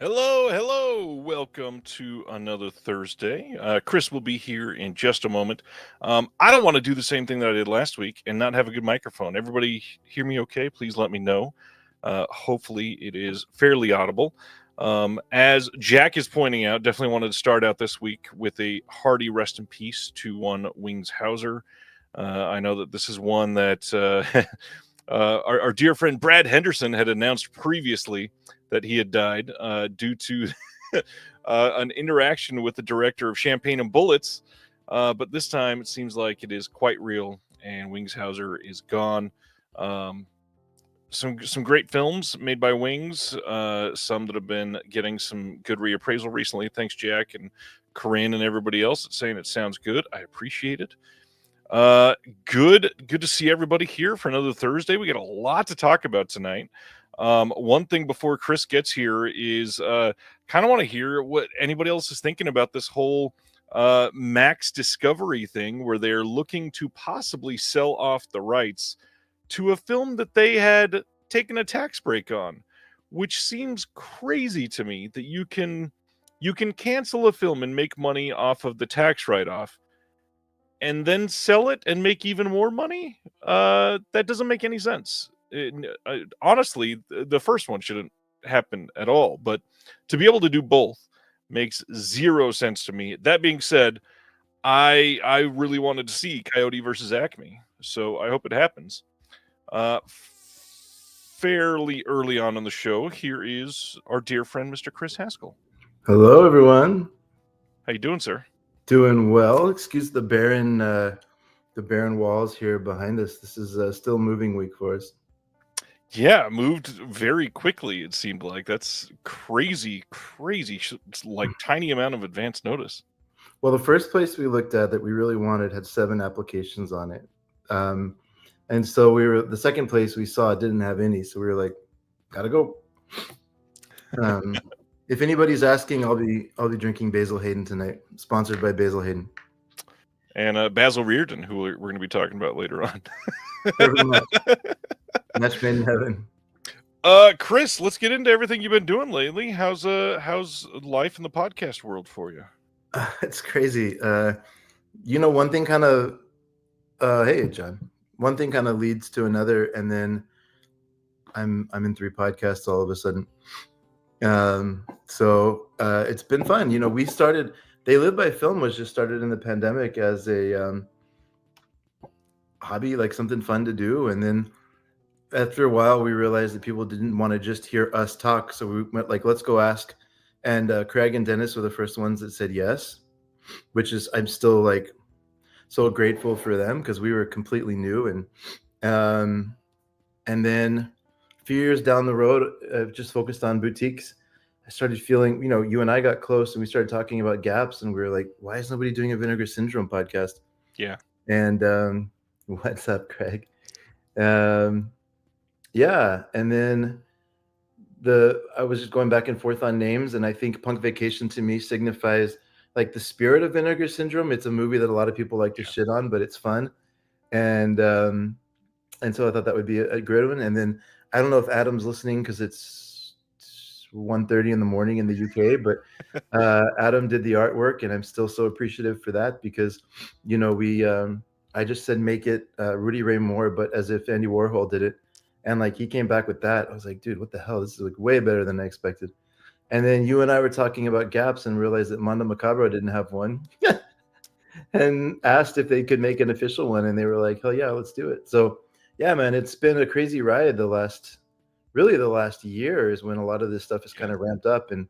Hello, hello. Welcome to another Thursday. Chris will be here in just a moment. I don't want to do the same thing that I did last week and not have a good microphone. Everybody hear me okay? Please let me know. Hopefully it is fairly audible. As Jack is pointing out, definitely wanted to start out this week with a hearty rest in peace to one Wings Hauser. I know that this is one that our dear friend Brad Henderson had announced previously that he had died due to an interaction with the director of Champagne and Bullets. But this time it seems like it is quite real, and Wings Hauser is gone. Some great films made by Wings, some that have been getting some good reappraisal recently. Thanks, Jack and Corinne and everybody else that's saying it sounds good. I appreciate it. Good to see everybody here for another Thursday. We got a lot to talk about tonight. One thing before Chris gets here is kind of want to hear what anybody else is thinking about this whole Max Discovery thing, where they're looking to possibly sell off the rights to a film that they had taken a tax break on, which seems crazy to me that you can cancel a film and make money off of the tax write-off and then sell it and make even more money. That doesn't make any sense. Honestly, the first one shouldn't happen at all, but to be able to do both makes zero sense to me. That being said, I really wanted to see Coyote versus Acme, so I hope it happens. Fairly early on in the show, here is our dear friend, Mr. Chris Haskell. Hello, everyone. How you doing, sir? Doing well. Excuse the barren walls here behind us. This is still moving week for us. Yeah, moved very quickly, it seemed like. That's crazy. It's like tiny amount of advance notice. Well, the first place we looked at that we really wanted had 7 applications on it. And so the second place we saw didn't have any. So we were like, gotta go. If anybody's asking, I'll be drinking Basil Hayden tonight, sponsored by Basil Hayden. And Basil Reardon, who we're going to be talking about later on. Match made in heaven. Chris, let's get into everything you've been doing lately. How's life in the podcast world for you? It's crazy. One thing kind of hey John. One thing kind of leads to another, and then I'm in 3 podcasts all of a sudden. So it's been fun. We started They Live by Film was just started in the pandemic as a hobby, like something fun to do. And then after a while, we realized that people didn't want to just hear us talk. So we went like, let's go ask. And Craig and Dennis were the first ones that said yes, which is, I'm still like so grateful for them because we were completely new. And then a few years down the road, I've just focused on boutiques. I started feeling, you and I got close and we started talking about gaps, and we were like, why is nobody doing a Vinegar Syndrome podcast? Yeah. And what's up, Craig? Yeah. And then I was just going back and forth on names, and I think Punk Vacation to me signifies like the spirit of Vinegar Syndrome. It's a movie that a lot of people like to shit on, but it's fun. And so I thought that would be a great one. And then I don't know if Adam's listening because it's 1:30 in the morning in the UK, but Adam did the artwork, and I'm still so appreciative for that because, I just said make it Rudy Ray Moore, but as if Andy Warhol did it. And like he came back with that. I was like, dude, what the hell? This is like way better than I expected. And then you and I were talking about gaps and realized that Mondo Macabro didn't have one. And asked if they could make an official one, and they were like, hell yeah, let's do it. So yeah, man, it's been a crazy ride the last year is when a lot of this stuff is kind of ramped up. And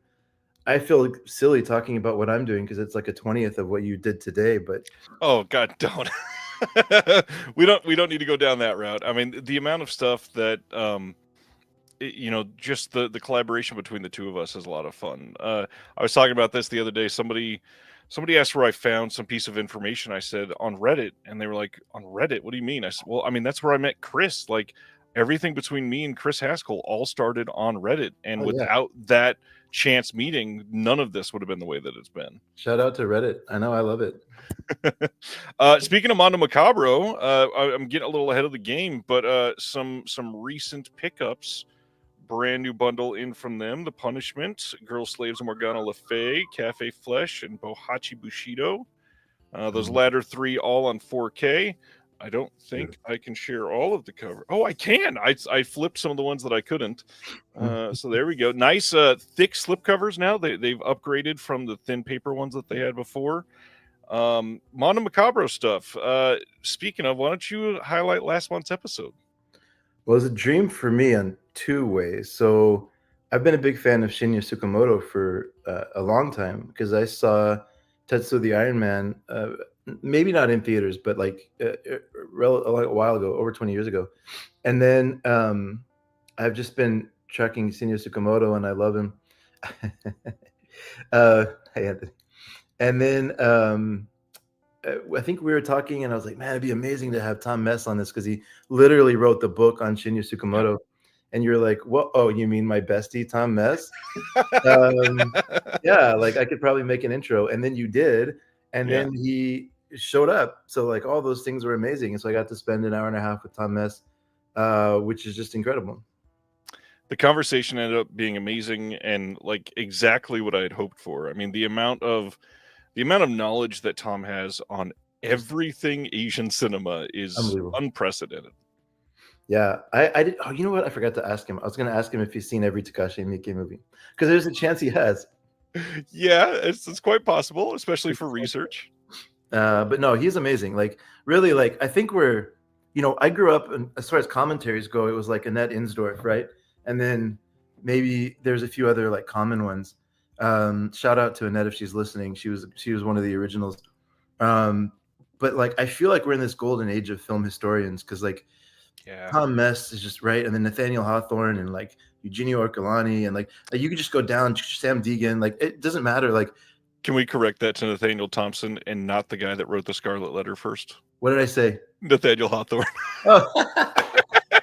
I feel silly talking about what I'm doing because it's like a 20th of what you did today. But oh god, don't. we don't need to go down that route. I mean, the amount of stuff that just the collaboration between the two of us is a lot of fun. I was talking about this the other day. Somebody asked where I found some piece of information. I said on Reddit, and they were like, on Reddit? What do you mean? I said, well, I mean, that's where I met Chris. Like everything between me and Chris Haskell all started on Reddit, and without that chance meeting, none of this would have been the way that it's been. Shout out to Reddit. I know, I love it. Speaking of Mondo Macabro, I'm getting a little ahead of the game, but some recent pickups brand new bundle in from them: The Punishment, Girl Slaves of Morgana Le Fay, Cafe Flesh, and Bohachi Bushido. Those latter three all on 4K. I don't think I can share all of the cover. Oh, I can. I flipped some of the ones that I couldn't. So there we go. Nice thick slip covers now. They've upgraded from the thin paper ones that they had before. Mondo Macabro stuff. Speaking of, why don't you highlight last month's episode? Well, it's a dream for me on two ways. So I've been a big fan of Shinya Tsukamoto for a long time because I saw Tetsuo the Iron Man, maybe not in theaters, but like a while ago, over 20 years ago. And then I've just been tracking Shinya Tsukamoto, and I love him. Hey, Anthony. And then I think we were talking, and I was like, man, it'd be amazing to have Tom Mess on this because he literally wrote the book on Shinya Tsukamoto. And you're like, what? Oh, you mean my bestie, Tom Mess? Yeah, like I could probably make an intro. And then you did. And then he showed up. So like all those things were amazing. And so I got to spend an hour and a half with Tom Mess, which is just incredible. The conversation ended up being amazing and like exactly what I had hoped for. I mean, the amount of knowledge that Tom has on everything Asian cinema is unprecedented. Yeah, I did. Oh, you know what? I forgot to ask him. I was going to ask him if he's seen every Takashi Miike movie because there's a chance he has. Yeah, it's quite possible, especially for research. But no, he's amazing. Like really, like I think we're, I grew up, and as far as commentaries go, it was like Annette Insdorf, right? And then maybe there's a few other like common ones. Shout out to Annette if she's listening. She was one of the originals. But like I feel like we're in this golden age of film historians because like Tom Mess is just right, and then Nathaniel Hawthorne and like Eugenio Orcolani, and like you could just go down Sam Deegan. Like it doesn't matter. Like, can we correct that to Nathaniel Thompson and not the guy that wrote the Scarlet Letter first? What did I say? Nathaniel Hawthorne. Oh.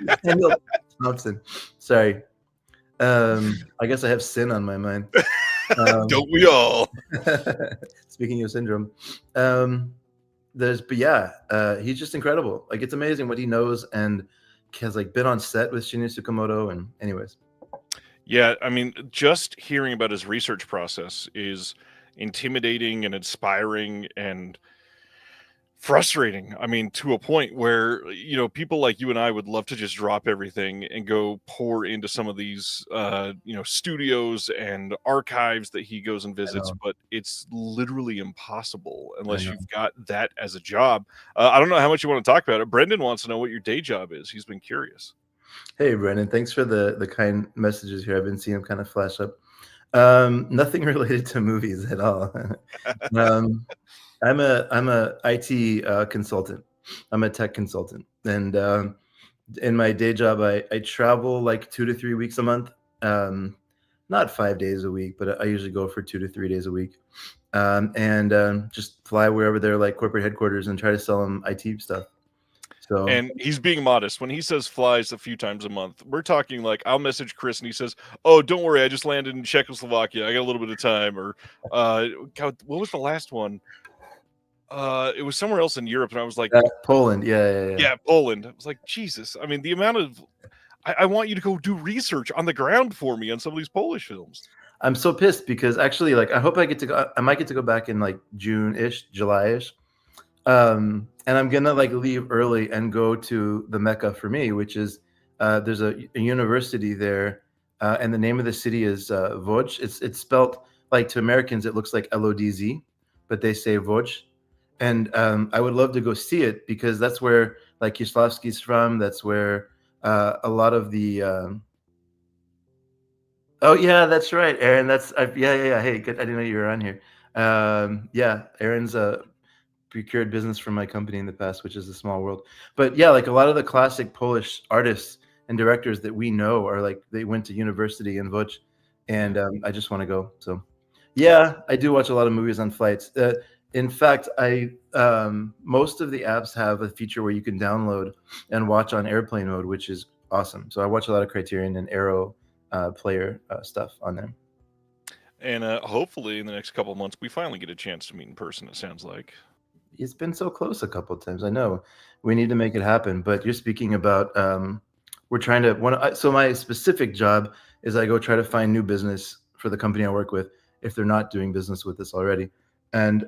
Nathaniel Thompson. Sorry. I guess I have sin on my mind. Don't we all? Speaking of syndrome. He's just incredible. Like it's amazing what he knows and has like been on set with Shinya Tsukamoto. And anyways. Yeah, I mean, just hearing about his research process is intimidating and inspiring and frustrating. I mean, to a point where, people like you and I would love to just drop everything and go pour into some of these, studios and archives that he goes and visits, but it's literally impossible unless you've got that as a job. I don't know how much you want to talk about it. Brendan wants to know what your day job is. He's been curious. Hey, Brendan, thanks for the kind messages here. I've been seeing them kind of flash up. Nothing related to movies at all. I'm a IT consultant. I'm a tech consultant, and in my day job, I travel like 2 to 3 weeks a month. Not 5 days a week, but I usually go for 2 to 3 days a week, and just fly wherever they're like corporate headquarters and try to sell them IT stuff. So, and he's being modest when he says flies a few times a month. We're talking like I'll message Chris and he says, "Oh, don't worry, I just landed in Czechoslovakia. I got a little bit of time." Or, God, what was the last one? It was somewhere else in Europe, and I was like, Poland. Yeah, Poland. I was like, Jesus. I mean, the amount of I want you to go do research on the ground for me on some of these Polish films. I'm so pissed because actually, like, I hope I might get to go back in like June-ish, July-ish. And I'm gonna like leave early and go to the Mecca for me, which is there's a university there, and the name of the city is Łódź. It's spelt like to Americans it looks like Lodz, but they say Łódź. And I would love to go see it because that's where like Kieślowski's from. That's where a lot of the oh yeah, that's right, Aaron. Yeah. Hey, good. I didn't know you were on here. Yeah, Aaron's procured business from my company in the past, which is a small world. But yeah, like a lot of the classic Polish artists and directors that we know are like they went to university in Łódź, and I just want to go. So yeah, I do watch a lot of movies on flights. In fact, most of the apps have a feature where you can download and watch on airplane mode, which is awesome. So I watch a lot of Criterion and Arrow player stuff on them. And hopefully in the next couple of months, we finally get a chance to meet in person, it sounds like. It's been so close a couple of times. I know we need to make it happen, but you're speaking about we're trying to so my specific job is I go try to find new business for the company I work with if they're not doing business with us already. And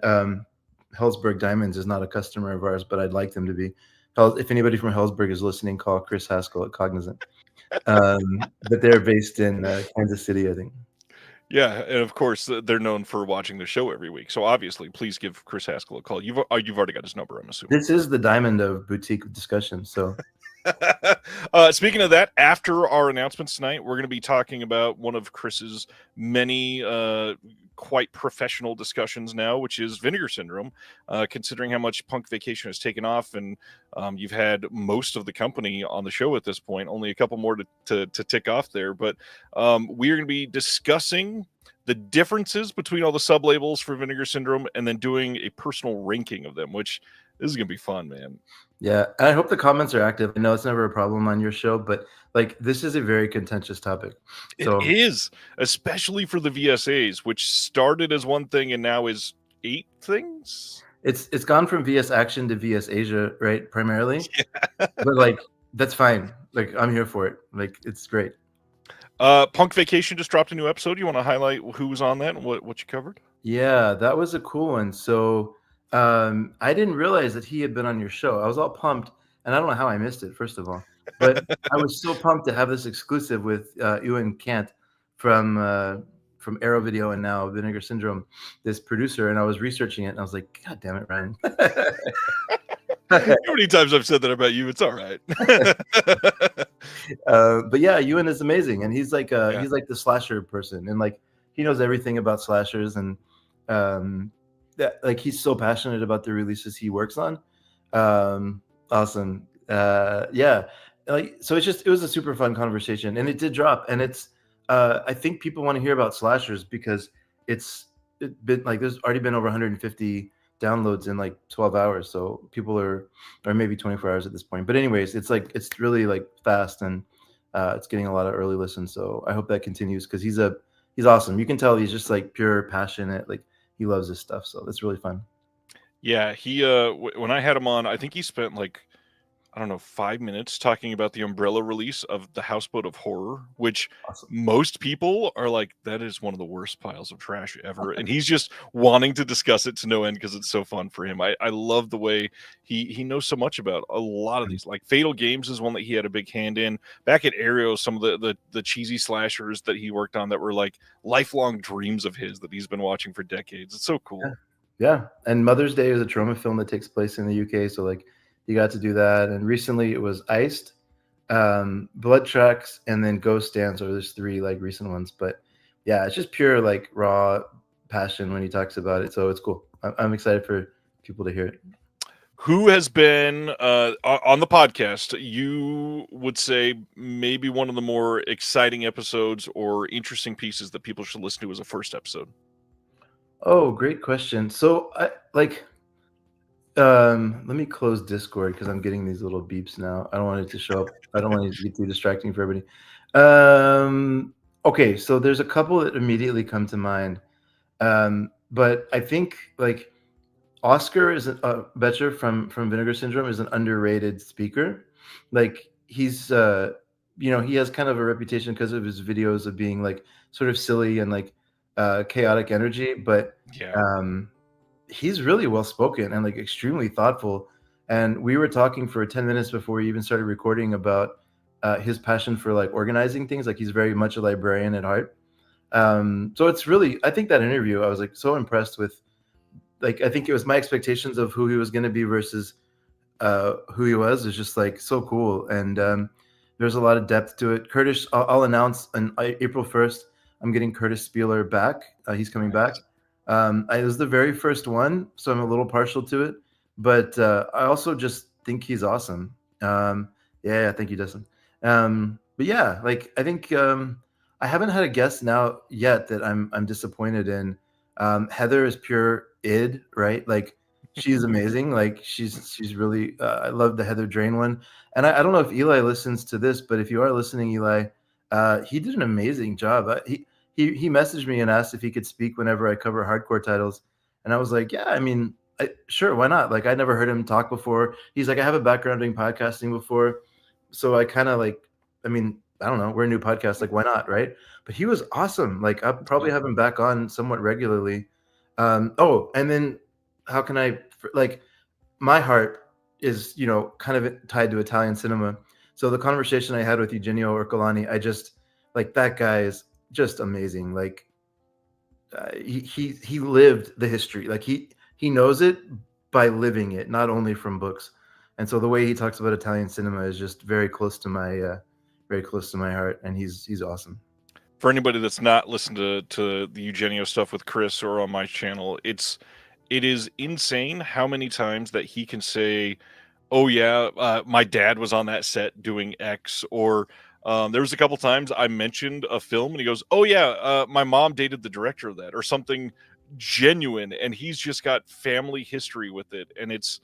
Hellsberg Diamonds is not a customer of ours, but I'd like them to be. If anybody from Hellsberg is listening, call Chris Haskell at Cognizant. But they're based in Kansas City, I think. Yeah, and of course they're known for watching the show every week. So obviously, please give Chris Haskell a call. You've already got his number, I'm assuming. This is the diamond of boutique discussion. So, speaking of that, after our announcements tonight, we're going to be talking about one of Chris's many quite professional discussions now, which is Vinegar Syndrome. Considering how much Punk Vacation has taken off, and you've had most of the company on the show at this point, only a couple more to tick off there. But we are going to be discussing the differences between all the sub-labels for Vinegar Syndrome and then doing a personal ranking of them, which this is going to be fun, man. Yeah, I hope the comments are active. I know it's never a problem on your show, but like this is a very contentious topic. So, it is, especially for the VSAs, which started as one thing and now is 8 things. It's gone from VS Action to VS Asia, right? Primarily. Yeah. But like that's fine. Like I'm here for it. Like it's great. Punk Vacation just dropped a new episode. You want to highlight who was on that and what you covered? Yeah, that was a cool one. So I didn't realize that he had been on your show. I was all pumped, and I don't know how I missed it, first of all. But I was so pumped to have this exclusive with Ewan Kant from Arrow Video and now Vinegar Syndrome, this producer, and I was researching it, and I was like, God damn it, Ryan. How many times I've said that about you? It's all right. But yeah, Ewan is amazing, and he's like he's like the slasher person, and like he knows everything about slashers, and like he's so passionate about the releases he works on. Awesome. Yeah, like so it was a super fun conversation, and it did drop, and it's I think people want to hear about slashers because it's been like there's already been over 150 downloads in like 12 hours, so people or maybe 24 hours at this point. But anyways, it's like it's really like fast, and it's getting a lot of early listens, so I hope that continues because he's awesome. You can tell he's just like pure passionate, like he loves this stuff, so that's really fun. Yeah, he when I had him on, I think he spent like, I don't know, 5 minutes talking about the Umbrella release of The Houseboat of Horror, which most people are like, that is one of the worst piles of trash ever. And he's just wanting to discuss it to no end because it's so fun for him. I love the way he knows so much about a lot of these. Like Fatal Games is one that he had a big hand in. Back at Arrow, some of the cheesy slashers that he worked on that were like lifelong dreams of his that he's been watching for decades. It's so cool. Yeah. And Mother's Day is a trauma film that takes place in the UK. So like, you got to do that. And recently it was Iced, Blood Tracks, and then Ghost Dance. Or there's 3 like recent ones. But yeah, it's just pure like raw passion when he talks about it. So it's cool. I'm excited for people to hear it. Who has been on the podcast, you would say maybe one of the more exciting episodes or interesting pieces that people should listen to as a first episode? Oh, great question. So I like let me close Discord because I'm getting these little beeps now. I don't want it to show up. I don't want it to get too distracting for everybody. Okay, so there's a couple that immediately come to mind. But I think like Oscar is Betcher from Vinegar Syndrome is an underrated speaker. Like he's he has kind of a reputation because of his videos of being like sort of silly and like chaotic energy, but he's really well spoken and like extremely thoughtful. And we were talking for 10 minutes before we even started recording about his passion for like organizing things. Like he's very much a librarian at heart. So it's really, I think that interview, I was like so impressed with, like, I think it was my expectations of who he was going to be versus who he was is just like so cool. And there's a lot of depth to it. Curtis, I'll announce on April 1st, I'm getting Curtis Spieler back. He's coming back. It was the very first one, so I'm a little partial to it. But I also just think he's awesome. Yeah, thank you, Dustin. But yeah, like I think I haven't had a guest now yet that I'm disappointed in. Heather is pure id, right? Like she's amazing. Like she's really. I love the Heather Drain one, and I don't know if Eli listens to this, but if you are listening, Eli, he did an amazing job. He messaged me and asked if he could speak whenever I cover hardcore titles. And I was like, yeah, I mean, sure, why not? Like, I never heard him talk before. He's like, I have a background doing podcasting before. So I kind of like I mean, I don't know, we're a new podcast, like why not, right? But he was awesome. Like I'll probably have him back on somewhat regularly. Oh, and then how can I like my heart is, you know, kind of tied to Italian cinema. So the conversation I had with Eugenio Ercolani, I just like that guy is just amazing. Like he lived the history. Like he knows it by living it, not only from books. And so the way he talks about Italian cinema is just very close to my heart. And he's awesome. For anybody that's not listened to the Eugenio stuff with Chris or on my channel, it is insane how many times that he can say, "Oh yeah, my dad was on that set doing X," or there was a couple times I mentioned a film and he goes, "Oh yeah, my mom dated the director of that," or something genuine, and he's just got family history with it, and it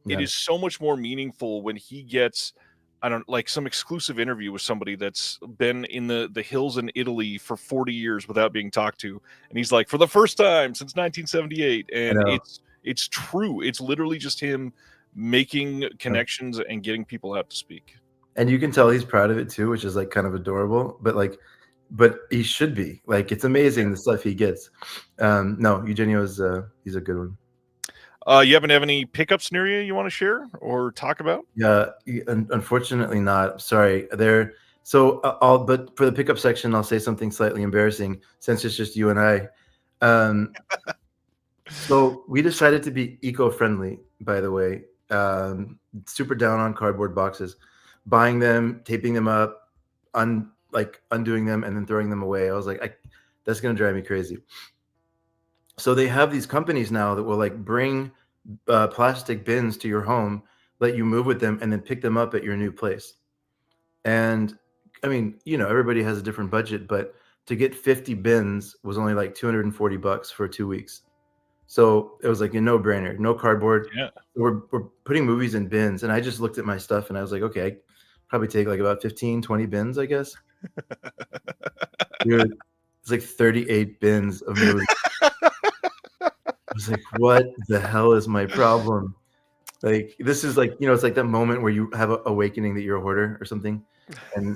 is so much more meaningful when he gets, I don't like, some exclusive interview with somebody that's been in the hills in Italy for 40 years without being talked to, and he's like, for the first time since 1978, and it's true. It's literally just him making connections and getting people out to speak. And you can tell he's proud of it too, which is like kind of adorable, but he should be. Like it's amazing the stuff he gets. No, Eugenio is he's a good one. You happen to have any pickups near you want to share or talk about? Yeah, unfortunately not. Sorry. But for the pickup section, I'll say something slightly embarrassing since it's just you and I. So we decided to be eco-friendly, by the way. Super down on cardboard boxes, buying them, taping them up, undoing them, and then throwing them away. I was like, that's gonna drive me crazy. So they have these companies now that will like bring plastic bins to your home, let you move with them, and then pick them up at your new place. And I mean, you know, everybody has a different budget, but to get 50 bins was only like $240 for 2 weeks. So it was like a no-brainer, no cardboard. Yeah. We're putting movies in bins. And I just looked at my stuff and I was like, okay, I probably take like about 15, 20 bins, I guess. Dude, it's like 38 bins of movies. I was like, what the hell is my problem? Like, this is like, you know, it's like that moment where you have an awakening that you're a hoarder or something. And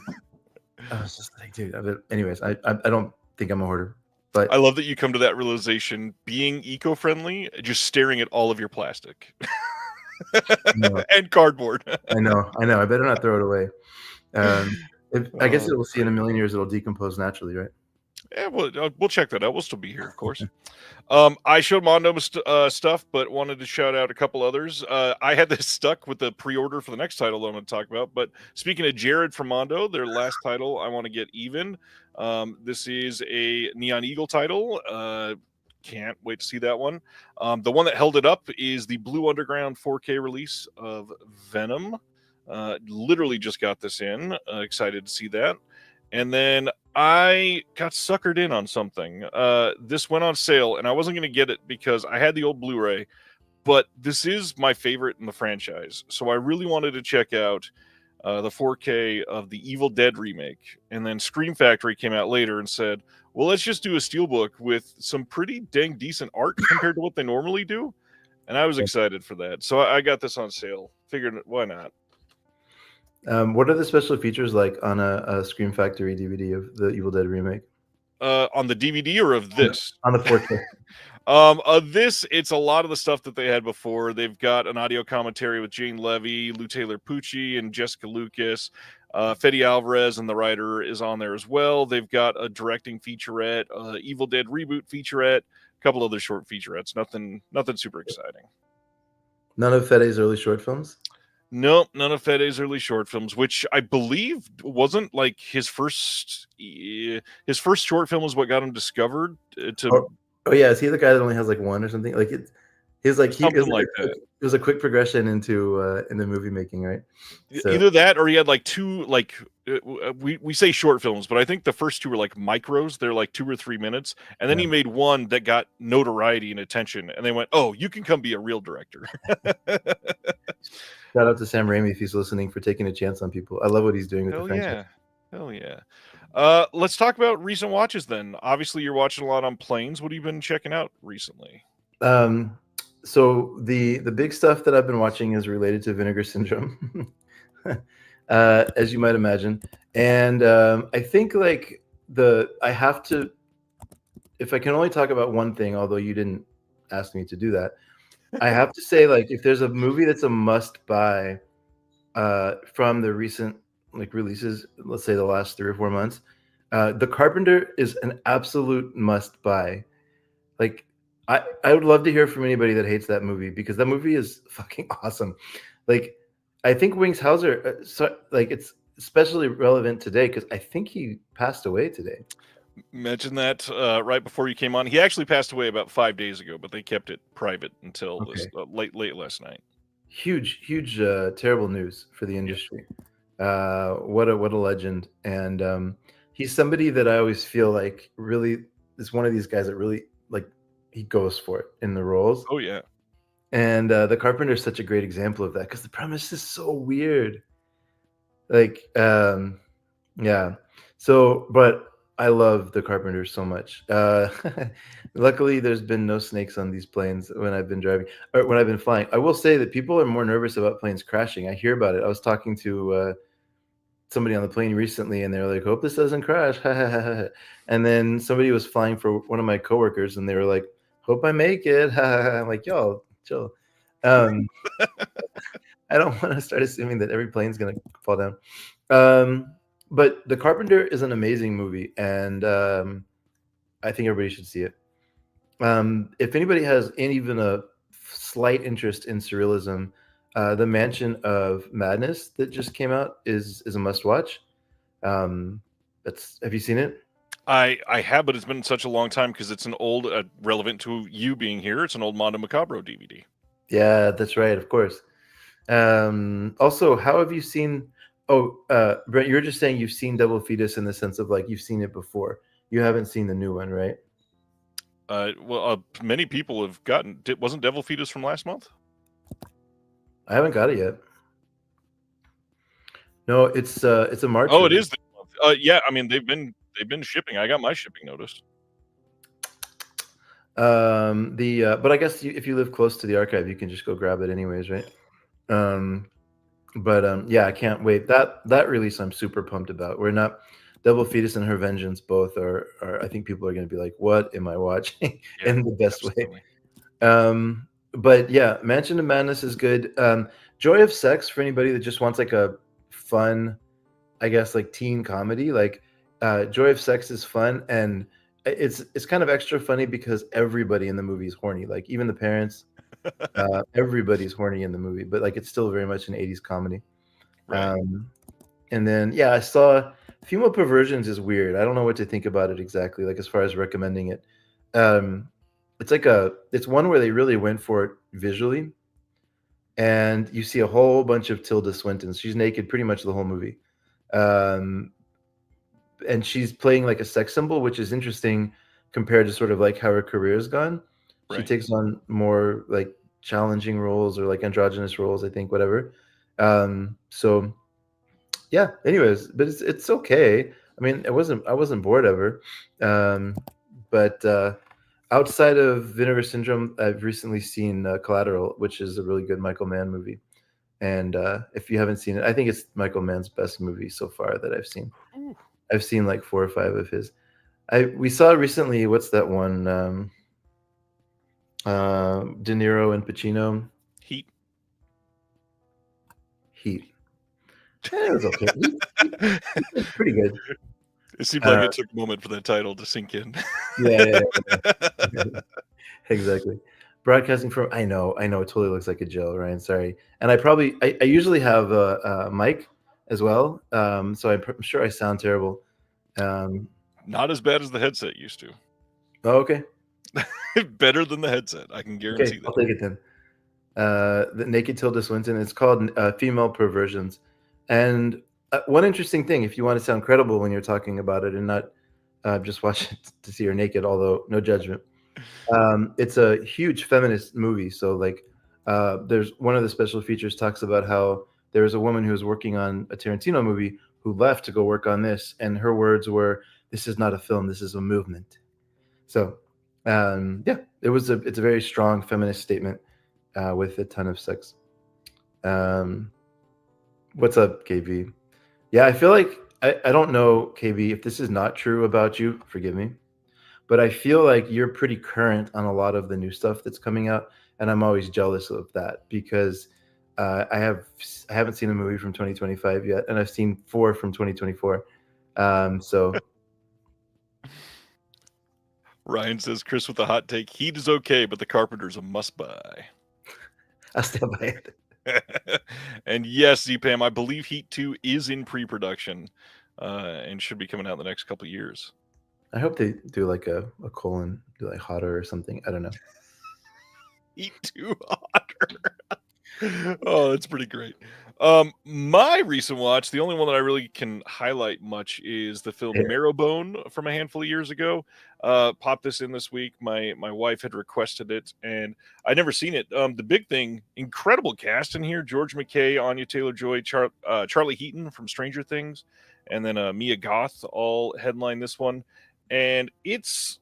I was just like, dude, anyways, I don't think I'm a hoarder. But I love that you come to that realization, being eco-friendly, just staring at all of your plastic and cardboard. I know. I better not throw it away. I guess we'll see in a million years it'll decompose naturally, right? Yeah, we'll check that out. We'll still be here, of course. I showed Mondo stuff, but wanted to shout out a couple others. I had this stuck with the pre-order for the next title that I'm going to talk about. But speaking of Jared from Mondo, their last title, I Want to Get Even. This is a Neon Eagle title. Can't wait to see that one. The one that held it up is the Blue Underground 4K release of Venom. Literally just got this in. Excited to see that. And then I got suckered in on something. This went on sale, and I wasn't going to get it because I had the old Blu-ray, but this is my favorite in the franchise. So I really wanted to check out the 4K of the Evil Dead remake. And then Scream Factory came out later and said, well, let's just do a steelbook with some pretty dang decent art compared to what they normally do. And I was excited for that. So I got this on sale. Figured, why not? What are the special features like on a Scream Factory DVD of the Evil Dead remake? On the DVD or of this? On the 4K. Of this, it's a lot of the stuff that they had before. They've got an audio commentary with Jane Levy, Lou Taylor Pucci, and Jessica Lucas. Fede Alvarez and the writer is on there as well. They've got a directing featurette, Evil Dead reboot featurette, a couple other short featurettes. Nothing super exciting. None of Fede's early short films? Nope, none of Fede's early short films, which I believe wasn't like his first short film was what got him discovered to. Oh yeah, is he the guy that only has like one or something? Like it was a quick progression into movie making, right? So, either that or he had like two, like we say short films, but I think the first two were like micros. They're like 2 or 3 minutes, and then he made one that got notoriety and attention, and they went, "Oh, you can come be a real director." Shout out to Sam Raimi if he's listening, for taking a chance on people. I love what he's doing with the franchise. Hell yeah. Let's talk about recent watches then. Obviously, you're watching a lot on planes. What have you been checking out recently? So the big stuff that I've been watching is related to Vinegar Syndrome. as you might imagine. And I think like I have to, if I can only talk about one thing, although you didn't ask me to do that, I have to say like if there's a movie that's a must buy from the recent like releases, let's say the last 3 or 4 months, The Carpenter is an absolute must buy. Like I would love to hear from anybody that hates that movie because that movie is fucking awesome. Like I think Wings Hauser, like it's especially relevant today because I think he passed away today. Mention that right before you came on. He actually passed away about 5 days ago, but they kept it private until this Okay. late last night. Huge, terrible news for the industry. What a legend, and he's somebody that I always feel like really is one of these guys that really like he goes for it in the roles. Oh yeah, And The Carpenter is such a great example of that because the premise is so weird. Like, yeah. So, but I love The Carpenter so much. Luckily, there's been no snakes on these planes when I've been driving or when I've been flying. I will say that people are more nervous about planes crashing. I hear about it. I was talking to somebody on the plane recently, and they were like, "Hope this doesn't crash." And then somebody was flying for one of my coworkers, and they were like, "Hope I make it." I'm like, "Yo, chill." Um, I don't want to start assuming that every plane's gonna fall down. But The Carpenter is an amazing movie, and I think everybody should see it. If anybody has even a slight interest in surrealism, The Mansion of Madness that just came out is a must watch. Have you seen it? I have, but it's been such a long time because it's an old, relevant to you being here. It's an old Mondo Macabro DVD. Yeah, that's right, of course. Also, how have you seen? Oh, Brent, you're just saying you've seen Double Fetus in the sense of like you've seen it before. You haven't seen the new one, right? Well, many people have gotten. Wasn't Devil Fetus from last month? I haven't got it yet. No, it's a March. Oh, it is this month. Yeah, I mean they've been shipping. I got my shipping notice. But I guess if you live close to the archive, you can just go grab it anyways, right? Yeah, I can't wait. That release I'm super pumped about. We're not Double Fetus and Her Vengeance both are I think people are going to be like, "What am I watching?" Yeah, in the best absolutely. way. But yeah, Mansion of Madness is good. Joy of Sex for anybody that just wants like a fun, I guess like teen comedy. Like Joy of Sex is fun and it's kind of extra funny because everybody in the movie is horny. Like even the parents, everybody's horny in the movie, but like it's still very much an 80s comedy. Right. And then yeah, I saw Female Perversions is weird. I don't know what to think about it exactly, like as far as recommending it. It's one where they really went for it visually. And you see a whole bunch of Tilda Swintons. She's naked pretty much the whole movie. Um, and she's playing like a sex symbol, which is interesting compared to sort of like how her career's gone. She Right. takes on more like challenging roles or like androgynous roles, I think, whatever. So yeah, anyways, but it's okay. I mean, I wasn't bored ever. But outside of Vinegar Syndrome, I've recently seen Collateral, which is a really good Michael Mann movie. And if you haven't seen it, I think it's Michael Mann's best movie so far that I've seen. Ooh. I've seen like 4 or 5 of his. We saw recently. What's that one? De Niro and Pacino. Heat. Heat. It was okay. It's pretty good. It seemed like it took a moment for that title to sink in. Yeah. Exactly. Broadcasting from. I know. It totally looks like a Joe, Ryan. Sorry. And I usually have a mic as well. So I'm sure I sound terrible. Not as bad as the headset used to. Oh, okay. Better than the headset. I can guarantee Okay, that. I'll take it then. The Naked Tilda Swinton. It's called Female Perversions. And one interesting thing, if you want to sound credible when you're talking about it and not just watch it to see her naked, although no judgment. It's a huge feminist movie. So like there's one of the special features talks about how there was a woman who was working on a Tarantino movie who left to go work on this. And her words were, "This is not a film, this is a movement." So yeah, it's a very strong feminist statement with a ton of sex. What's up, KV? Yeah, I feel like I don't know, KB, if this is not true about you, forgive me, but I feel like you're pretty current on a lot of the new stuff that's coming out, and I'm always jealous of that because I haven't seen a movie from 2025 yet, and I've seen 4 from 2024. So Ryan says, Chris with a hot take. Heat is okay, but the Carpenter's a must buy. I'll stand by it. And yes, ZPAM, I believe Heat 2 is in pre-production and should be coming out in the next couple of years. I hope they do like a colon, do like hotter or something. I don't know. Heat 2 hotter. Oh, that's pretty great. My recent watch, the only one that I really can highlight much is the film Marrowbone from a handful of years ago. Popped this in this week. My wife had requested it, and I'd never seen it. The big thing, incredible cast in here: George McKay, Anya Taylor-Joy, Charlie Heaton from Stranger Things, and then Mia Goth all headline this one. And it's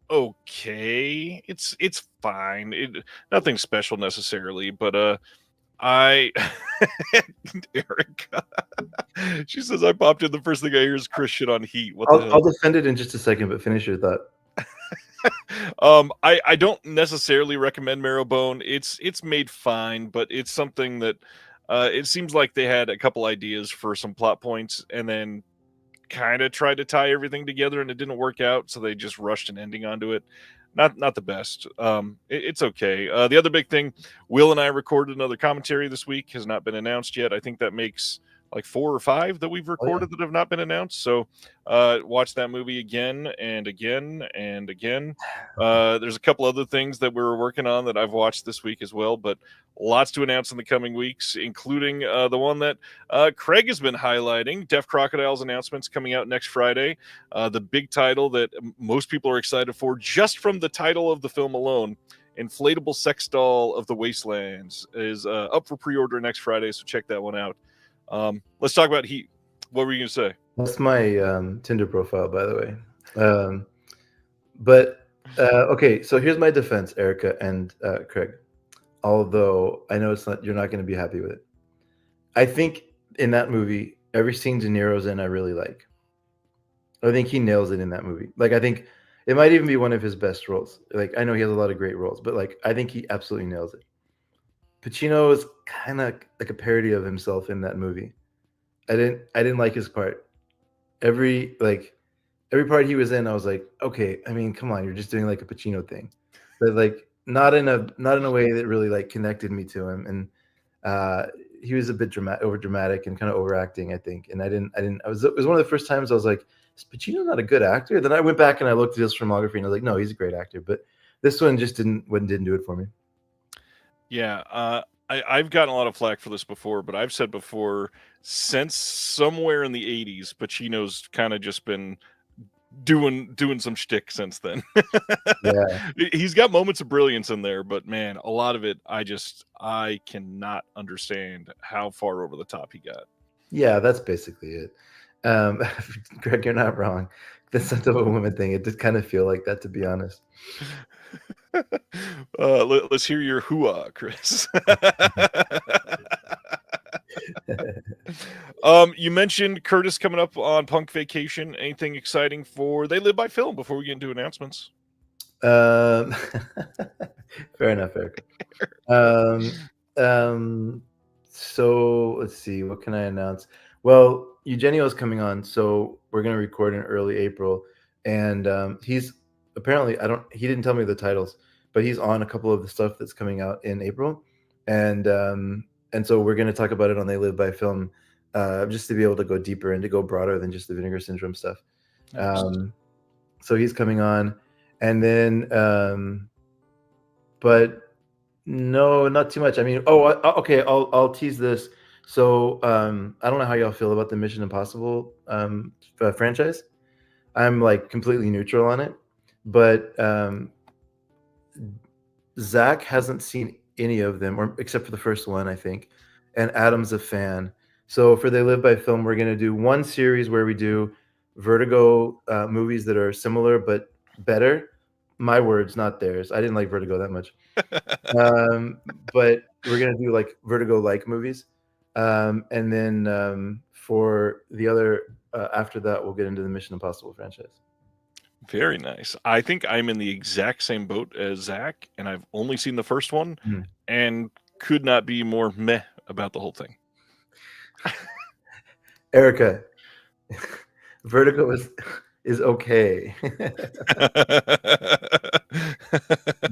okay. It's fine. Nothing special necessarily, but I Erica. She says I popped in. The first thing I hear is Chris shit on Heat. What the hell? I'll defend it in just a second, but finish your thought. I don't necessarily recommend Marrowbone. It's made fine, but it's something that it seems like they had a couple ideas for some plot points and then kind of tried to tie everything together and it didn't work out, so they just rushed an ending onto it. Not the best. It's okay. The other big thing, Will and I recorded another commentary this week, has not been announced yet. I think that makes like 4 or 5 that we've recorded that have not been announced. So watch that movie again and again and again. There's a couple other things that we're working on that I've watched this week as well, but lots to announce in the coming weeks, including the one that Craig has been highlighting, Deaf Crocodile's announcements coming out next Friday. The big title that most people are excited for, just from the title of the film alone, Inflatable Sex Doll of the Wastelands, is up for pre-order next Friday, so check that one out. Let's talk about Heat. What were you going to say? That's my Tinder profile, by the way. But okay, so here's my defense, Erica and Craig. Although I know you're not going to be happy with it. I think in that movie, every scene De Niro's in, I really like. I think he nails it in that movie. Like, I think it might even be one of his best roles. Like, I know he has a lot of great roles, but like, I think he absolutely nails it. Pacino is kind of like a parody of himself in that movie. I didn't like his part. Every part he was in, I was like, okay, I mean, come on, you're just doing like a Pacino thing, but like not in a way that really like connected me to him. And he was a bit over dramatic and kind of overacting, I think. And it was one of the first times I was like, is Pacino not a good actor? Then I went back and I looked at his filmography and I was like, no, he's a great actor. But this one just didn't do it for me. Yeah, I've gotten a lot of flack for this before, but I've said before, since somewhere in the 80s, Pacino's kind of just been doing some shtick since then. Yeah. He's got moments of brilliance in there, but man, a lot of it, I cannot understand how far over the top he got. Yeah, that's basically it. Greg, you're not wrong. The sense of a woman thing, it did kind of feel like that, to be honest. Let's hear your hooah, Chris. You mentioned Curtis coming up on Punk Vacation. Anything exciting for They Live by Film before we get into announcements? Fair enough, Eric. So let's see, what can I announce? Well, Eugenio's coming on, so we're gonna record in early April, and he's apparently he didn't tell me the titles, but he's on a couple of the stuff that's coming out in April, and so we're gonna talk about it on They Live by Film, just to be able to go deeper and to go broader than just the Vinegar Syndrome stuff. Nice. So he's coming on, and then but no, not too much. I mean, okay, I'll tease this. So I don't know how y'all feel about the Mission Impossible franchise. I'm like completely neutral on it, but Zach hasn't seen any of them, or except for the first one, I think. And Adam's a fan. So for They Live by Film, we're going to do one series where we do Vertigo movies that are similar but better. My words, not theirs. I didn't like Vertigo that much. But we're going to do like Vertigo-like movies. And then for the other, after that, we'll get into the Mission Impossible franchise. Very nice. I think I'm in the exact same boat as Zach, and I've only seen the first one, and could not be more meh about the whole thing. Erica, Vertigo is okay, but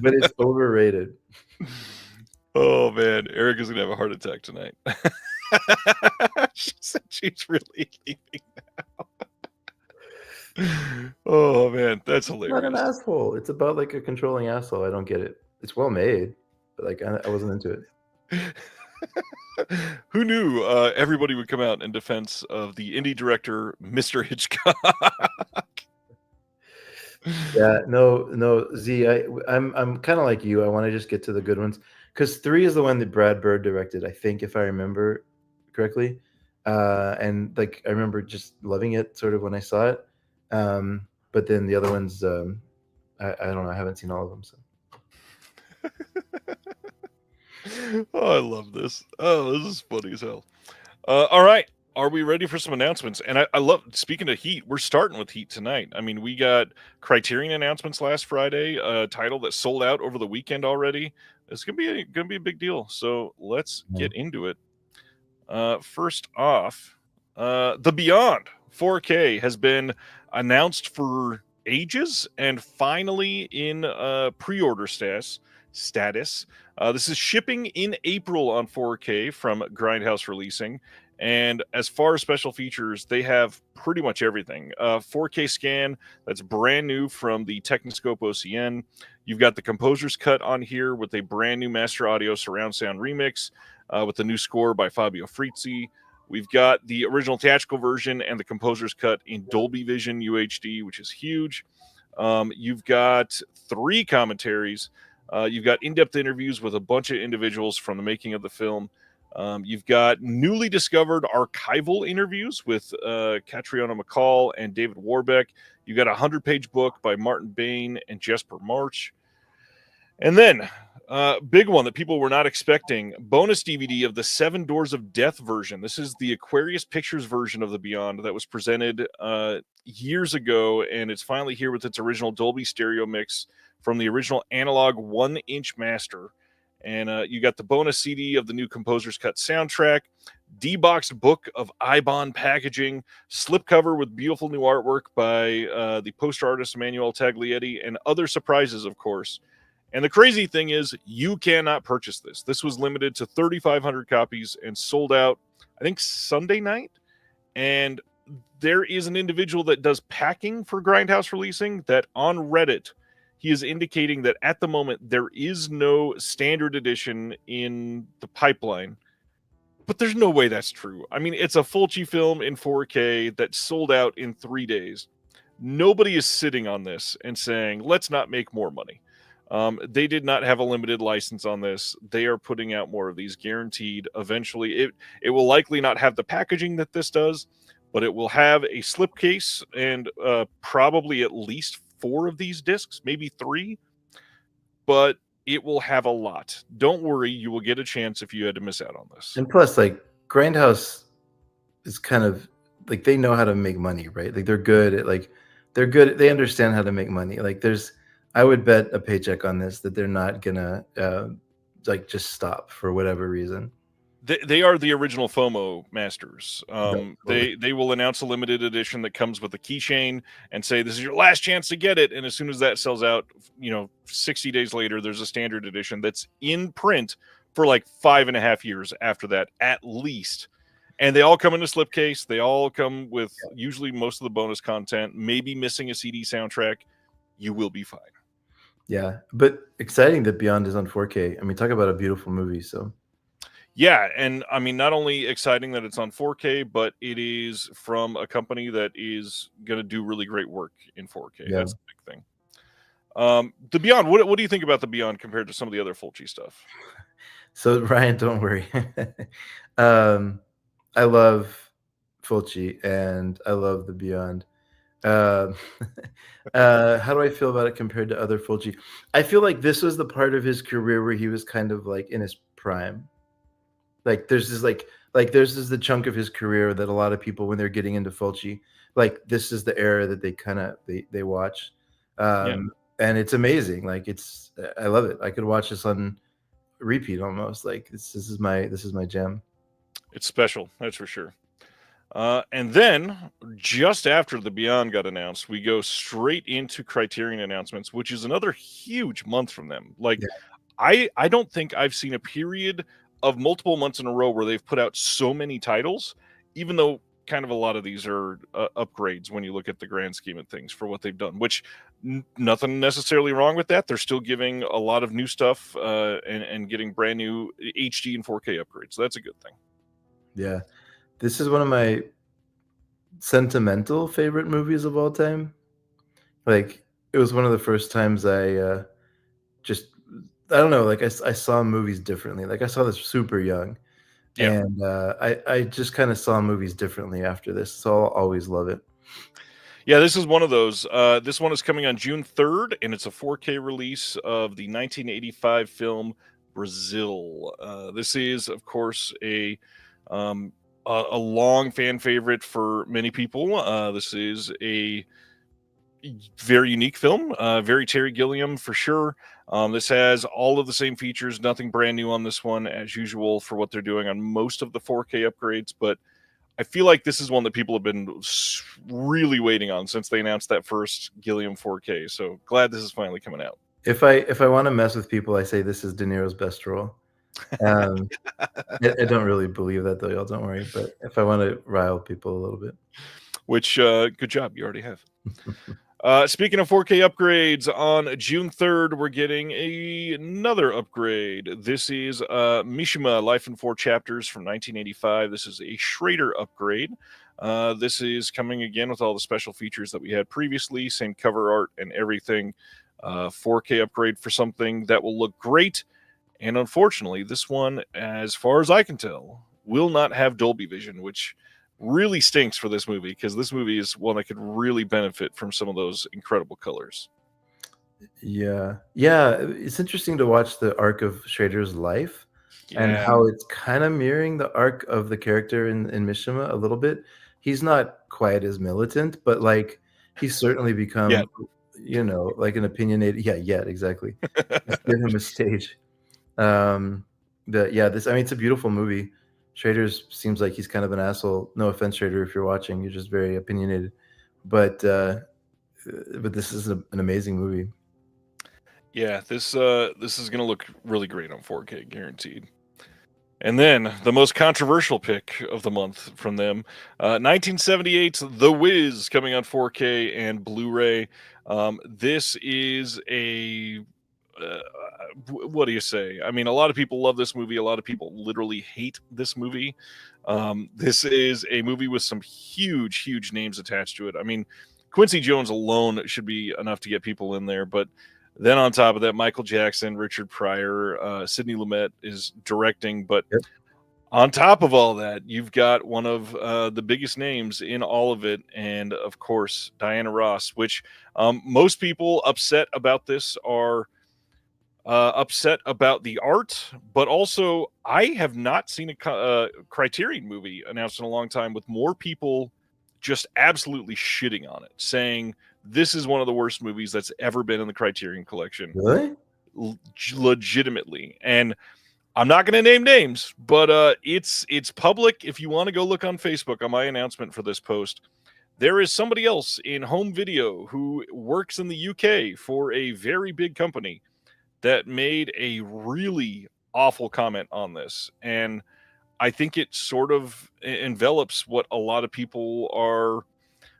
it's overrated. Oh man, Erica's gonna have a heart attack tonight. She said she's really leaving now. Oh man, that's hilarious. Not an asshole. It's about like a controlling asshole. I don't get it. It's well made, but like I wasn't into it. Who knew everybody would come out in defense of the indie director, Mr. Hitchcock? Yeah, no, Z. I'm kind of like you. I want to just get to the good ones because 3 is the one that Brad Bird directed, I think, if I remember correctly. And like I remember just loving it sort of when I saw it. But then the other ones, I don't know. I haven't seen all of them. So. Oh, I love this. Oh, this is funny as hell. All right. Are we ready for some announcements? And I love, speaking of Heat, we're starting with Heat tonight. I mean, we got Criterion announcements last Friday, a title that sold out over the weekend already. It's gonna be a big deal. So let's get into it. First off, The Beyond 4K has been announced for ages and finally in pre-order status. This is shipping in April on 4K from Grindhouse Releasing. And as far as special features, they have pretty much everything. 4K scan that's brand new from the Technoscope OCN. You've got the Composer's Cut on here with a brand new Master Audio surround sound remix with the new score by Fabio Frizzi. We've got the original theatrical version and the Composer's Cut in Dolby Vision UHD, which is huge. You've got 3 commentaries. You've got in-depth interviews with a bunch of individuals from the making of the film. You've got newly discovered archival interviews with Catriona McCall and David Warbeck. You've got a 100-page book by Martin Bain and Jesper March. And then, big one that people were not expecting, bonus DVD of the 7 Doors of Death version. This is the Aquarius Pictures version of The Beyond that was presented years ago, and it's finally here with its original Dolby stereo mix from the original analog 1-inch master. And you got the bonus CD of the new Composer's Cut soundtrack, D-boxed book of Ibon packaging, slipcover with beautiful new artwork by the poster artist Emmanuel Taglietti, and other surprises, of course. And the crazy thing is, you cannot purchase this. This was limited to 3,500 copies and sold out, I think, Sunday night. And there is an individual that does packing for Grindhouse Releasing that on Reddit, he is indicating that at the moment there is no standard edition in the pipeline. But there's no way that's true. I mean, it's a Fulci film in 4K that sold out in 3 days. Nobody is sitting on this and saying, let's not make more money. They did not have a limited license on this. They are putting out more of these guaranteed. Eventually, it will likely not have the packaging that this does, but it will have a slipcase and probably at least 4 of these discs, maybe 3. But it will have a lot. Don't worry, you will get a chance if you had to miss out on this. And plus, like, Grindhouse is kind of like, they know how to make money, right? Like, they're good at, they understand how to make money. Like, I would bet a paycheck on this that they're not gonna like just stop for whatever reason. They are the original FOMO masters. They will announce a limited edition that comes with a keychain and say, this is your last chance to get it. And as soon as that sells out, 60 days later, there's a standard edition that's in print for like 5.5 years after that, at least. And they all come in a slipcase. They all come with usually most of the bonus content, maybe missing a CD soundtrack. You will be fine. Yeah, but exciting that Beyond is on 4K. I mean, talk about a beautiful movie. So. Yeah, and I mean, not only exciting that it's on 4K, but it is from a company that is going to do really great work in 4K. Yeah. That's the big thing. The Beyond, what do you think about the Beyond compared to some of the other Fulci stuff? So, Ryan, don't worry. I love Fulci and I love the Beyond. How do I feel about it compared to other Fulci? I feel like this was the part of his career where he was kind of like in his prime. Like, there's this like like there's the chunk of his career that a lot of people, when they're getting into Fulci, like this is the era that they kind of they watch, Yeah, and it's amazing. Like I love it. I could watch this on repeat almost. Like this is my jam. it's special, that's for sure. And then, just after the Beyond got announced, we go straight into Criterion announcements, which is another huge month from them. Like, Yeah. I don't think I've seen a period of multiple months in a row where they've put out so many titles, even though kind of a lot of these are upgrades when you look at the grand scheme of things for what they've done, which nothing necessarily wrong with that. They're still giving a lot of new stuff and getting brand new HD and 4K upgrades. So that's a good thing. Yeah, this is one of my sentimental favorite movies of all time. Like it was one of the first times I just I don't know, like I saw movies differently. Like I saw this super young, Yeah. and I just kind of saw movies differently after this. So I'll always love it. Yeah, this is one of those. This one is coming on June 3rd, and it's a 4K release of the 1985 film Brazil. This is, of course, a long fan favorite for many people. This is a very unique film, very Terry Gilliam for sure. This has all of the same features, nothing brand new on this one, as usual, for what they're doing on most of the 4K upgrades, but I feel like this is one that people have been really waiting on since they announced that first Gilliam 4K. So glad this is finally coming out. If I want to mess with people, I say this is De Niro's best role. Um, I don't really believe that though, y'all. Don't worry. But if I want to rile people a little bit, Which, good job, you already have. Speaking of 4K upgrades, on June 3rd, we're getting another upgrade. This is Mishima Life in 4 Chapters from 1985. This is a Schrader upgrade. This is coming again with all the special features that we had previously, same cover art and everything. 4K upgrade for something that will look great. And unfortunately, this one, as far as I can tell, will not have Dolby Vision, which really stinks for this movie because this movie is one that could really benefit from some of those incredible colors. yeah, it's interesting to watch the arc of Schrader's life and Yeah. how it's kind of mirroring the arc of the character in Mishima a little bit. He's not quite as militant, but like he's certainly Yeah. become, like an opinionated. Yeah, exactly. Just give him a stage. This, I mean, it's a beautiful movie. Schrader's seems like he's kind of an asshole. No offense, Schrader, if you're watching, you're just very opinionated. But this is an amazing movie. Yeah, this is going to look really great on 4K, guaranteed. And then the most controversial pick of the month from them, 1978's The Wiz, coming on 4K and Blu-ray. This is what do you say? I mean, a lot of people love this movie. A lot of people literally hate this movie. This is a movie with some huge names attached to it. I mean, Quincy Jones alone should be enough to get people in there, but then on top of that, Michael Jackson, Richard Pryor, Sidney Lumet is directing. But Yep. on top of all that, you've got one of the biggest names in all of it. And of course, Diana Ross, which most people upset about this are upset about the art. But also, I have not seen a Criterion movie announced in a long time with more people just absolutely shitting on it, saying this is one of the worst movies that's ever been in the Criterion collection. Really? Legitimately. And I'm not going to name names, but it's public. If you want to go look on Facebook on my announcement for this post, there is somebody else in home video who works in the UK for a very big company that made a really awful comment on this. And I think it sort of envelops what a lot of people are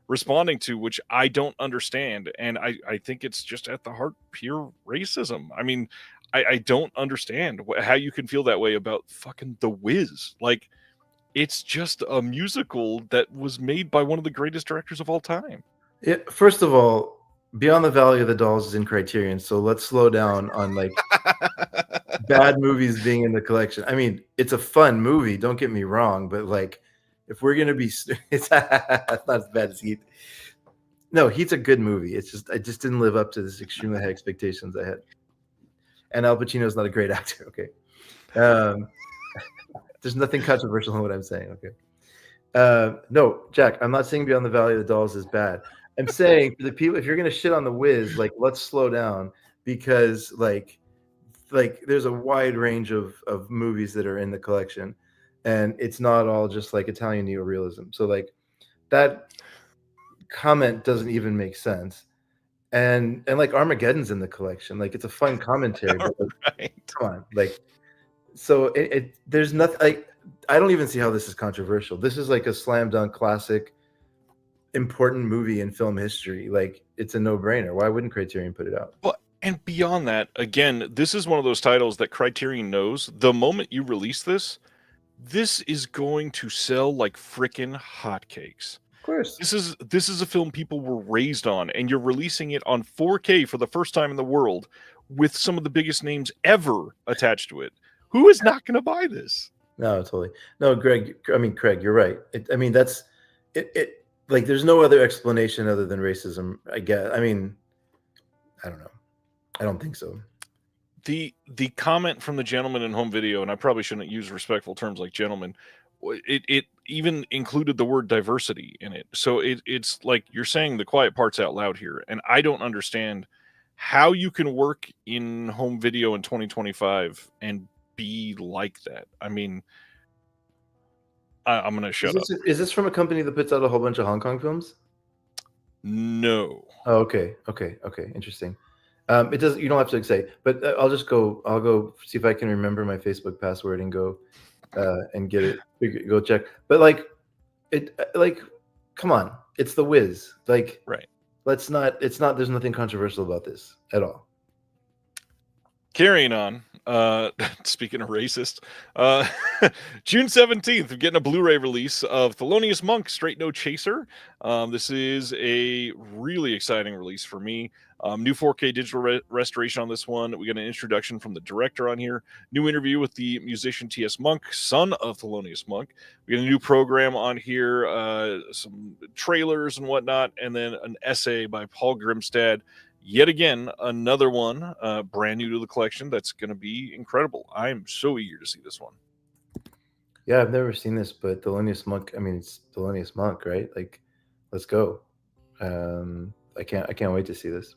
responding to, which I don't understand. And I think it's just at the heart pure racism. I mean, I don't understand how you can feel that way about fucking The Wiz. Like, it's just a musical that was made by one of the greatest directors of all time. Yeah, first of all, Beyond the Valley of the Dolls is in Criterion, so let's slow down on like bad movies being in the collection. I mean, it's a fun movie, don't get me wrong, but like if we're gonna be it's not as bad as Heat. No, Heat's a good movie. It's just I just didn't live up to this extremely high expectations I had. And Al Pacino's not a great actor, okay. There's nothing controversial in what I'm saying. Okay. No, Jack, I'm not saying Beyond the Valley of the Dolls is bad. I'm saying for the people, if you're gonna shit on the Wiz, like let's slow down because like there's a wide range of movies that are in the collection, and it's not all just like Italian neorealism. So like that comment doesn't even make sense. And like Armageddon's in the collection. Like it's a fun commentary, but like, Right. come on, like so there's nothing like I don't even see how this is controversial. This is like a slam dunk classic, important movie in film history. Like it's a no brainer. Why wouldn't Criterion put it out? Well, and beyond that, again, this is one of those titles that Criterion knows the moment you release this, this is going to sell like frickin' hotcakes. Of course. This is a film people were raised on, and you're releasing it on 4K for the first time in the world with some of the biggest names ever attached to it. Who is not going to buy this? No, totally. No, Craig, you're right. That's it. Like, there's no other explanation other than racism, I guess. I mean, I don't know. I don't think so. The comment from the gentleman in home video, and I probably shouldn't use respectful terms like gentleman, it even included the word diversity in it. So it's like you're saying the quiet parts out loud here, and I don't understand how you can work in home video in 2025 and be like that. I mean, I'm gonna shut up. Is this from a company that puts out a whole bunch of Hong Kong films? No. Oh, okay. Interesting. It does. You don't have to say, but I'll go see if I can remember my Facebook password and go and get it. Go check. But like, come on, it's the Wiz. Like, right. Let's not. It's not. There's nothing controversial about this at all. Carrying on. Speaking of racist, June 17th, we're getting a Blu-ray release of Thelonious Monk, Straight No Chaser. This is a really exciting release for me. New 4K digital restoration on this one. We got an introduction from the director on here. New interview with the musician T.S. Monk, son of Thelonious Monk. We got a new program on here, some trailers and whatnot, and then an essay by Paul Grimstad. Yet again, another one brand new to the collection that's going to be incredible. I'm so eager to see this one. Yeah, I've never seen this, but Thelonious Monk, it's Thelonious Monk, right? Like, let's go. I can't wait to see this.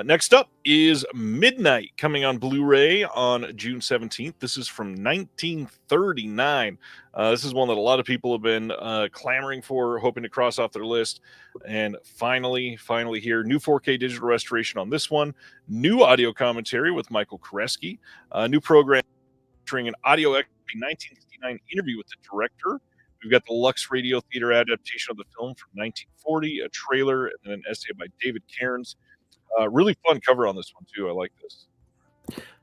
Next up is Midnight, coming on Blu-ray on June 17th. This is from 1939. This is one that a lot of people have been clamoring for, hoping to cross off their list. And finally here, new 4K digital restoration on this one. New audio commentary with michaelxcreates. New program featuring an audio 1969 interview with the director. We've got the Lux Radio Theater adaptation of the film from 1940, a trailer, and then an essay by David Cairns. Really fun cover on this one too. I like this.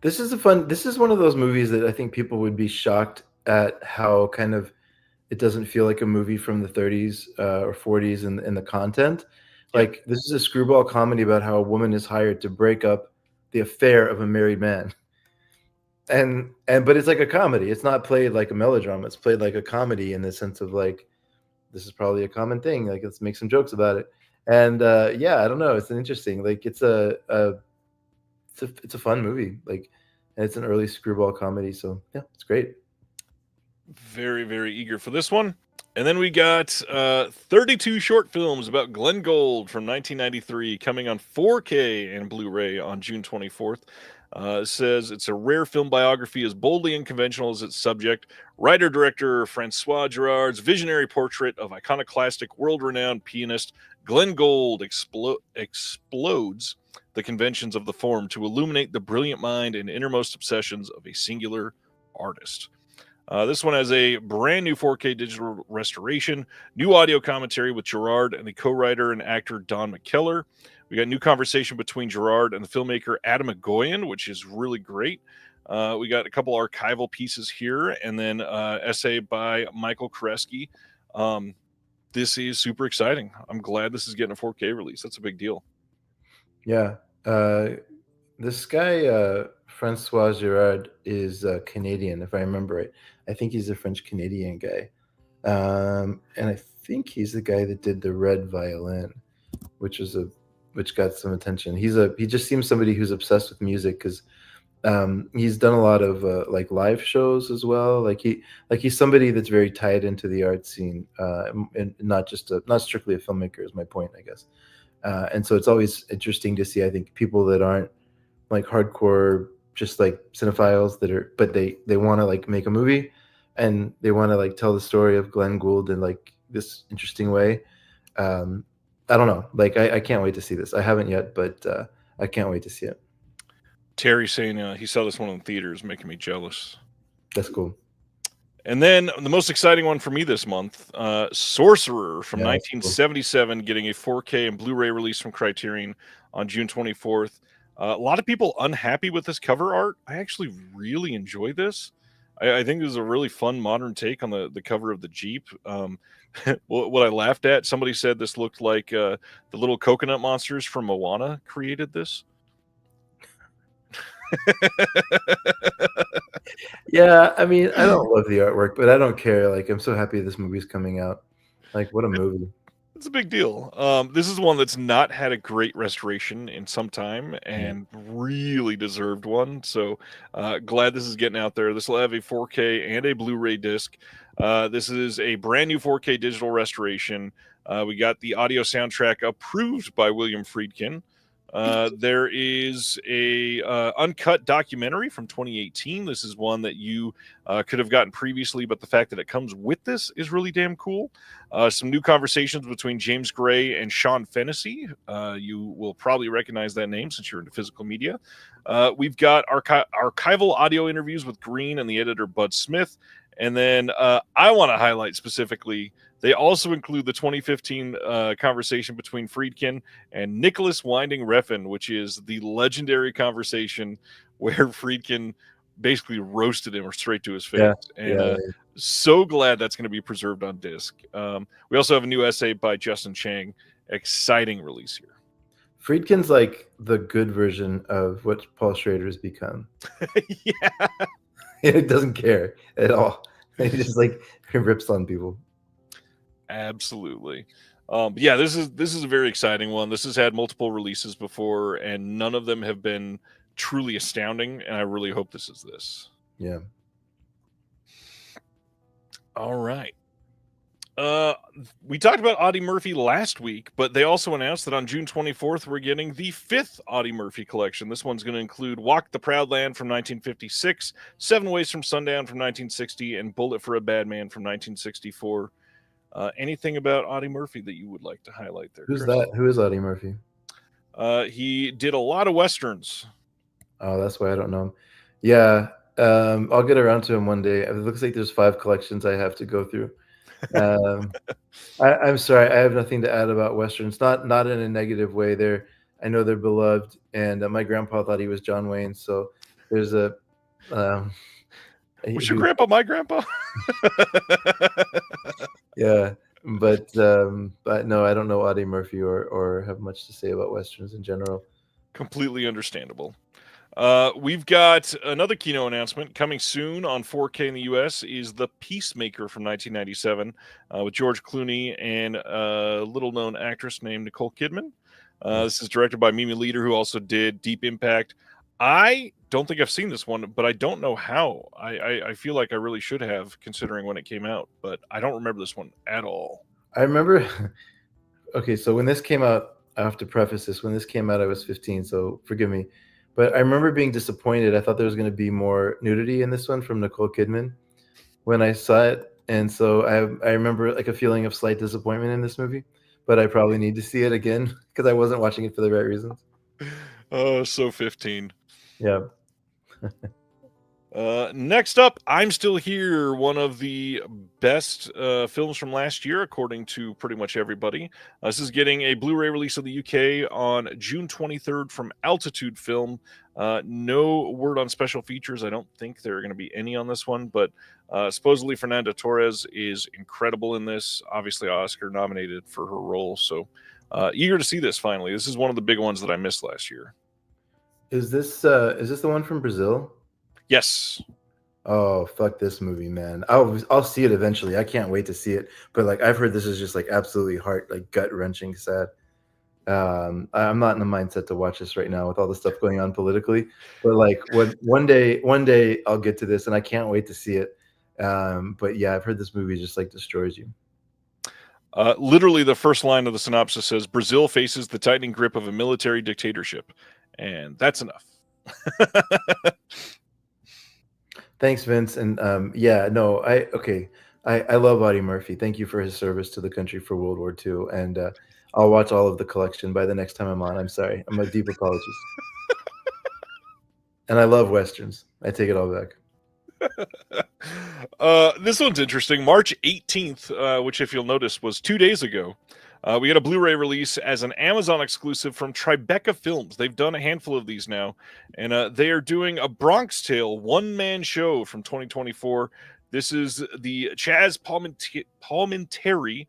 This is one of those movies that I think people would be shocked at how kind of it doesn't feel like a movie from the 30s or 40s in the content. Like, this is a screwball comedy about how a woman is hired to break up the affair of a married man. But it's like a comedy. It's not played like a melodrama. It's played like a comedy in the sense of like, this is probably a common thing. Like, let's make some jokes about it. And I don't know. It's an interesting, like, it's a fun movie. Like, and it's an early screwball comedy. So yeah, it's great. Very, very eager for this one. And then we got 32 short films about Glenn Gould from 1993 coming on 4K and Blu-ray on June 24th. It says it's a rare film biography as boldly unconventional as its subject. Writer-director Francois Girard's visionary portrait of iconoclastic, world-renowned pianist Glenn Gould explodes the conventions of the form to illuminate the brilliant mind and innermost obsessions of a singular artist. This one has a brand new 4K digital restoration, new audio commentary with Girard and the co-writer and actor Don McKellar. We got new conversation between Girard and the filmmaker Adam Egoyan, which is really great. We got a couple archival pieces here, and then essay by michaelxcreates. This is super exciting. I'm glad this is getting a 4K release. That's a big deal. Yeah. This guy, Francois Girard, is Canadian, if I remember right. I think he's a French-Canadian guy. And I think he's the guy that did The Red Violin, which got some attention. He just seems somebody who's obsessed with music, because He's done a lot of like live shows as well. He's somebody that's very tied into the art scene, and not strictly a filmmaker is my point, I guess. And so it's always interesting to see, I think, people that aren't like hardcore, just like cinephiles that are, but they want to like make a movie, and they want to like tell the story of Glenn Gould in like this interesting way. Um, I don't know. Like I can't wait to see this. I haven't yet, but I can't wait to see it. Terry saying he saw this one in theaters, making me jealous. That's cool. And then the most exciting one for me this month, Sorcerer from Yeah, that's cool. 1977, getting a 4K and Blu-ray release from Criterion on June 24th. A lot of people unhappy with this cover art. I actually really enjoy this. I think this is a really fun modern take on the cover of the Jeep. What I laughed at, somebody said this looked like the little coconut monsters from Moana created this. Yeah, I mean, I don't love the artwork, but I don't care. Like, I'm so happy this movie's coming out. Like, what a movie. It's a big deal. This is one that's not had a great restoration in some time and really deserved one. So glad this is getting out there. This will have a 4K and a Blu-ray disc. This is a brand new 4K digital restoration. We got the audio soundtrack approved by William Friedkin. There is a uncut documentary from 2018. This is one that you could have gotten previously, but the fact that it comes with this is really damn cool. Some new conversations between James Gray and Sean Fennessy. You will probably recognize that name since you're into physical media. We've got archival audio interviews with Green and the editor Bud Smith. And then I want to highlight specifically, they also include the 2015 conversation between Friedkin and Nicholas Winding Refn, which is the legendary conversation where Friedkin basically roasted him or straight to his face. Yeah, and so glad that's going to be preserved on disc. We also have a new essay by Justin Chang. Exciting release here. Friedkin's like the good version of what Paul Schrader has become. Yeah. He doesn't care at all. He just like rips on people. Absolutely. Yeah, this is a very exciting one. This has had multiple releases before, and none of them have been truly astounding, and I really hope this is this. Yeah. All right. We talked about Audie Murphy last week, but they also announced that on June 24th, we're getting the 5th Audie Murphy collection. This one's going to include Walk the Proud Land from 1956, Seven Ways from Sundown from 1960, and Bullet for a Bad Man from 1964. Anything about Audie Murphy that you would like to highlight there? Who's Chris? that? Who is Audie Murphy? He did a lot of Westerns. Oh, that's why I don't know him. Yeah. I'll get around to him one day. It looks like there's 5 collections I have to go through. I'm sorry, I have nothing to add about Westerns. Not in a negative way. I know they're beloved, and my grandpa thought he was John Wayne. So there's a. Was your grandpa my grandpa? Yeah, but no, I don't know Audie Murphy or have much to say about Westerns in general. Completely understandable. We've got another Kino announcement coming soon on 4K in the US is The Peacemaker from 1997 with George Clooney and a little-known actress named Nicole Kidman. This is directed by Mimi Leader, who also did Deep Impact. I don't think I've seen this one, but I don't know how. I feel like I really should have, considering when it came out, but I don't remember this one at all. I remember. Okay, so when this came out, I have to preface this. When this came out, I was 15, so forgive me. But I remember being disappointed. I thought there was going to be more nudity in this one from Nicole Kidman when I saw it. And so I remember like a feeling of slight disappointment in this movie, but I probably need to see it again because I wasn't watching it for the right reasons. Oh, so 15. Yeah. Next up, I'm Still Here, one of the best films from last year, according to pretty much everybody. This is getting a Blu-ray release in the UK on June 23rd from Altitude Film. No word on special features. I don't think there are going to be any on this one, but supposedly Fernanda Torres is incredible in this. Obviously, Oscar nominated for her role, so eager to see this finally. This is one of the big ones that I missed last year. Is this the one from Brazil? Yes. Oh, fuck this movie, man. I'll see it eventually. I can't wait to see it. But like I've heard this is just like absolutely gut-wrenching sad. I'm not in the mindset to watch this right now with all the stuff going on politically, but like one day I'll get to this, and I can't wait to see it. But yeah, I've heard this movie just like destroys you. Literally, the first line of the synopsis says Brazil faces the tightening grip of a military dictatorship, and that's enough. Thanks, Vince. And yeah, no, I love Audie Murphy. Thank you for his service to the country for World War II, and I'll watch all of the collection by the next time I'm on. I'm sorry. My deep apologies. And I love Westerns. I take it all back. This one's interesting. March 18th, which if you'll notice was 2 days ago, we had a Blu-ray release as an Amazon exclusive from Tribeca Films. They've done a handful of these now, and they are doing a Bronx Tale one-man show from 2024. This is the Chaz Palminteri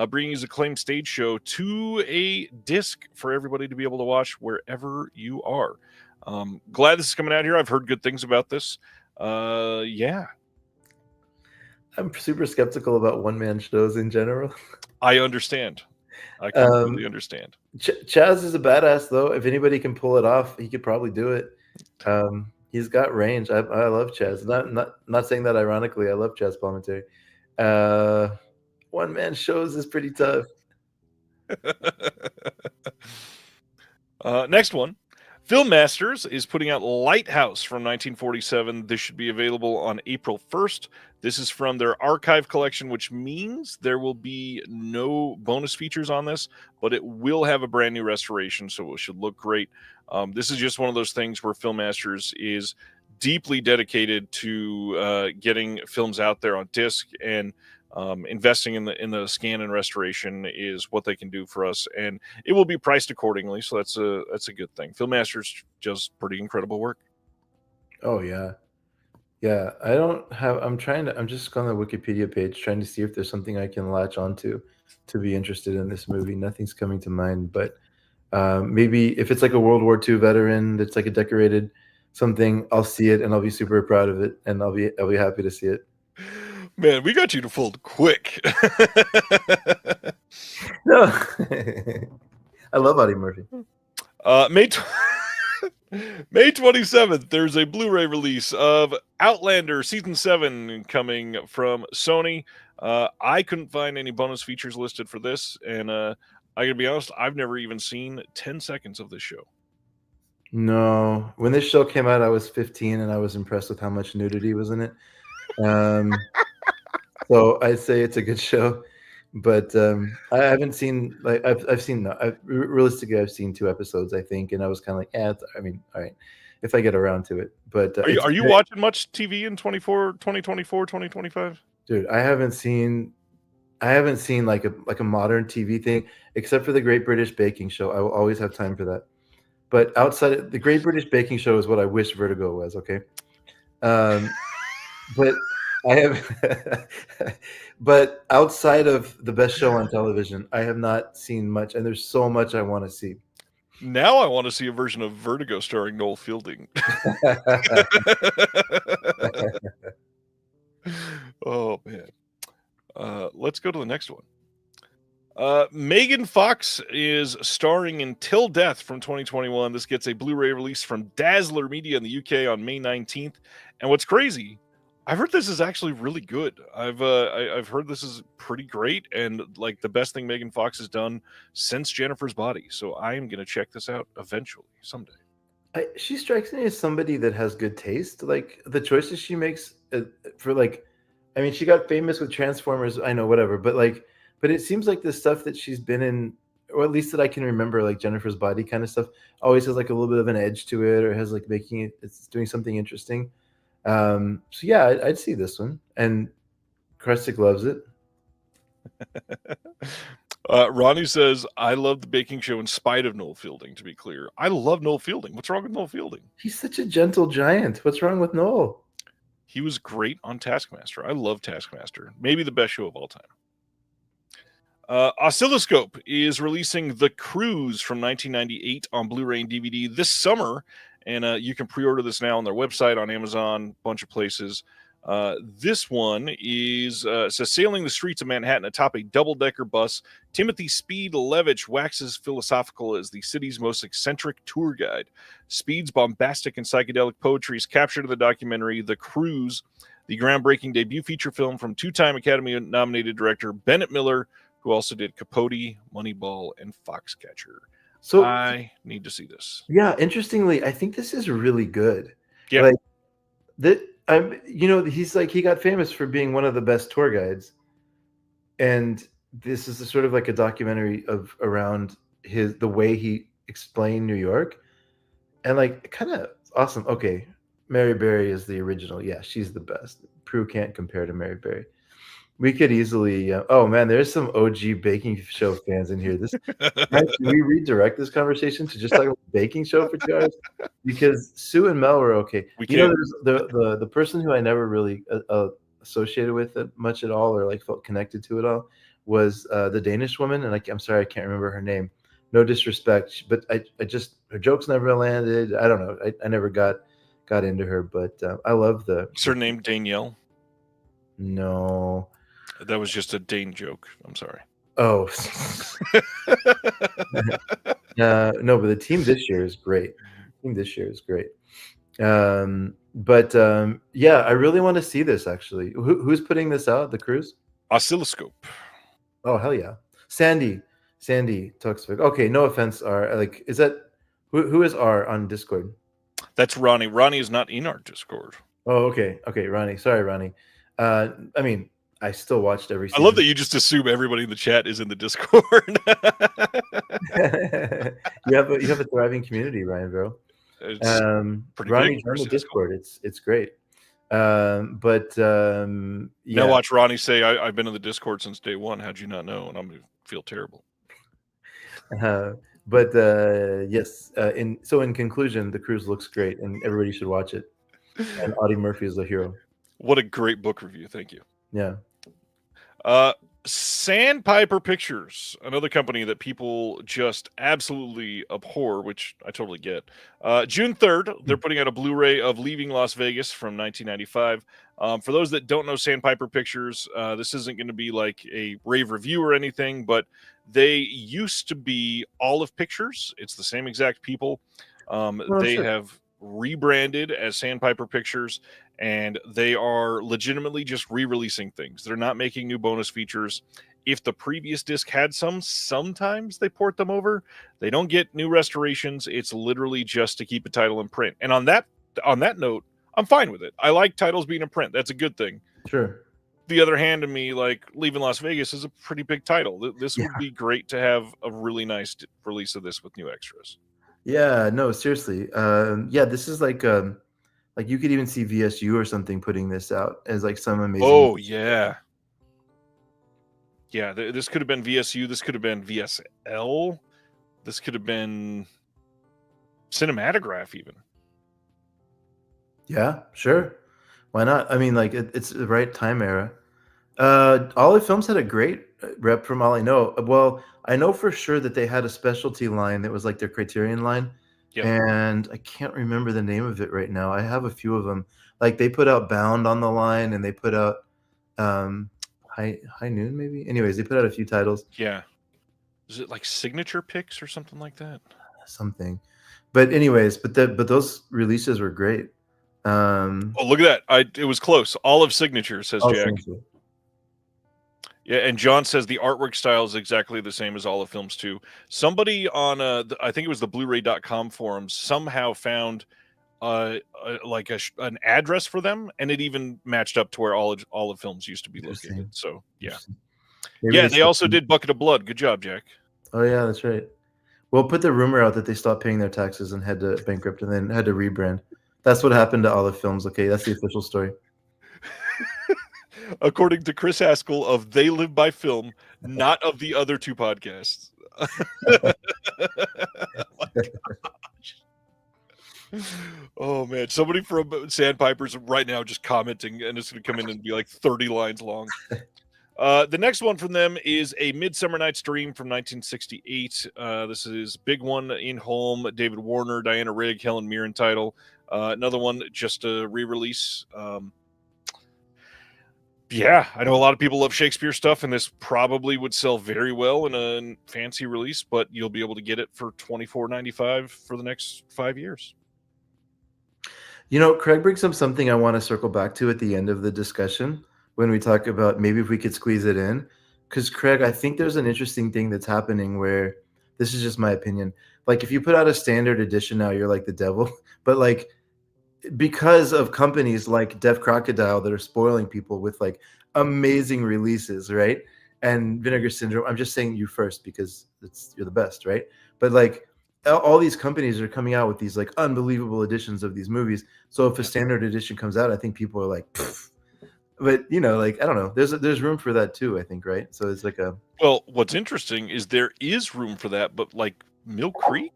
bringing his acclaimed stage show to a disc for everybody to be able to watch wherever you are. Glad this is coming out here. I've heard good things about this. Yeah. I'm super skeptical about one-man shows in general. I understand. I completely understand. Chaz is a badass, though. If anybody can pull it off, he could probably do it. He's got range. I love Chaz. Not saying that ironically. I love Chaz Palminteri. One-man shows is pretty tough. Next one. Film Masters is putting out Lighthouse from 1947. This should be available on April 1st. This is from their archive collection, which means there will be no bonus features on this, but it will have a brand new restoration, so it should look great. This is just one of those things where Film Masters is deeply dedicated to getting films out there on disc, and investing in the scan and restoration is what they can do for us, and it will be priced accordingly. So that's a good thing. Film Masters just pretty incredible work. Oh yeah. I'm just on the Wikipedia page trying to see if there's something I can latch onto to be interested in this movie. Nothing's coming to mind, but maybe if it's like a World War II veteran that's like a decorated something, I'll see it and I'll be super proud of it, and I'll be happy to see it. Man, we got you to fold quick. No, I love Audie Murphy. May 27th, there's a Blu-ray release of Outlander Season 7 coming from Sony. I couldn't find any bonus features listed for this, and I gotta be honest, I've never even seen 10 seconds of this show. No, when this show came out, I was 15, and I was impressed with how much nudity was in it. So I'd say it's a good show, but I haven't seen realistically I've seen 2 episodes, I think, and I was kind of like, I mean, all right, if I get around to it. But are you watching much TV in 2024, 2025? Dude, I haven't seen like a modern TV thing except for the Great British Baking Show. I will always have time for that. But outside of the Great British Baking Show is what I wish Vertigo was, okay? But I have, but outside of the best show on television, I have not seen much, and there's so much I want to see. Now I want to see a version of Vertigo starring Noel Fielding. Oh man, let's go to the next one. Megan Fox is starring in Till Death from 2021. This gets a Blu-ray release from Dazzler Media in the UK on May 19th. And what's crazy, I've heard this is actually really good. I've heard this is pretty great, and like the best thing Megan Fox has done since Jennifer's Body. So I am gonna check this out eventually someday. She strikes me as somebody that has good taste. Like the choices she makes for like, I mean, she got famous with Transformers. I know, whatever, but it seems like the stuff that she's been in, or at least that I can remember, like Jennifer's Body kind of stuff, always has like a little bit of an edge to it, or has like it's doing something interesting. So yeah, I'd see this one, and Krestik loves it. Ronnie says, I love the baking show in spite of Noel Fielding, to be clear. I love Noel Fielding. What's wrong with Noel Fielding? He's such a gentle giant. What's wrong with Noel? He was great on Taskmaster. I love Taskmaster. Maybe the best show of all time. Oscilloscope is releasing The Cruise from 1998 on Blu-ray and DVD this summer, and you can pre-order this now on their website, on Amazon, a bunch of places. This one is says sailing the streets of Manhattan atop a double-decker bus. Timothy Speed Levitch waxes philosophical as the city's most eccentric tour guide. Speed's bombastic and psychedelic poetry is captured in the documentary The Cruise, the groundbreaking debut feature film from two-time Academy-nominated director Bennett Miller, who also did Capote, Moneyball, and Foxcatcher. So I need to see this. yeah, interestingly, I think this is really good. Yeah. Like that, he's like he got famous for being one of the best tour guides, and this is a sort of like a documentary of around the way he explained New York, and like kind of awesome. Okay, Mary Berry is the original. Yeah, she's the best. Prue can't compare to Mary Berry. We could easily. Oh man, there's some OG baking show fans in here. This Can we redirect this conversation to just talk about baking show for 2 hours? Because Sue and Mel were okay. We You know, can. there's the person who I never really associated with it much at all, or like felt connected to it all, was the Danish woman, and I'm sorry, I can't remember her name. No disrespect, but I just her jokes never landed. I don't know. I never got into her, but I love Is her name Danielle? No. That was just a Dane joke. I'm sorry. Oh. No, but the team this year is great. Yeah, I really want to see this actually. Who's putting this out? The Cruise? Oscilloscope. Oh, hell yeah. Sandy Tuxvik. Okay, no offense, R. Like, is that who is R on Discord? That's Ronnie. Ronnie is not in our Discord. Oh, okay, Ronnie. Sorry, Ronnie. I mean, I still watched every season. I love that you just assume everybody in the chat is in the Discord. you have a thriving community, Ryan, bro. Ronnie, join the Discord. It's great. Yeah. Now watch Ronnie say, I've been in the Discord since day one. How'd you not know? And I'm going to feel terrible. Yes. In conclusion, The Cruise looks great and everybody should watch it. And Audie Murphy is the hero. What a great book review. Thank you. Yeah. Sandpiper Pictures, another company that people just absolutely abhor, which I totally get. June 3rd, they're putting out a Blu-ray of Leaving Las Vegas from 1995. For those that don't know Sandpiper Pictures, this isn't going to be like a rave review or anything, but they used to be Olive Pictures. It's the same exact people. They have rebranded as Sandpiper Pictures, and they are legitimately just re-releasing things. They're not making new bonus features. If the previous disc had some, sometimes they port them over. They don't get new restorations. It's literally just to keep a title in print. And on that note, I'm fine with it. I like titles being in print. That's a good thing. Sure. The other hand to me, like Leaving Las Vegas is a pretty big title. This would be great to have a really nice release of this with new extras. Yeah, no, seriously. This is like you could even see VSU or something putting this out as like some amazing. Oh yeah. Yeah, this could have been VSU. This could have been VSL. This could have been Cinematograph even. Yeah, sure. Why not? I mean, like it's the right time era. Olive Films had a great rep from all I know. Well, I know for sure that they had a specialty line that was like their Criterion line. Yep. And I can't remember the name of it right now. I have a few of them. Like they put out Bound on the line, and they put out High Noon maybe. Anyways, they put out a few titles. Yeah. Is it like Signature Picks or something like that? Something. But anyways, but those releases were great. Oh, look at that. It was close. Olive Signature, says Jack. Signature. Yeah, and John says the artwork style is exactly the same as Olive Films too. Somebody on I think it was the Blu-ray.com forums somehow found an address for them, and it even matched up to where Olive Films used to be located. So yeah, they also did Bucket of Blood. Good job, Jack. Oh yeah, that's right. Well, put the rumor out that they stopped paying their taxes and had to bankrupt, and then had to rebrand. That's what happened to Olive Films. Okay, that's the official story. According to Chris Haskell of They Live by Film, not of the other two podcasts. Oh man, somebody from Sandpipers right now just commenting, and it's going to come in and be like 30 lines long. The next one from them is A Midsummer Night's Dream from 1968. This is big one in home. David Warner, Diana Rigg, Helen Mirren title. Another one, just a re-release. Yeah, I know a lot of people love Shakespeare stuff, and this probably would sell very well in a fancy release, but you'll be able to get it for $24.95 for the next 5 years. You know, Craig brings up something I want to circle back to at the end of the discussion when we talk about maybe if we could squeeze it in. Because, Craig, I think there's an interesting thing that's happening where this is just my opinion. Like, if you put out a standard edition now, you're like the devil. But, like, because of companies like Deaf Crocodile that are spoiling people with like amazing releases, right? And Vinegar Syndrome. I'm just saying you first because you're the best, right? But like all these companies are coming out with these like unbelievable editions of these movies. So if a standard edition comes out, I think people are like, pfft. But you know, like I don't know. There's room for that too. I think, right? So it's like a Well, what's interesting is there is room for that, but like Mill Creek,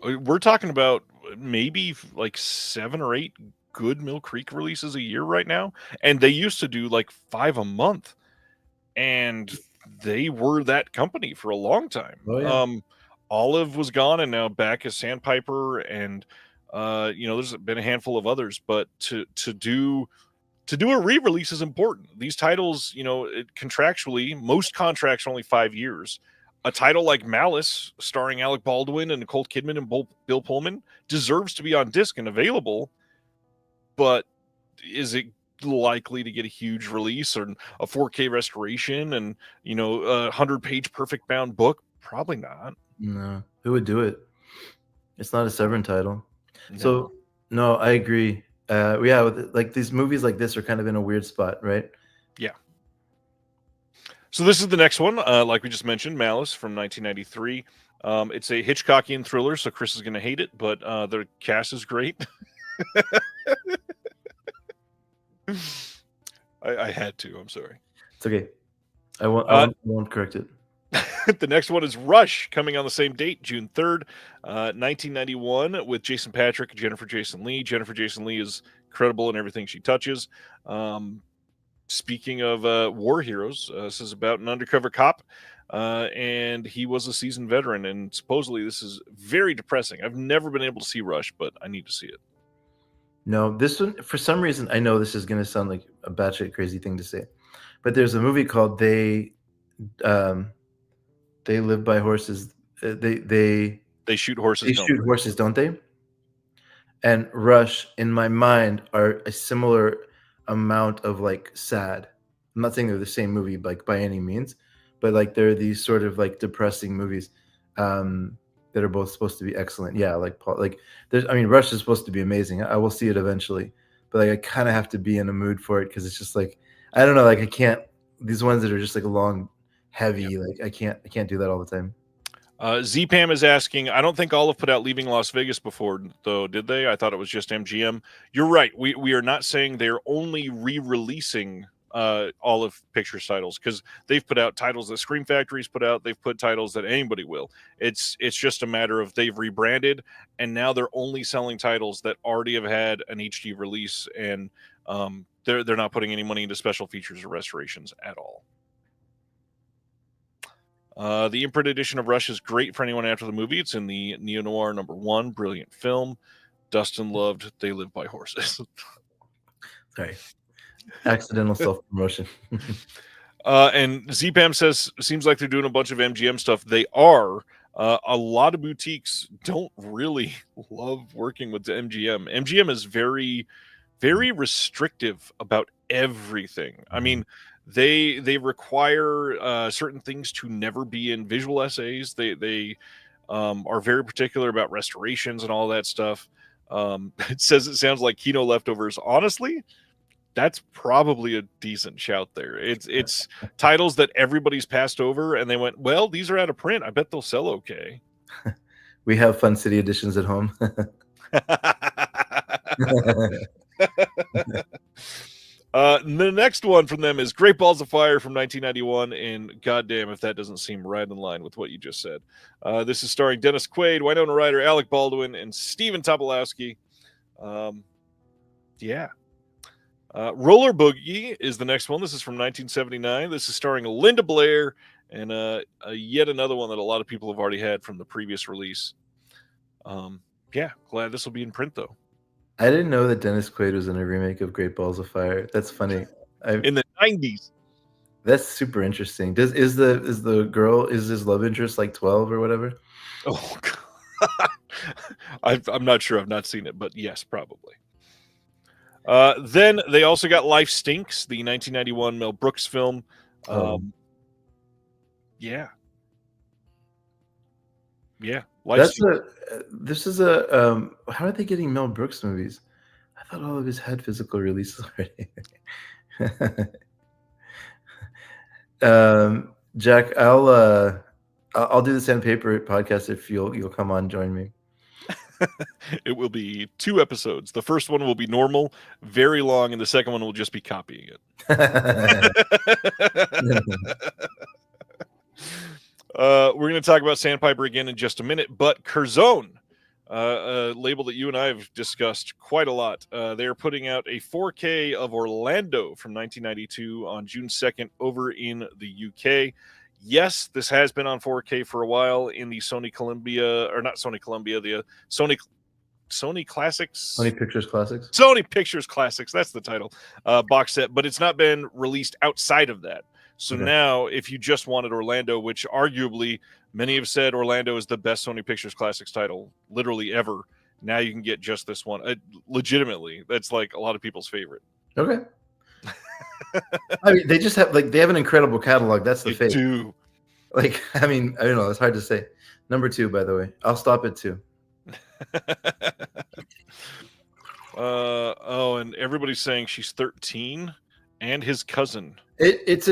we're talking about maybe like 7 or 8 good Mill Creek releases a year right now, and they used to do like 5 a month, and they were that company for a long time. oh yeah. Olive was gone, and now back as Sandpiper, and there's been a handful of others, but to do a re-release is important. These titles, contractually, most contracts are only 5 years. A title like Malice, starring Alec Baldwin and Nicole Kidman and Bill Pullman, deserves to be on disc and available, but is it likely to get a huge release or a 4K restoration and a 100-page perfect bound book? Probably not. No, who would do it? It's not a Severin title. No. So no, I agree. Yeah, like these movies like this are kind of in a weird spot, right? Yeah. So this is the next one, like we just mentioned, Malice from 1993. It's a Hitchcockian thriller, so Chris is going to hate it, but the cast is great. I had to. I'm sorry. It's okay. I won't correct it. The next one is Rush, coming on the same date, June 3rd, 1991, with Jason Patrick and Jennifer Jason Leigh. Jennifer Jason Leigh is credible in everything she touches. Speaking of war heroes, this is about an undercover cop, and he was a seasoned veteran, and supposedly this is very depressing. I've never been able to see Rush, but I need to see it. No, this one, for some reason, I know this is going to sound like a batshit crazy thing to say, but there's a movie called They Live by Horses. They shoot horses. They shoot horses, don't they? And Rush, in my mind, are a similar amount of like sad. I'm not saying they're the same movie, like by any means, but like they're these sort of like depressing movies that are both supposed to be excellent. Yeah, like Paul, like there's. I mean, Rush is supposed to be amazing. I will see it eventually, but like I kind of have to be in a mood for it because it's just like I don't know. Like I can't. These ones that are just like long, heavy. Yep. Like I can't do that all the time. ZPAM is asking, I don't think Olive put out Leaving Las Vegas before, though, did they? I thought it was just MGM. You're right. We are not saying they're only re-releasing Olive Pictures titles, because they've put out titles that Scream Factory's put out. They've put titles that anybody will. It's just a matter of they've rebranded, and now they're only selling titles that already have had an HD release, and they're not putting any money into special features or restorations at all. The imprint edition of Rush is great for anyone after the movie. It's in the neo-noir #1. Brilliant film. Dustin loved They Live by Horses. Sorry. Accidental self-promotion. And ZPAM says, seems like they're doing a bunch of MGM stuff. They are. A lot of boutiques don't really love working with the MGM. MGM is very, very restrictive about everything. I mean, they require certain things to never be in visual essays. They are very particular about restorations and all that stuff. It says it sounds like Kino Leftovers. Honestly, that's probably a decent shout there. It's titles that everybody's passed over, and they went, well, these are out of print. I bet they'll sell okay. We have Fun City editions at home. The next one from them is Great Balls of Fire from 1991, and goddamn if that doesn't seem right in line with what you just said. This is starring Dennis Quaid, Winona Ryder, Alec Baldwin, and Stephen Tobolowsky. Yeah. Roller Boogie is the next one. This is from 1979. This is starring Linda Blair, and yet another one that a lot of people have already had from the previous release. Yeah, glad this will be in print, though. I didn't know that Dennis Quaid was in a remake of Great Balls of Fire. That's funny. in the 90s. That's super interesting. Is the girl, is his love interest like 12 or whatever? Oh, God. I'm not sure. I've not seen it, but yes, probably. Then they also got Life Stinks, the 1991 Mel Brooks film. Yeah. Life Stinks. This is how are they getting Mel Brooks movies? I thought all of his had physical releases already. Jack, I'll do the Sandpaper podcast if you'll come on, join me. It will be 2 episodes. The first one will be normal, very long, and the second one will just be copying it. We're going to talk about Sandpiper again in just a minute, but Curzon, a label that you and I have discussed quite a lot, they're putting out a 4K of Orlando from 1992 on June 2nd over in the UK. Yes, this has been on 4K for a while in the Sony Columbia, or not Sony Columbia, the Sony Classics. Sony Pictures Classics. Sony Pictures Classics, that's the title, box set, but it's not been released outside of that. So now, if you just wanted Orlando, which arguably many have said Orlando is the best Sony Pictures Classics title literally ever, now you can get just this one. Legitimately, that's like a lot of people's favorite. Okay. I mean, they just have they have an incredible catalog. That's the fate. Do. Like, I mean, I don't know. It's hard to say. Number 2, by the way. I'll stop at 2. And everybody's saying she's 13 and his cousin. Let's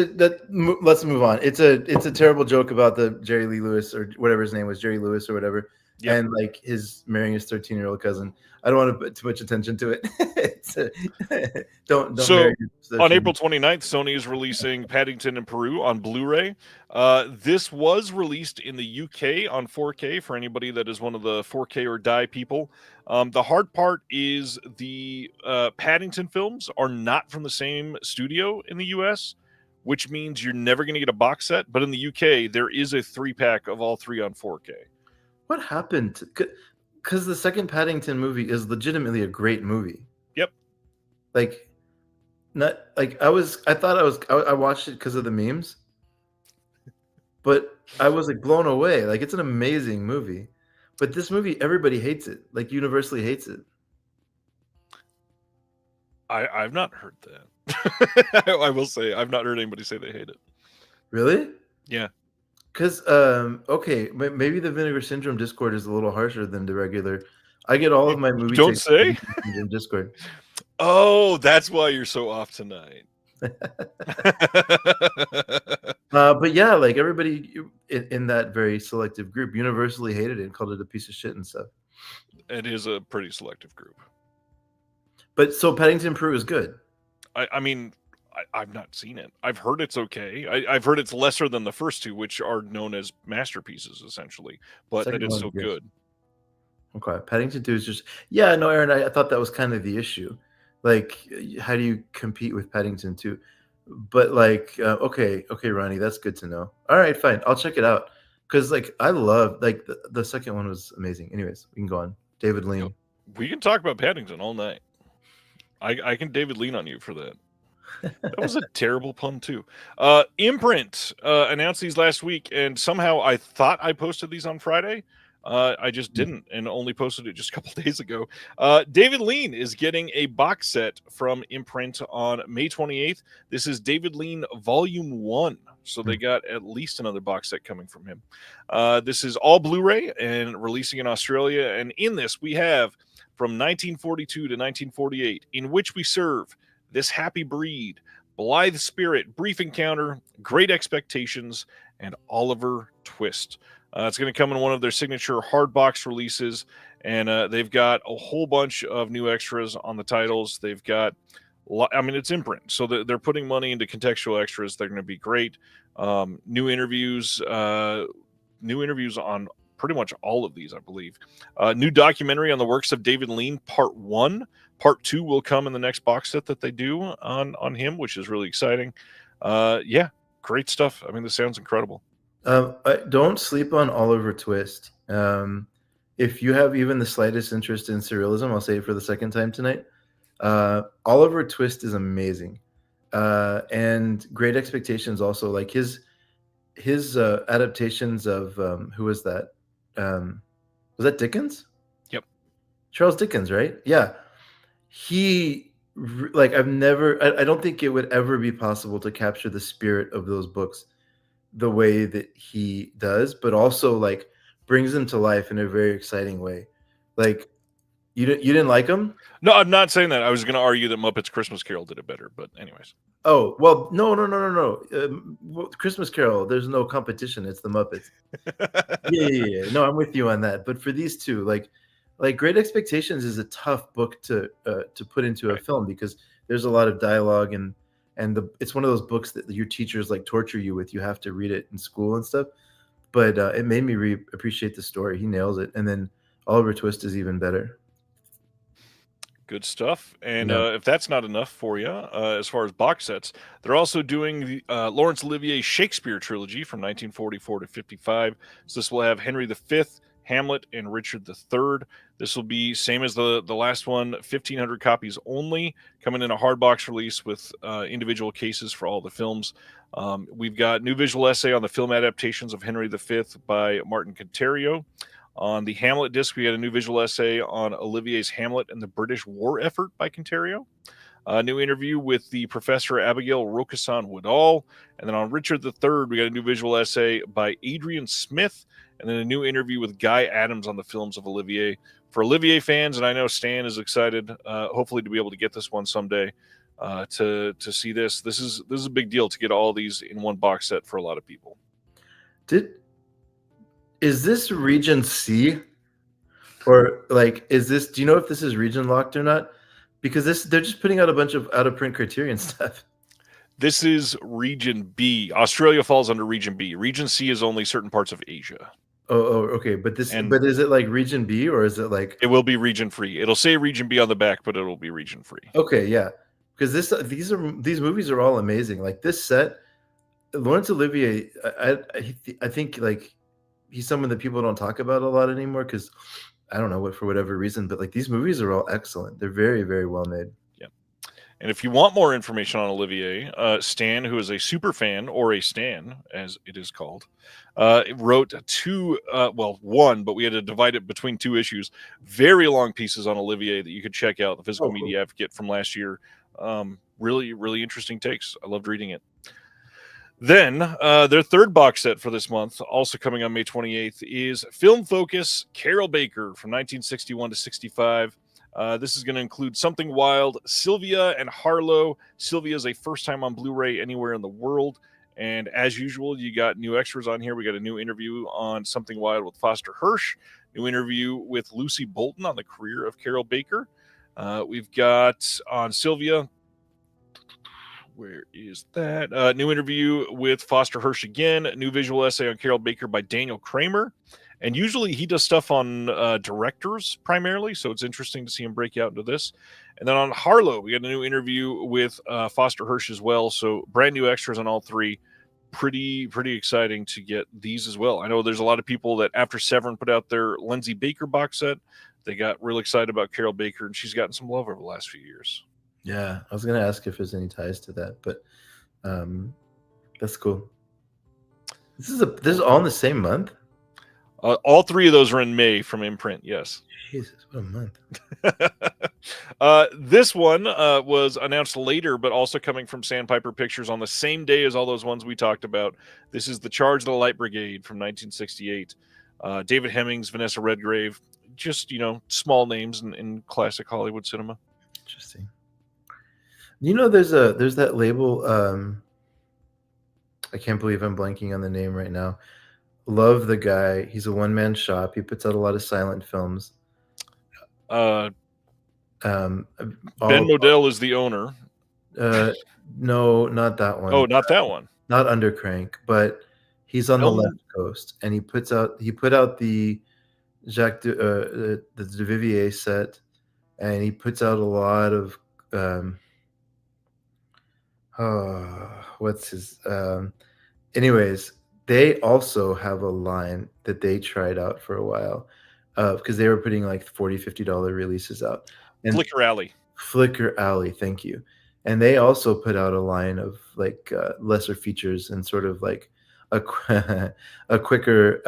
move on. It's a terrible joke about the Jerry Lee Lewis or whatever his name was, Jerry Lewis or whatever. Yep. And like his marrying his 13-year-old cousin. I don't want to put too much attention to it. Don't. So on April 29th, Sony is releasing Paddington in Peru on Blu-ray. This was released in the UK on 4K for anybody that is one of the 4K or die people. The hard part is the Paddington films are not from the same studio in the US, which means you're never going to get a box set. But in the UK, there is a 3-pack of all 3 on 4K. What happened? Because the second Paddington movie is legitimately a great movie. Yep. Like, not like I watched it because of the memes, but I was like blown away. Like, it's an amazing movie, but this movie, everybody hates it. Like, universally hates it. I've not heard that. I will say I've not heard anybody say they hate it. Really? Yeah. Because okay, maybe the Vinegar Syndrome Discord is a little harsher than the regular. I get all of my movie. Don't say. In Discord. Oh, that's why you're so off tonight. But yeah, like everybody in that very selective group universally hated it and called it a piece of shit and stuff. It is a pretty selective group. But so Paddington Peru is good. I mean, I've not seen it. I've heard it's okay. I've heard it's lesser than the first 2, which are known as masterpieces, essentially. But that is so good. Okay, Paddington 2 is just... Yeah, no, Aaron, I thought that was kind of the issue. Like, how do you compete with Paddington 2? But like, okay, Ronnie, that's good to know. All right, fine. I'll check it out. Because like, I love... Like, the second one was amazing. Anyways, we can go on. David Lean. We can talk about Paddington all night. I can David Lean on you for that. That was a terrible pun too. Imprint announced these last week, and somehow I thought I posted these on Friday. I just didn't, and only posted it just a couple days ago. David Lean is getting a box set from Imprint on May 28th. This is David Lean Volume 1, so they got at least another box set coming from him. This is all Blu-ray and releasing in Australia, and in this we have from 1942 to 1948, In Which We Serve, This Happy Breed, Blithe Spirit, Brief Encounter, Great Expectations, and Oliver Twist. It's going to come in one of their signature hard box releases, and they've got a whole bunch of new extras on the titles. They've got, it's Imprint, so they're putting money into contextual extras. They're going to be great. New interviews on pretty much all of these, I believe. New documentary on the works of David Lean, Part 1. Part 2 will come in the next box set that they do on him, which is really exciting. Yeah, great stuff. I mean, this sounds incredible. Don't sleep on Oliver Twist. If you have even the slightest interest in surrealism, I'll say it for the second time tonight. Oliver Twist is amazing. And Great Expectations also, like his adaptations of who was that? Was that Dickens? Yep. Charles Dickens, right? Yeah. He like I don't think it would ever be possible to capture the spirit of those books the way that he does, but also like brings them to life in a very exciting way. Like you didn't like them? No, I'm not saying that. I was going to argue that Muppets Christmas Carol did it better, but anyways. Oh, well, no. Christmas Carol, there's no competition. It's the Muppets. Yeah. No, I'm with you on that. But for these two, like Great Expectations is a tough book to put into a film because there's a lot of dialogue and it's one of those books that your teachers like torture you with. You have to read it in school and stuff. But it made me appreciate the story. He nails it, and then Oliver Twist is even better. Good stuff. And Yeah. if that's not enough for you, as far as box sets, they're also doing the Laurence Olivier Shakespeare trilogy from 1944 to 55. So this will have Henry V, Hamlet, and Richard III. This will be same as the last one, 1,500 copies only, coming in a hardbox release with individual cases for all the films. We've got new visual essay on the film adaptations of Henry V by Martin Criterion. On the Hamlet disc, we had a new visual essay on Olivier's Hamlet and the British War Effort by Criterion. A new interview with the Professor Abigail Roquesson Woodall. And then on Richard III, we got a new visual essay by Adrian Smith. And then a new interview with Guy Adams on the films of Olivier. For Olivier fans, and I know Stan is excited, hopefully to be able to get this one someday, to see this. This is a big deal to get all these in one box set for a lot of people. Is this region C? Or like do you know if this is region locked or not? Because they're just putting out a bunch of out of print Criterion stuff. This is region B. Australia falls under region B. Region C is only certain parts of Asia. Oh, okay. But is it like region B or is it like it will be region free? It'll say region B on the back, but it'll be region free. Okay, yeah. Because these movies are all amazing. Like this set, Laurence Olivier, I think like he's someone that people don't talk about a lot anymore because I don't know what for whatever reason, but like these movies are all excellent. They're very, very well made. Yeah. And if you want more information on Olivier, Stan, who is a super fan or a Stan, as it is called, wrote one, but we had to divide it between two issues. Very long pieces on Olivier that you could check out. The Physical Media Advocate from last year. Really, really interesting takes. I loved reading it. Then their third box set for this month, also coming on May 28th, is Film Focus Carol Baker from 1961 to 65. This is going to include Something Wild, Sylvia, and Harlow. Sylvia is a first time on Blu-ray anywhere in the world. And as usual, you got new extras on here. We got a new interview on Something Wild with Foster Hirsch, new interview with Lucy Bolton on the career of Carol Baker. We've got on Sylvia, where is that? New interview with Foster Hirsch again. New visual essay on Carol Baker by Daniel Kramer. And usually he does stuff on directors primarily, so it's interesting to see him break out into this. And then on Harlow, we got a new interview with Foster Hirsch as well. So brand new extras on all three. Pretty exciting to get these as well. I know there's a lot of people that after Severin put out their Lindsay Baker box set, they got real excited about Carol Baker, and she's gotten some love over the last few years. Yeah, I was going to ask if there's any ties to that, but that's cool. This is all in the same month? All three of those are in May from Imprint, yes. Jesus, what a month. This one was announced later, but also coming from Sandpiper Pictures on the same day as all those ones we talked about. This is The Charge of the Light Brigade from 1968. David Hemmings, Vanessa Redgrave, just, small names in classic Hollywood cinema. Interesting. There's that label. I can't believe I'm blanking on the name right now. Love the guy. He's a one-man shop. He puts out a lot of silent films. Ben Modell is the owner. No, not that one. Oh, not that one. Not Undercrank, but he's on the left coast, and he put out the Jacques the Duvivier set, and he puts out a lot of what's his anyways, they also have a line that they tried out for a while because they were putting like $40-$50 releases out. And Flicker Alley, thank you. and they also put out a line of like lesser features and sort of like a a quicker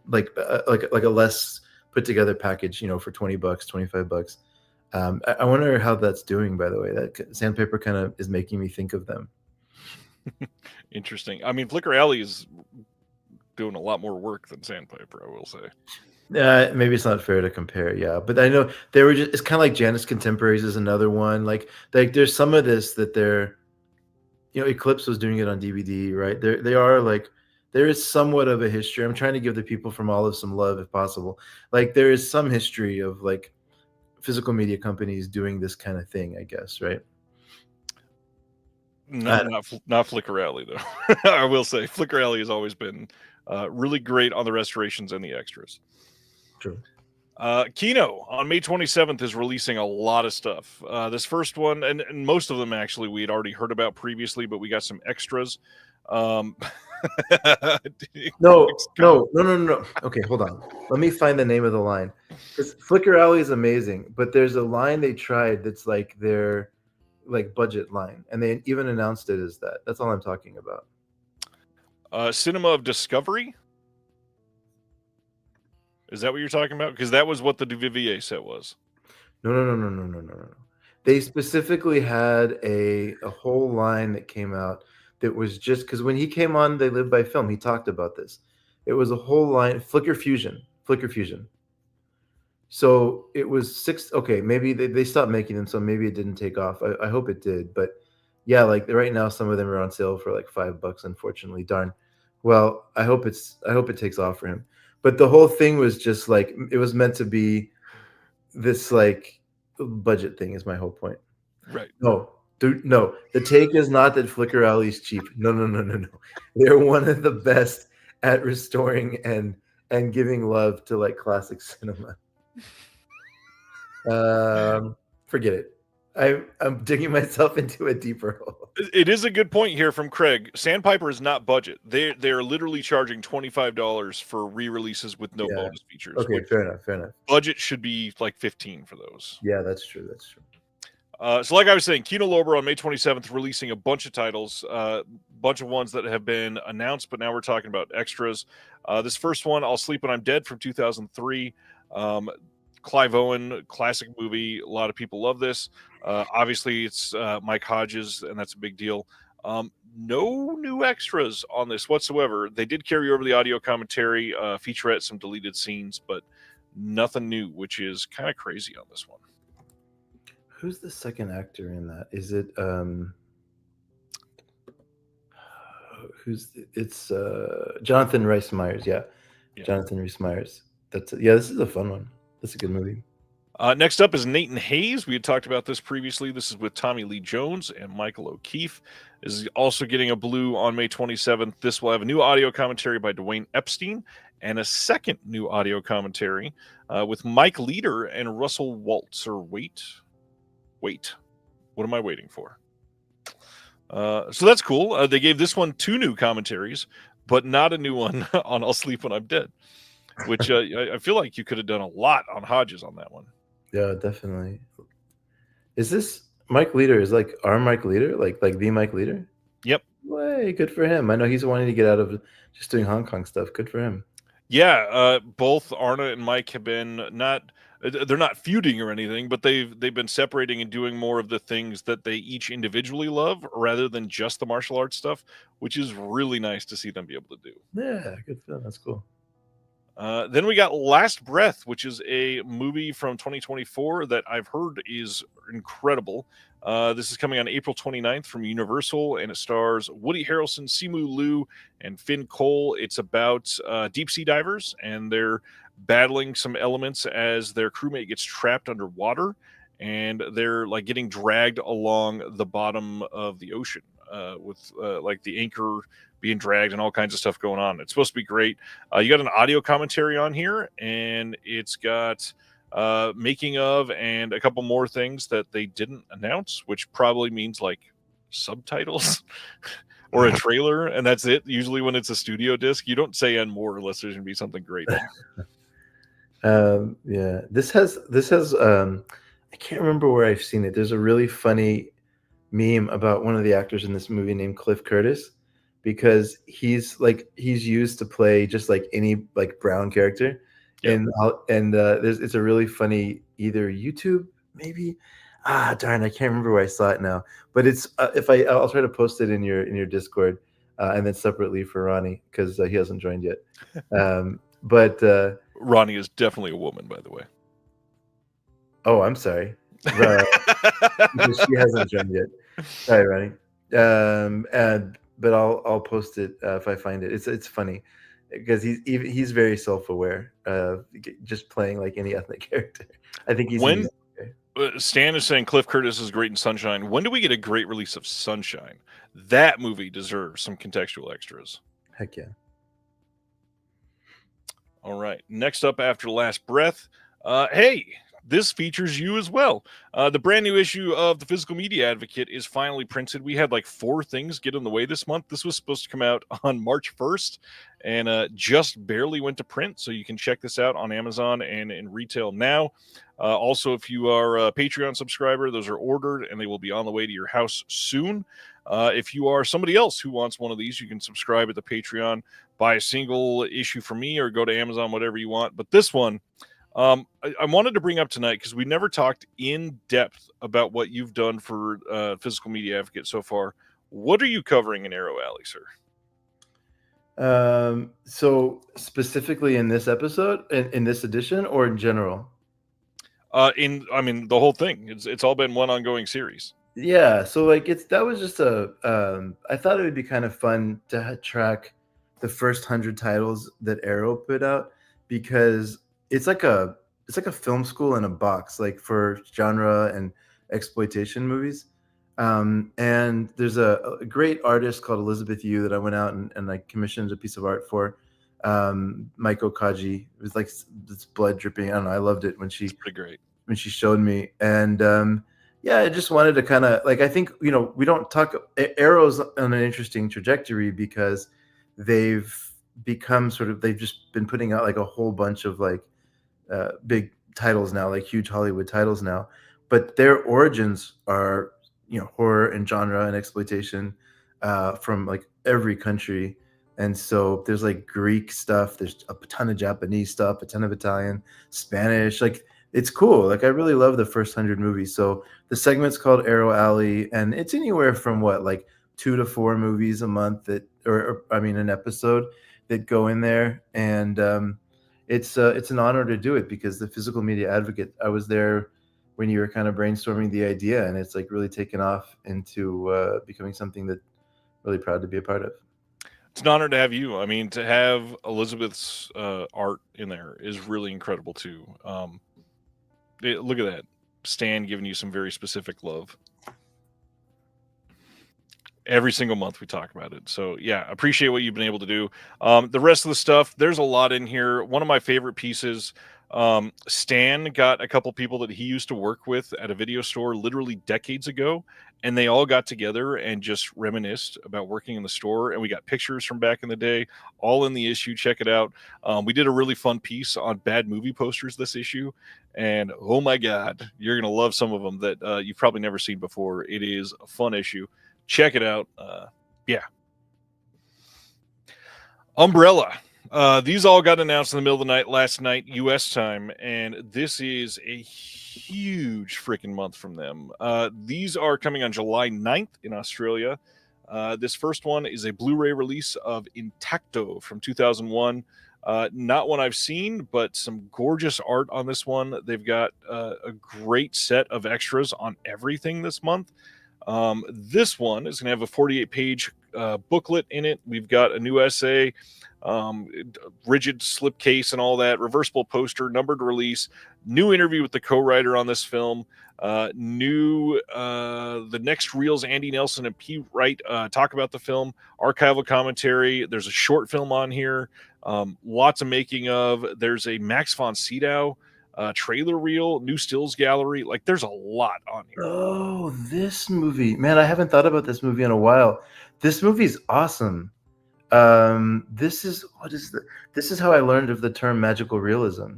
like a less put together package, for $20, $25. I wonder how that's doing, by the way. That Sandpaper kind of is making me think of them. Interesting. I mean, Flickr Alley is doing a lot more work than Sandpaper, I will say. Maybe it's not fair to compare, yeah. But I know they were just, it's kind of like Janus Contemporaries is another one. Like there's some of this that they're, Eclipse was doing it on DVD, right? They are like, there is somewhat of a history. I'm trying to give the people from Olive some love if possible. Like there is some history of like physical media companies doing this kind of thing, I guess, right? Not Flickr Alley though. I will say Flickr Alley has always been really great on the restorations and the extras. True. Kino on May 27th is releasing a lot of stuff. This first one, and most of them actually we had already heard about previously, but we got some extras. No. Okay, hold on. Let me find the name of the line. Because Flickr Alley is amazing, but there's a line they tried that's like their like budget line, and they even announced it as that. That's all I'm talking about. Cinema of Discovery. Is that what you're talking about? Because that was what the Duvivier set was. No. They specifically had a whole line that came out that was just because when he came on They Live by Film, he talked about this. It was a whole line, Flickr Fusion. So it was six. Okay, maybe they stopped making them, so maybe it didn't take off. I hope it did, but yeah, like right now, some of them are on sale for like $5. Unfortunately, darn. Well, I hope it takes off for him. But the whole thing was just like it was meant to be this like budget thing. Is my whole point. Right. No. The take is not that Flickr Alley is cheap. No. They're one of the best at restoring and giving love to like classic cinema. Forget it. I'm digging myself into a deeper hole. It is a good point here from Craig. Sandpiper is not budget. They're literally charging $25 for re-releases with no bonus features. Okay, fair enough. Budget should be like $15 for those. Yeah, that's true. So like I was saying, Kino Lorber on May 27th releasing a bunch of titles, bunch of ones that have been announced, but now we're talking about extras. This first one, I'll Sleep When I'm Dead from 2003. Clive Owen, classic movie. A lot of people love this. Obviously, it's Mike Hodges, and that's a big deal. No new extras on this whatsoever. They did carry over the audio commentary, featurette, some deleted scenes, but nothing new, which is kind of crazy on this one. Who's the second actor in that? Is it it's Jonathan Rhys Meyers, yeah. Jonathan Rhys Meyers. This is a fun one. That's a good movie. Next up is Nathan Hayes. We had talked about this previously. This is with Tommy Lee Jones and Michael O'Keefe. This is also getting a blue on May 27th. This will have a new audio commentary by Dwayne Epstein and a second new audio commentary with Mike Leader and Russell Waltz. Wait. What am I waiting for? So that's cool. They gave this one 2 new commentaries, but not a new one on I'll Sleep When I'm Dead, which I feel like you could have done a lot on Hodges on that one. Yeah, definitely. Is this Mike Leader is like our Mike Leader? Like the Mike Leader? Yep. Way, good for him. I know he's wanting to get out of just doing Hong Kong stuff. Good for him. Yeah, both Arna and Mike have been they're not feuding or anything, but they've been separating and doing more of the things that they each individually love rather than just the martial arts stuff, which is really nice to see them be able to do. Yeah, good for them. That's cool. Then we got Last Breath, which is a movie from 2024 that I've heard is incredible. This is coming on April 29th from Universal, and it stars Woody Harrelson, Simu Liu, and Finn Cole. It's about deep sea divers, and they're battling some elements as their crewmate gets trapped underwater, and they're like getting dragged along the bottom of the ocean with like the anchor being dragged and all kinds of stuff going on. It's supposed to be great. You got an audio commentary on here, and it's got making of and a couple more things that they didn't announce, which probably means like subtitles or a trailer, and that's it. Usually when it's a studio disc, you don't say and more unless there's gonna be something great. Yeah, this has I can't remember where I've seen it. There's a really funny meme about one of the actors in this movie named Cliff Curtis, because he's used to play just like any like brown character. Yep. And it's a really funny either YouTube maybe, darn, I can't remember where I saw it now, but it's I'll try to post it in your Discord, and then separately for Ronnie, because he hasn't joined yet. But Ronnie is definitely a woman, by the way. oh, I'm sorry. Because she hasn't joined yet. Sorry, Ronnie. But I'll post it if I find it. It's funny because he's very self-aware, just playing like any ethnic character. I think he's when Stan is saying Cliff Curtis is great in Sunshine. When do we get a great release of Sunshine? That movie deserves some contextual extras. Heck yeah. All right. Next up after Last Breath, hey, this features you as well. The brand new issue of the Physical Media Advocate is finally printed. We had like 4 things get in the way this month. This was supposed to come out on March 1st and just barely went to print. So you can check this out on Amazon and in retail now. Also, if you are a Patreon subscriber, those are ordered and they will be on the way to your house soon. If you are somebody else who wants one of these, you can subscribe at the Patreon, buy a single issue from me, or go to Amazon, whatever you want. But this one, I wanted to bring up tonight because we never talked in depth about what you've done for Physical Media Advocate so far. What are you covering in Arrow Alley, sir? So specifically in this episode, in this edition, or in general? The whole thing. It's all been one ongoing series. Yeah, so like that was just I thought it would be kind of fun to track the first 100 titles that Arrow put out, because it's like a film school in a box, like for genre and exploitation movies. And there's a great artist called Elizabeth Yu that I went out and I commissioned a piece of art for. Maiko Kaji. It was like this blood dripping. I don't know. I loved it when she showed me. And yeah, I just wanted to kind of like, I think, we don't talk Arrow's on an interesting trajectory because they've just been putting out like a whole bunch of like big titles now, like huge Hollywood titles now, but their origins are, horror and genre and exploitation from like every country. And so there's like Greek stuff, there's a ton of Japanese stuff, a ton of Italian, Spanish, like it's cool. Like I really love the first 100 movies. So the segment's called Arrow Alley, and it's anywhere from like 2 to 4 movies a month an episode that go in there. And it's an honor to do it because the Physical Media Advocate, I was there when you were kind of brainstorming the idea, and it's like really taken off into becoming something that I'm really proud to be a part of. It's an honor to have you. I mean, to have Elizabeth's art in there is really incredible too. Look at that. Stan giving you some very specific love. Every single month we talk about it. So yeah, appreciate what you've been able to do. The rest of the stuff, there's a lot in here. One of my favorite pieces, Stan got a couple people that he used to work with at a video store literally decades ago, and they all got together and just reminisced about working in the store. And we got pictures from back in the day, all in the issue. Check it out. We did a really fun piece on bad movie posters this issue, and oh my God, you're going to love some of them that you've probably never seen before. It is a fun issue. Check it out. Yeah. Umbrella. These all got announced in the middle of the night last night, U.S. time, and this is a huge freaking month from them. These are coming on July 9th in Australia. This first one is a Blu-ray release of Intacto from 2001. Not one I've seen, but some gorgeous art on this one. They've got a great set of extras on everything this month. This one is going to have a 48-page booklet in it. We've got a new essay, rigid slipcase and all that, reversible poster, numbered release, new interview with the co-writer on this film, the next reels Andy Nelson and P. Wright talk about the film, archival commentary. There's a short film on here, lots of making of. There's a Max von Sydow trailer reel, new stills gallery. Like there's a lot on here. Oh, this movie, man, I haven't thought about this movie in a while. This movie's awesome. This is how I learned of the term magical realism.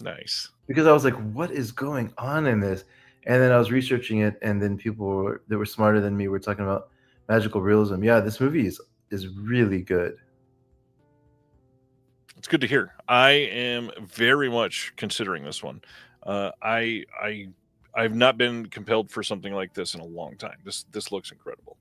Nice. Because I was like, what is going on in this? And then I was researching it, and then people that were smarter than me were talking about magical realism. Yeah, this movie is really good. It's good to hear. I am very much considering this one. I've not been compelled for something like this in a long time. This looks incredible.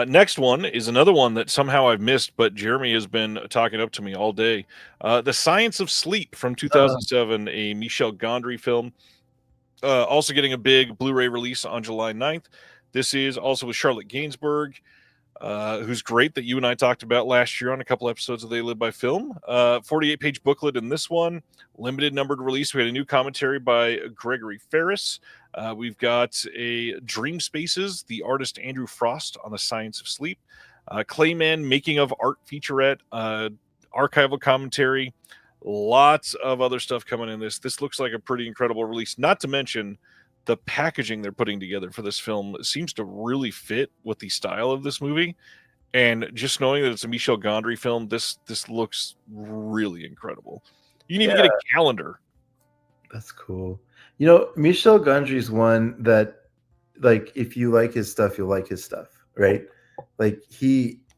Next one is another one that somehow I've missed, but Jeremy has been talking up to me all day. The Science of Sleep from 2007, a Michel Gondry film. Also getting a big Blu-ray release on July 9th. This is also with Charlotte Gainsbourg, who's great, that you and I talked about last year on a couple episodes of They Live by Film. 48-page booklet in this one. Limited numbered release. We had a new commentary by Gregory Ferris. We've got a Dream Spaces, the artist Andrew Frost on the Science of Sleep. Clayman Making of Art featurette. Archival commentary. Lots of other stuff coming in this. This looks like a pretty incredible release. Not to mention the packaging they're putting together for this film seems to really fit with the style of this movie. And just knowing that it's a Michel Gondry film, this looks really incredible. You can even get a calendar. That's cool. You know, Michel Gondry's one that, like, if you like his stuff, you'll like his stuff, right? Like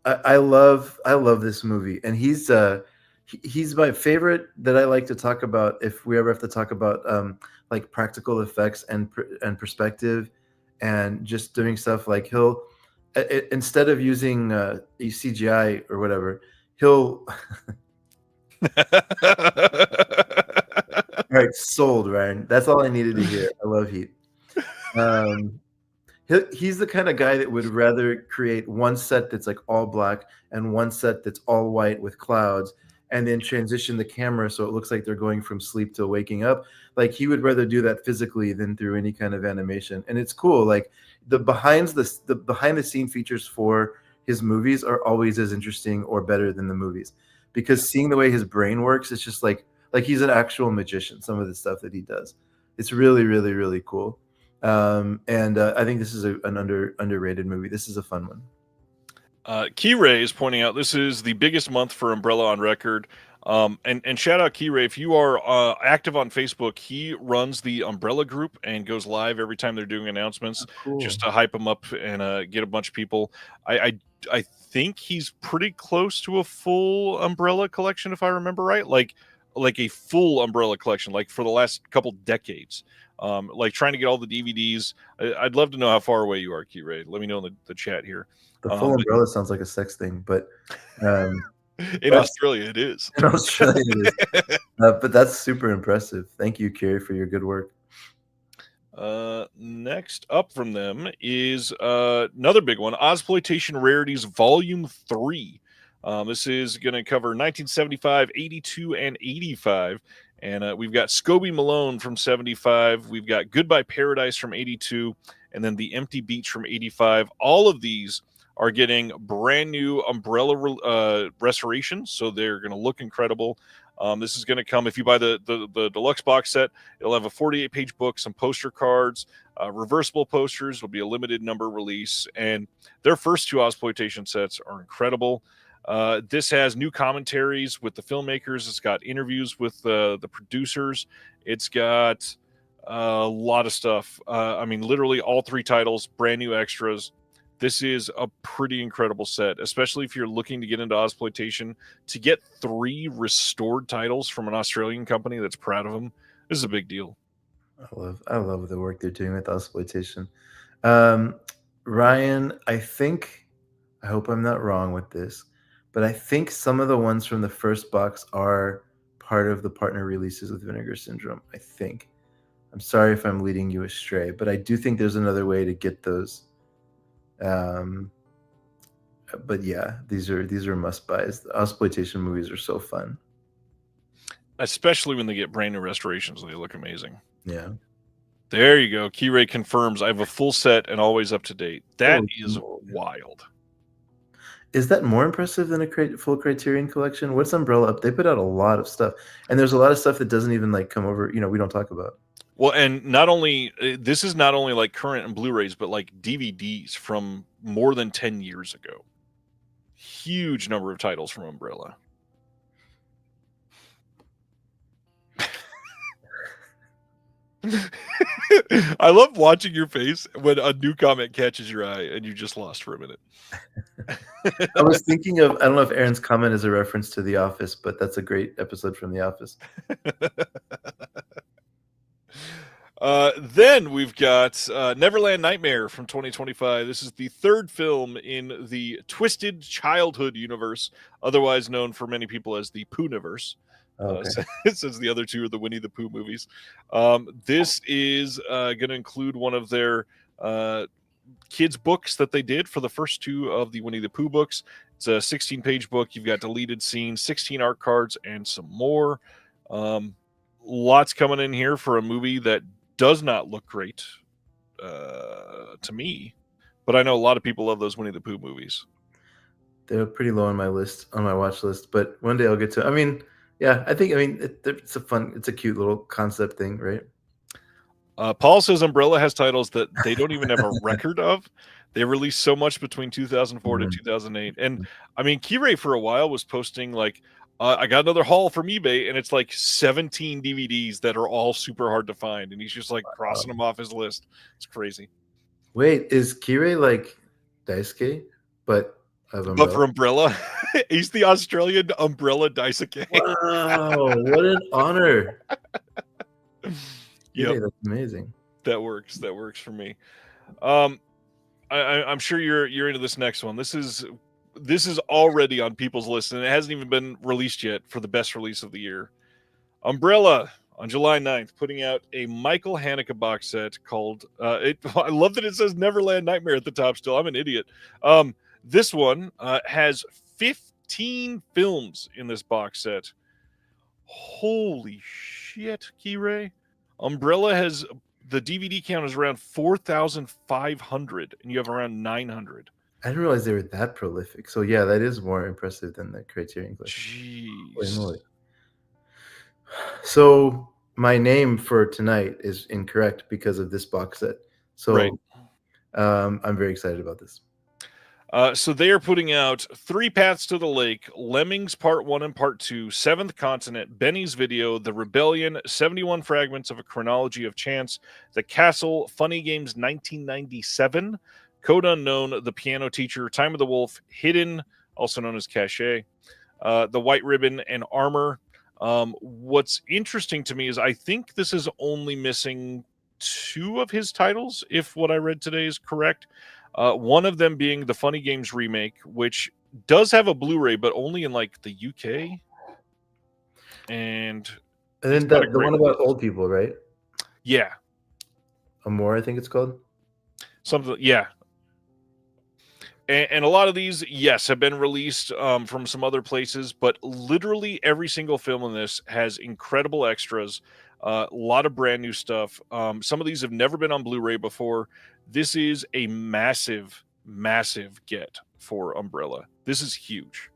I love this movie, and he's my favorite that I like to talk about if we ever have to talk about like practical effects and perspective, and just doing stuff like he'll instead of using CGI or whatever, he'll all right, sold, Ryan. That's all I needed to hear. I love Heat. He's the kind of guy that would rather create one set that's like all black and one set that's all white with clouds, and then transition the camera so it looks like they're going from sleep to waking up. Like, he would rather do that physically than through any kind of animation. And it's cool. Like, the behind the scene features for his movies are always as interesting or better than the movies, because seeing the way his brain works, it's just like he's an actual magician. Some of the stuff that he does, it's really, really, really cool. And I think this is an underrated movie. This is a fun one. Key Ray is pointing out this is the biggest month for Umbrella on record. And shout out Key Ray. If you are active on Facebook, he runs the Umbrella group and goes live every time they're doing announcements, just to hype them up and get a bunch of people. I think he's pretty close to a full Umbrella collection, if I remember right. Like a full Umbrella collection, like for the last couple decades. Like trying to get all the DVDs. I'd love to know how far away you are, Key Ray. Let me know in the chat here. The full Umbrella sounds like a sex thing, but in Australia it is. In Australia it is. But that's super impressive. Thank you, Kerry, for your good work. Next up from them is another big one, Ozploitation Rarities Volume 3. This is going to cover 1975, 82, and 85. And we've got Scobie Malone from 75. We've got Goodbye Paradise from 82. And then The Empty Beach from 85. All of these are getting brand new Umbrella restorations. So they're going to look incredible. This is going to come, if you buy the deluxe box set, it'll have a 48-page book, some poster cards, reversible posters. It'll be a limited number release. And their first two Ozploitation sets are incredible. This has new commentaries with the filmmakers. It's got interviews with the producers. It's got a lot of stuff. I mean, literally all three titles, brand new extras. This is a pretty incredible set, especially if you're looking to get into Ozploitation. To get 3 restored titles from an Australian company that's proud of them, this is a big deal. I love the work they're doing with Ozploitation. Ryan, I hope I'm not wrong with this, but I think some of the ones from the first box are part of the partner releases with Vinegar Syndrome. I think. I'm sorry if I'm leading you astray, but I do think there's another way to get those. But yeah, these are must buys. The Ozploitation movies are so fun, especially when they get brand new restorations. They look amazing. Yeah. There you go. Key Ray confirms I have a full set and always up to date. That is wild. Is that more impressive than a full Criterion collection? What's Umbrella up? They put out a lot of stuff, and there's a lot of stuff that doesn't even like come over. We don't talk about. Well, and not only this is not only like current and Blu-rays, but like DVDs from more than 10 years ago. Huge number of titles from Umbrella. I love watching your face when a new comment catches your eye and you just lost for a minute. I was thinking of, I don't know if Aaron's comment is a reference to The Office, but that's a great episode from The Office. Then we've got Neverland Nightmare from 2025. This is the third film in the Twisted Childhood universe, otherwise known for many people as the Poohniverse. Okay. Since the other two are the Winnie the Pooh movies. This is going to include one of their kids' books that they did for the first two of the Winnie the Pooh books. It's a 16-page book. You've got deleted scenes, 16 art cards, and some more. Lots coming in here for a movie that does not look great to me, but I know a lot of people love those Winnie the Pooh movies. They're pretty low on my list, on my watch list, but one day I'll get to. I mean, yeah, I think. I mean, it's a cute little concept thing, right? Paul says Umbrella has titles that they don't even have a record of. They released so much between 2004 to 2008, and I mean, Kirei for a while was posting like, I got another haul from eBay, and it's like 17 DVDs that are all super hard to find, and he's just like crossing them off his list. It's crazy. Wait, is Kirei like Daisuke, but of Umbrella? But for Umbrella, he's the Australian Umbrella Daisuke. Wow, what an honor! Yeah, that's amazing. That works. That works for me. I'm sure you're into this next one. This is already on people's list, and it hasn't even been released yet for the best release of the year. Umbrella on July 9th, putting out a Michael Haneke box set called I love that it says Neverland Nightmare at the top still. I'm an idiot. This one has 15 films in this box set. Holy shit, Kirei. Umbrella has, the DVD count is around 4,500, and you have around 900. I didn't realize they were that prolific. So yeah, that is more impressive than the Criterion collection. Jeez. So my name for tonight is incorrect because of this box set. So right. I'm very excited about this. So they are putting out 3 Paths to the Lake, Lemmings Part 1 and Part 2, Seventh Continent, Benny's Video, The Rebellion, 71 Fragments of a Chronology of Chance, The Castle, Funny Games 1997, Code Unknown, The Piano Teacher, Time of the Wolf, Hidden, also known as Cachet, The White Ribbon, and Armor. What's interesting to me is I think this is only missing 2 of his titles, if what I read today is correct. One of them being the Funny Games remake, which does have a Blu-ray, but only in like the UK. And then the one about old people, right? Yeah. Amore, I think it's called. Something, yeah. And a lot of these, yes, have been released from some other places, but literally every single film in this has incredible extras, a lot of brand new stuff. Some of these have never been on Blu-ray before. This is a massive, massive get for Umbrella. This is huge.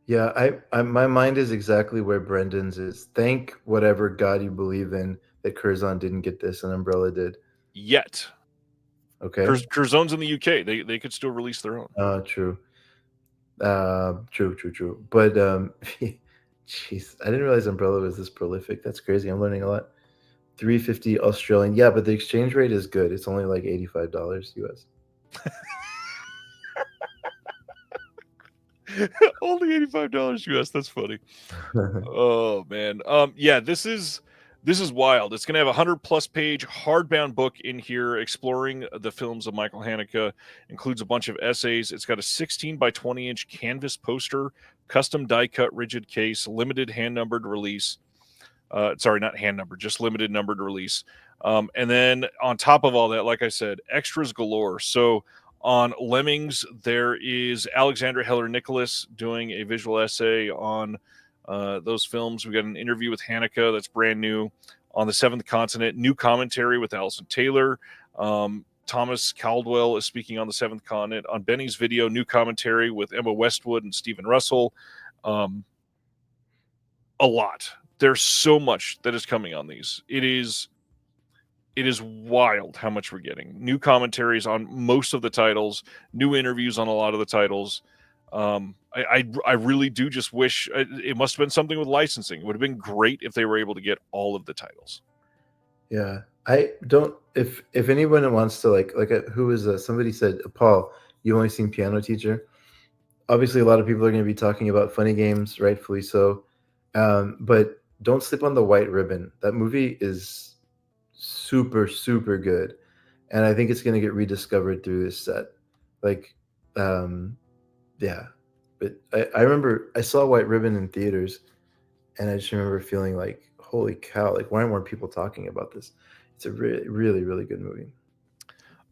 Yeah, my mind is exactly where Brendan's is. Thank whatever God you believe in that Curzon didn't get this and Umbrella did. Yet. Okay. Curzon's in the UK. They could still release their own. True. True. But jeez, I didn't realize Umbrella was this prolific. That's crazy. I'm learning a lot. 350 Australian. Yeah, but the exchange rate is good. It's only like $85 US. Only $85 US. That's funny. Oh man. Yeah, this is wild. It's gonna have a 100+ page hardbound book in here exploring the films of Michael Haneke. Includes a bunch of essays. It's got a 16 by 20 inch canvas poster, custom die cut rigid case, limited hand numbered release. Sorry, not hand numbered, just limited numbered release. And then on top of all that, like I said, extras galore. So on Lemmings, there is Alexandra Heller-Nicholas doing a visual essay on those films. We got an interview with Haneke that's brand new. On the Seventh Continent, new commentary with Allison Taylor. Thomas Caldwell is speaking on the Seventh Continent. On Benny's Video, new commentary with Emma Westwood and Stephen Russell. A lot. There's so much that is coming on these. It is wild how much we're getting. New commentaries on most of the titles, new interviews on a lot of the titles. I really do just wish it must have been something with licensing. It would have been great if they were able to get all of the titles. Yeah, I don't. If anyone wants to who is somebody said, Paul, you only seen Piano Teacher. Obviously, a lot of people are going to be talking about Funny Games, rightfully so. But don't sleep on The White Ribbon. That movie is super, super good, and I think it's going to get rediscovered through this set. Like, yeah. But I remember I saw White Ribbon in theaters, and I just remember feeling like, holy cow! Like, why aren't people talking about this? It's a really, really, really good movie.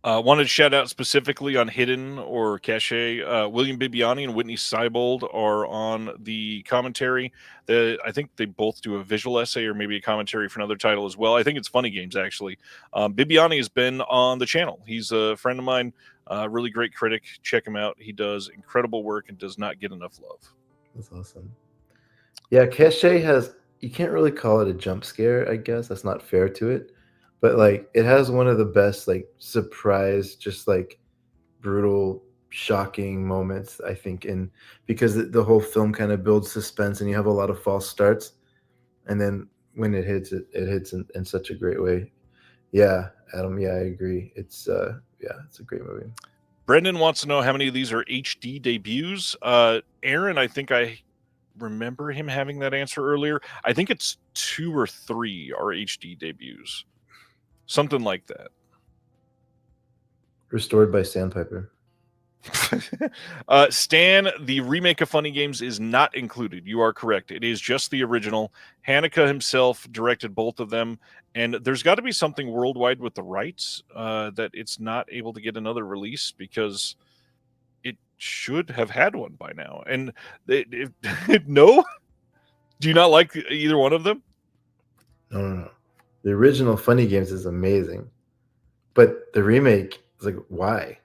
Wanted to shout out specifically on Hidden or Cache. William Bibiani and Whitney Seibold are on the commentary. I think they both do a visual essay or maybe a commentary for another title as well. I think it's Funny Games, actually. Bibiani has been on the channel. He's a friend of mine, really great critic. Check him out. He does incredible work and does not get enough love. That's awesome. Yeah, Cache has, you can't really call it a jump scare, I guess. That's not fair to it. But like it has one of the best like surprise, just like brutal, shocking moments, I think, in because the whole film kind of builds suspense and you have a lot of false starts. And then when it hits it hits in such a great way. Yeah, Adam, yeah, I agree. It's it's a great movie. Brendan wants to know how many of these are HD debuts. Aaron, I think I remember him having that answer earlier. I think it's 2 or 3 are HD debuts. Something like that. Restored by Sandpiper. Stan, the remake of Funny Games is not included. You are correct. It is just the original. Haneke himself directed both of them, and there's got to be something worldwide with the rights that it's not able to get another release because it should have had one by now. And no, do you not like either one of them? No. The original Funny Games is amazing, but the remake is like, why?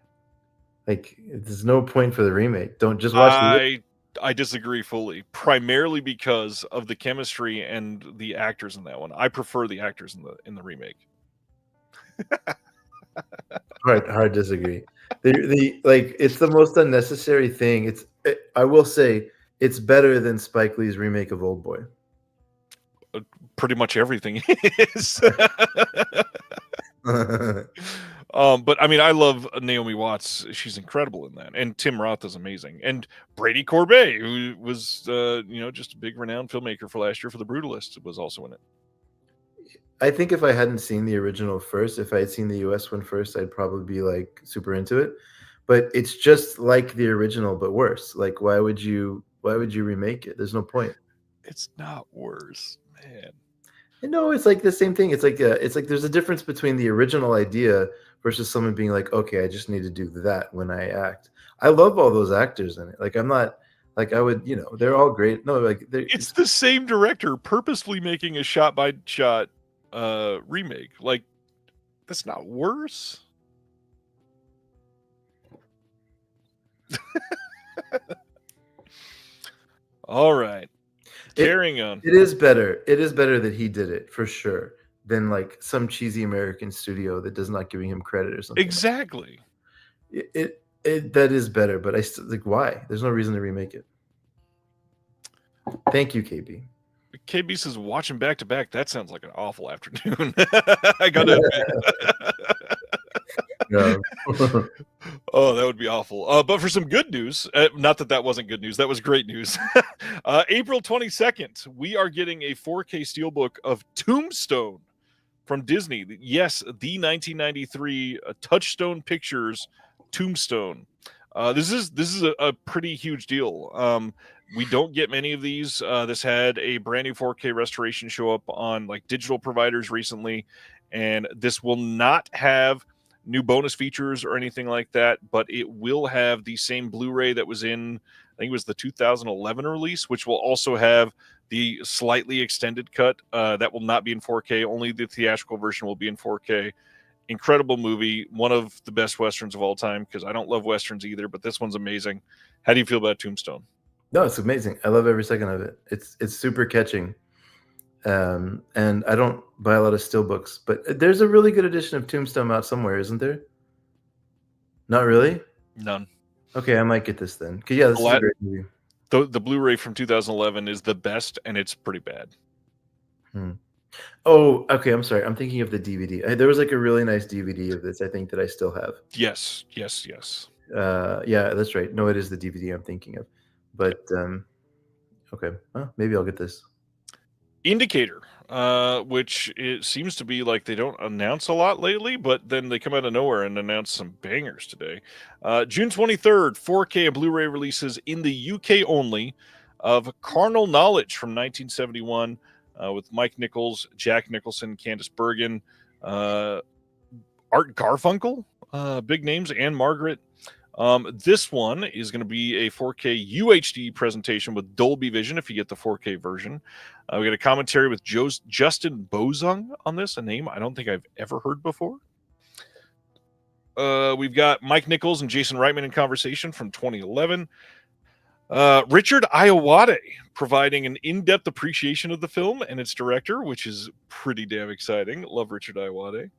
Like, there's no point for the remake. Don't just watch the. I disagree fully, primarily because of the chemistry and the actors in that one. I prefer the actors in the remake. Hard disagree. The like it's the most unnecessary thing. I will say it's better than Spike Lee's remake of Old Boy. Pretty much everything is. But I mean, I love Naomi Watts. She's incredible in that, and Tim Roth is amazing, and Brady Corbet, who was just a big renowned filmmaker for last year for The Brutalist, was also in it. I think if I hadn't seen the original first, if I had seen the US one first, I'd probably be like super into it. But it's just like the original, but worse. Like, why would you remake it? There's no point. It's not worse, man. No, it's like the same thing. It's like there's a difference between the original idea versus someone being like, okay, I just need to do that when I act. I love all those actors in it. Like, I'm not like I would, they're all great. No, like it's the same director purposefully making a shot by shot remake. Like, that's not worse. All right. Carrying on. It is better. It is better that he did it for sure than like some cheesy American studio that does not giving him credit or something. Exactly. That is better, but I still like why? There's no reason to remake it. Thank you, KB. KB says watching back to back. That sounds like an awful afternoon. I gotta admit. No. Oh, that would be awful. But for some good news, not that wasn't good news. That was great news. April 22nd, we are getting a 4K steelbook of Tombstone from Disney. Yes, the 1993 Touchstone Pictures Tombstone. This is a pretty huge deal. We don't get many of these. This had a brand new 4K restoration show up on like digital providers recently, and this will not have new bonus features or anything like that, but it will have the same Blu-ray that was in, I think it was the 2011 release, which will also have the slightly extended cut that will not be in 4K. Only the theatrical version will be in 4K. Incredible movie, one of the best Westerns of all time, because I don't love Westerns either, but this one's amazing. How do you feel about Tombstone? No, it's amazing. I love every second of it. It's super catching. And I don't buy a lot of steelbooks, but there's a really good edition of Tombstone out somewhere, isn't there? Not really? None. Okay, I might get this then. Because yeah, this is a great movie. The Blu-ray from 2011 is the best, and it's pretty bad. Oh, okay. I'm sorry. I'm thinking of the DVD. There was like a really nice DVD of this, I think, that I still have. Yes, yes, yes. Yeah, that's right. No, it is the DVD I'm thinking of. But okay, well, maybe I'll get this. Indicator, which it seems to be like they don't announce a lot lately, but then they come out of nowhere and announce some bangers today. June 23rd, 4K and Blu-ray releases in the UK only of Carnal Knowledge from 1971 with Mike Nichols, Jack Nicholson, Candice Bergen, Art Garfunkel, big names, and Margaret. This one is going to be a 4K UHD presentation with Dolby Vision if you get the 4K version. We got a commentary with Justin Bozung on this, a name I don't think I've ever heard before. We've got Mike Nichols and Jason Reitman in conversation from 2011. Richard Ayoade providing an in-depth appreciation of the film and its director, which is pretty damn exciting. Love Richard Ayoade.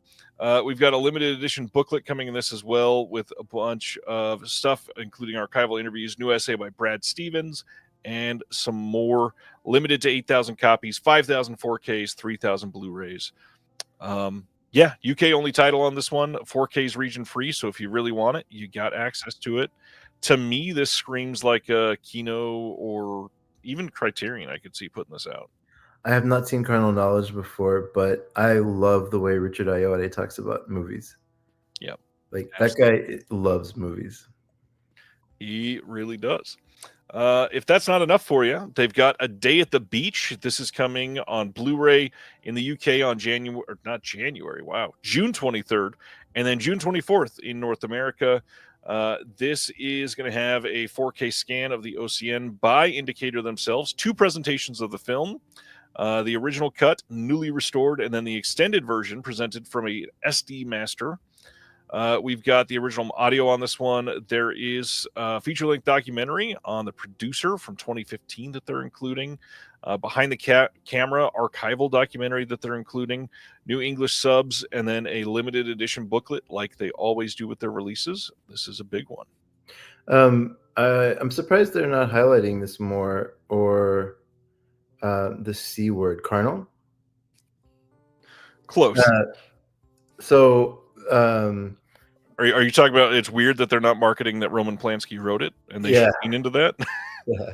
We've got a limited edition booklet coming in this as well with a bunch of stuff, including archival interviews, new essay by Brad Stevens, and some more, limited to 8,000 copies, 5,000 4Ks, 3,000 Blu-rays. Yeah, UK only title on this one. 4K is region free, so if you really want it, you got access to it. To me, this screams like a Kino or even Criterion. I could see putting this out. I have not seen Carnal Knowledge before, but I love the way Richard Ayoade talks about movies. Yep. Like absolutely. That guy loves movies. He really does. If that's not enough for you, they've got A Day at the Beach. This is coming on Blu-ray in the UK on June 23rd, and then June 24th in North America. This is going to have a 4K scan of the OCN by Indicator themselves, 2 presentations of the film. The original cut, newly restored, and then the extended version presented from a SD master. We've got the original audio on this one. There is a feature-length documentary on the producer from 2015 that they're including. Behind the camera archival documentary that they're including. New English subs, and then a limited edition booklet like they always do with their releases. This is a big one. I'm surprised they're not highlighting this more, or the C word, carnal. Close. Are you talking about it's weird that they're not marketing that Roman Polanski wrote it and they should lean into that? Yeah.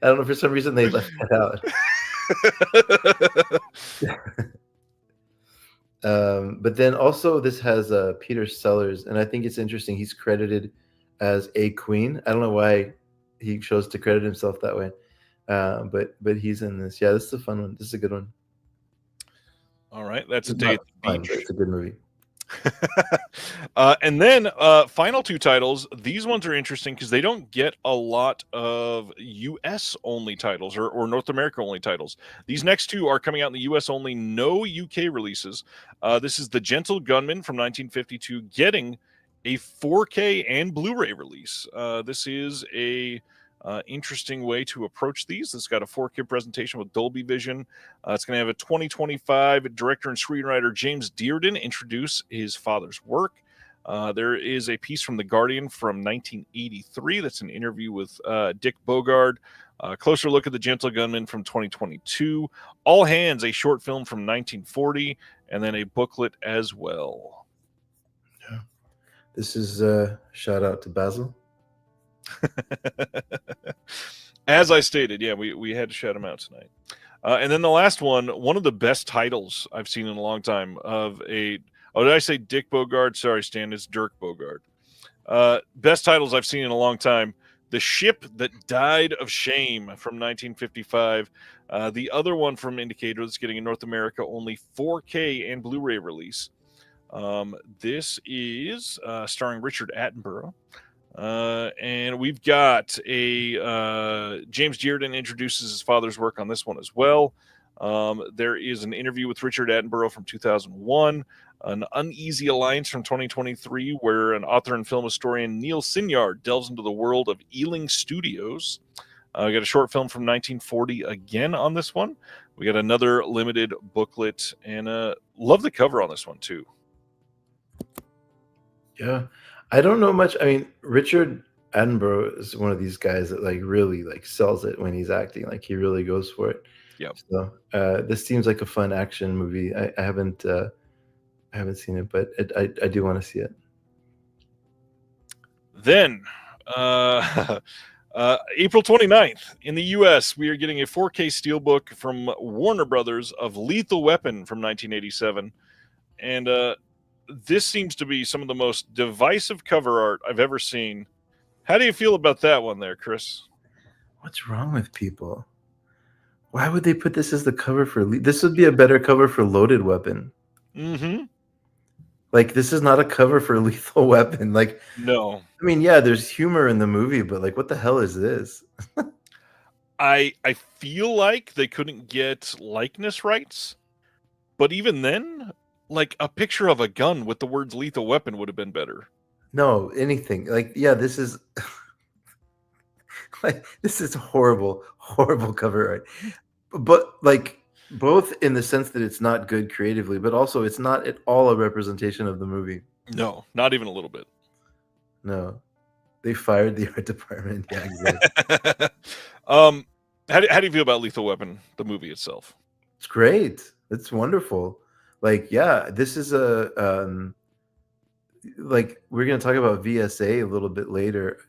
I don't know, for some reason they left that out. But then also this has Peter Sellers, and I think it's interesting. He's credited as a queen. I don't know why he chose to credit himself that way, but he's in this. Yeah, this is a fun one. This is a good one. All right, that's A Day at the Beach. It's a good movie. And then final 2 titles. These ones are interesting because they don't get a lot of US only titles or North America only titles. These next 2 are coming out in the US only, no UK releases. This is The Gentle Gunman from 1952 getting a 4K and Blu-ray release. This is a interesting way to approach these. It's got a 4K presentation with Dolby Vision. It's going to have a 2025 director and screenwriter James Dearden introduce his father's work. There is a piece from The Guardian from 1983. That's an interview with Dick Bogard. A closer look at The Gentle Gunman from 2022. All Hands, a short film from 1940, and then a booklet as well. Yeah. This is a shout out to Basil. As I stated, yeah, we had to shout him out tonight. And then the last one of the best titles I've seen in a long time did I say Dick Bogard? Sorry, Stan, it's Dirk Bogard. Best titles I've seen in a long time. The Ship That Died of Shame from 1955. The other one from Indicator that's getting a North America only 4K and Blu-ray release. This is starring Richard Attenborough. And we've got a James Dearden introduces his father's work on this one as well. There is an interview with Richard Attenborough from 2001, an Uneasy Alliance from 2023, where an author and film historian Neil Sinyard delves into the world of Ealing Studios. We got a short film from 1940 again on this one. We got another limited booklet, and love the cover on this one too. Yeah. I don't know much. I mean, Richard Attenborough is one of these guys that like really like sells it when he's acting. Like he really goes for it. Yep. So this seems like a fun action movie. I haven't seen it, but I do want to see it. Then, April 29th, in the US, we are getting a 4K steelbook from Warner Brothers of Lethal Weapon from 1987. And this seems to be some of the most divisive cover art I've ever seen. How do you feel about that one there, Chris? What's wrong with people? Why would they put this as the cover for this would be a better cover for Loaded Weapon. Mm-hmm. Like, this is not a cover for Lethal Weapon. Like, no. I mean, yeah, there's humor in the movie, but like, what the hell is this? I feel like they couldn't get likeness rights, but even then, like a picture of a gun with the words "lethal weapon" would have been better. No, anything. Like, yeah, this is like, this is horrible cover art. But like, both in the sense that it's not good creatively, but also it's not at all a representation of the movie. No, not even a little bit. No, they fired the art department. Yeah, exactly. How do you feel about Lethal Weapon, the movie itself? It's great. It's wonderful. Like, yeah, this is a like, we're going to talk about VSA a little bit later.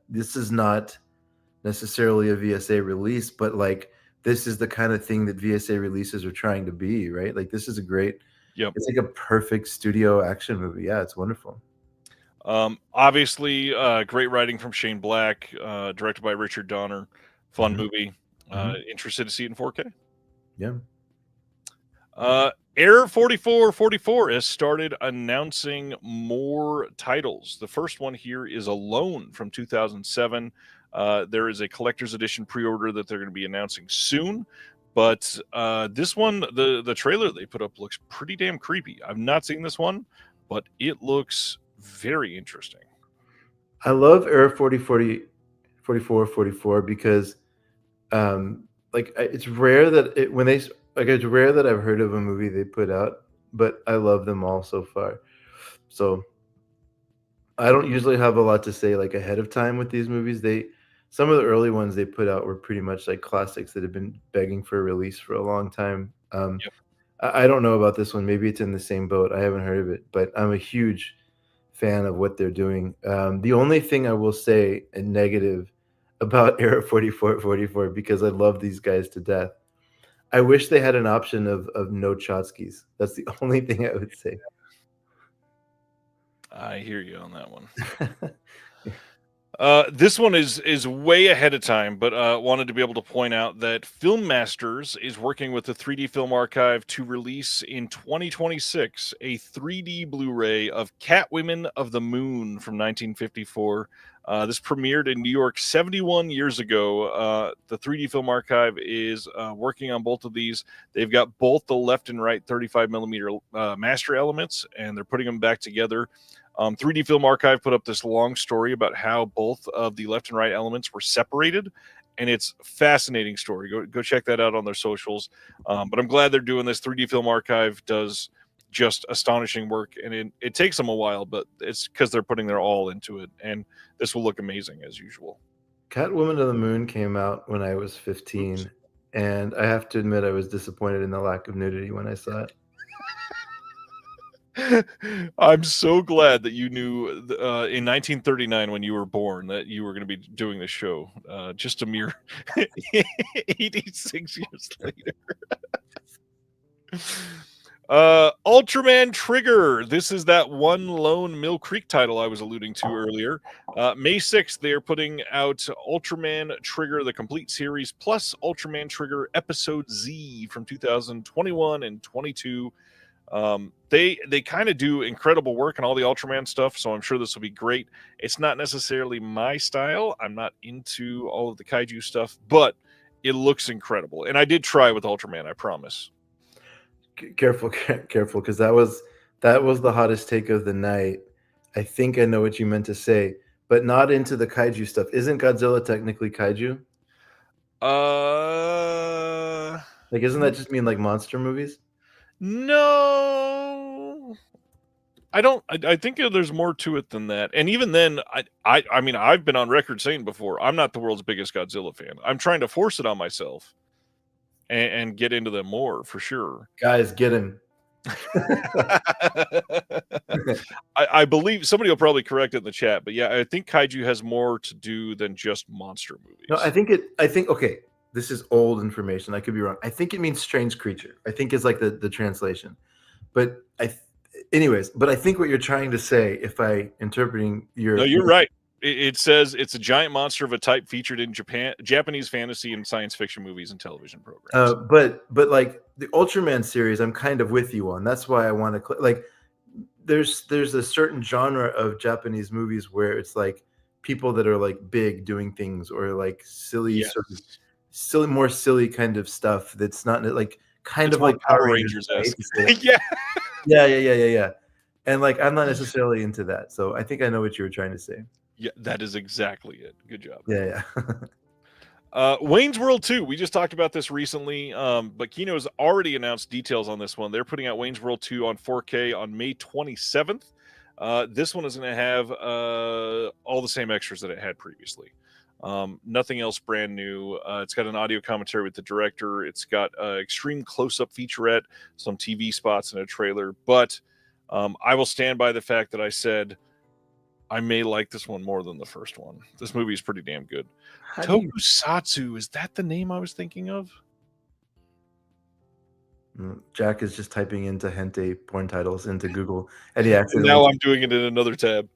This is not necessarily a VSA release, but like, this is the kind of thing that VSA releases are trying to be, right? Like, this is a great, it's like a perfect studio action movie. Yeah, it's wonderful. Obviously, great writing from Shane Black, directed by Richard Donner. Fun movie. Interested to see it in 4K? Yeah. Error 4444 has started announcing more titles. The first one here is Alone from 2007. There is a collector's edition pre-order that they're going to be announcing soon. But this one, the trailer they put up looks pretty damn creepy. I've not seen this one, but it looks very interesting. I love Error 4444 because like, it's rare that it's rare that I've heard of a movie they put out, but I love them all so far. So I don't usually have a lot to say like ahead of time with these movies. Some of the early ones they put out were pretty much like classics that have been begging for a release for a long time. I don't know about this one. Maybe it's in the same boat. I haven't heard of it, but I'm a huge fan of what they're doing. The only thing I will say a negative about Era 4444, because I love these guys to death, I wish they had an option of no Chotskys. That's the only thing I would say. I hear you on that one. This one is way ahead of time, but wanted to be able to point out that Film Masters is working with the 3D Film Archive to release in 2026 a 3D Blu-ray of Catwomen of the Moon from 1954. This premiered in New York 71 years ago. The 3D Film Archive is working on both of these. They've got both the left and right 35 millimeter master elements, and they're putting them back together. 3D Film Archive put up this long story about how both of the left and right elements were separated, and it's a fascinating story. Go check that out on their socials. But I'm glad they're doing this. 3D Film Archive does just astonishing work, and it takes them a while, but it's because they're putting their all into it, and this will look amazing as usual. Catwoman of the Moon came out when I was 15, and I have to admit I was disappointed in the lack of nudity when I saw it. I'm so glad that you knew in 1939 when you were born that you were going to be doing this show. Just a mere 86 years later. Ultraman Trigger. This is that one lone Mill Creek title I was alluding to earlier. May 6th, they are putting out Ultraman Trigger, the complete series, plus Ultraman Trigger Episode Z from 2021 and 22. They kind of do incredible work on all the Ultraman stuff, so I'm sure this will be great. It's not necessarily my style. I'm not into all of the kaiju stuff, but it looks incredible. And I did try with Ultraman, I promise. Careful, because that was the hottest take of the night. I think I know what you meant to say, but not into the kaiju stuff. Isn't Godzilla technically kaiju? Like, isn't that just mean like monster movies? No, I don't. I think there's more to it than that. And even then, I mean, I've been on record saying before, I'm not the world's biggest Godzilla fan. I'm trying to force it on myself. and get into them more for sure. Guys, get him. I believe somebody will probably correct it in the chat, but yeah, I think kaiju has more to do than just monster movies. No, I think okay, this is old information. I could be wrong. I think it means strange creature. I think is like the translation. But anyways, but I think what you're trying to say, if I interpreting your No, you're right. It says it's a giant monster of a type featured in Japanese fantasy and science fiction movies and television programs. But like the Ultraman series, I'm kind of with you on. That's why I want to like. There's a certain genre of Japanese movies where it's like people that are like big doing things or like silly Yes. sort of silly, more silly kind of stuff. That's not like kind It's of more like Power Rangers. Yeah. Yeah. And like I'm not necessarily into that. So I think I know what you were trying to say. Yeah, that is exactly it. Good job. Yeah. Wayne's World 2. We just talked about this recently, but Kino's already announced details on this one. They're putting out Wayne's World 2 on 4K on May 27th. This one is going to have all the same extras that it had previously. Nothing else brand new. It's got an audio commentary with the director. It's got extreme close-up featurette, some TV spots, and a trailer. But I will stand by the fact that I said I may like this one more than the first one. This movie is pretty damn good. Tokusatsu, is that the name I was thinking of? Jack is just typing into hentai porn titles into Google, and now I'm doing it in another tab.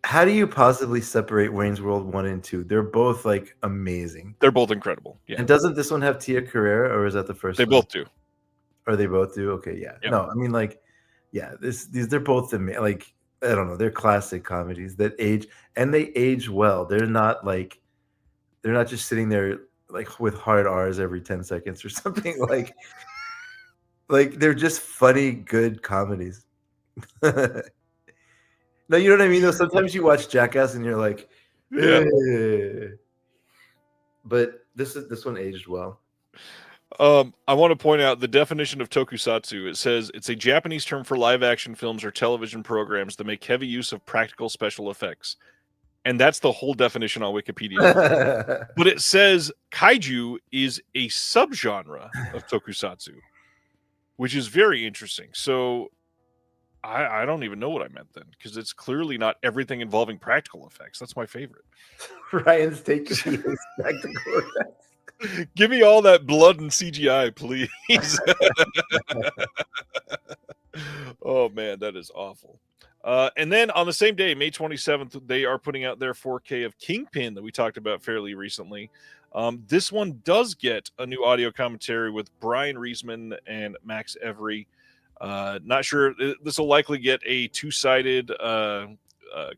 How do you possibly separate Wayne's World 1 and 2? They're both like amazing. They're both incredible. Yeah. And doesn't this one have Tia Carrere, or is that the first one? They both do. Or they both do? Okay, yeah. Yep. No, I mean like, yeah, these they're both like, I don't know, they're classic comedies that age, and they age well. They're not just sitting there like with hard R's every 10 seconds or something like they're just funny, good comedies. No, you know what I mean? Though sometimes you watch Jackass and you're like, yeah. But this one aged well. I want to point out the definition of tokusatsu. It says it's a Japanese term for live action films or television programs that make heavy use of practical special effects. And that's the whole definition on Wikipedia. But it says kaiju is a subgenre of tokusatsu, which is very interesting. So I don't even know what I meant then, because it's clearly not everything involving practical effects. That's my favorite. Ryan's taking practical effects. Give me all that blood and CGI, please. Oh, man, that is awful. And then on the same day, May 27th, they are putting out their 4K of Kingpin that we talked about fairly recently. This one does get a new audio commentary with Brian Reisman and Max Every. Not sure. This will likely get a two-sided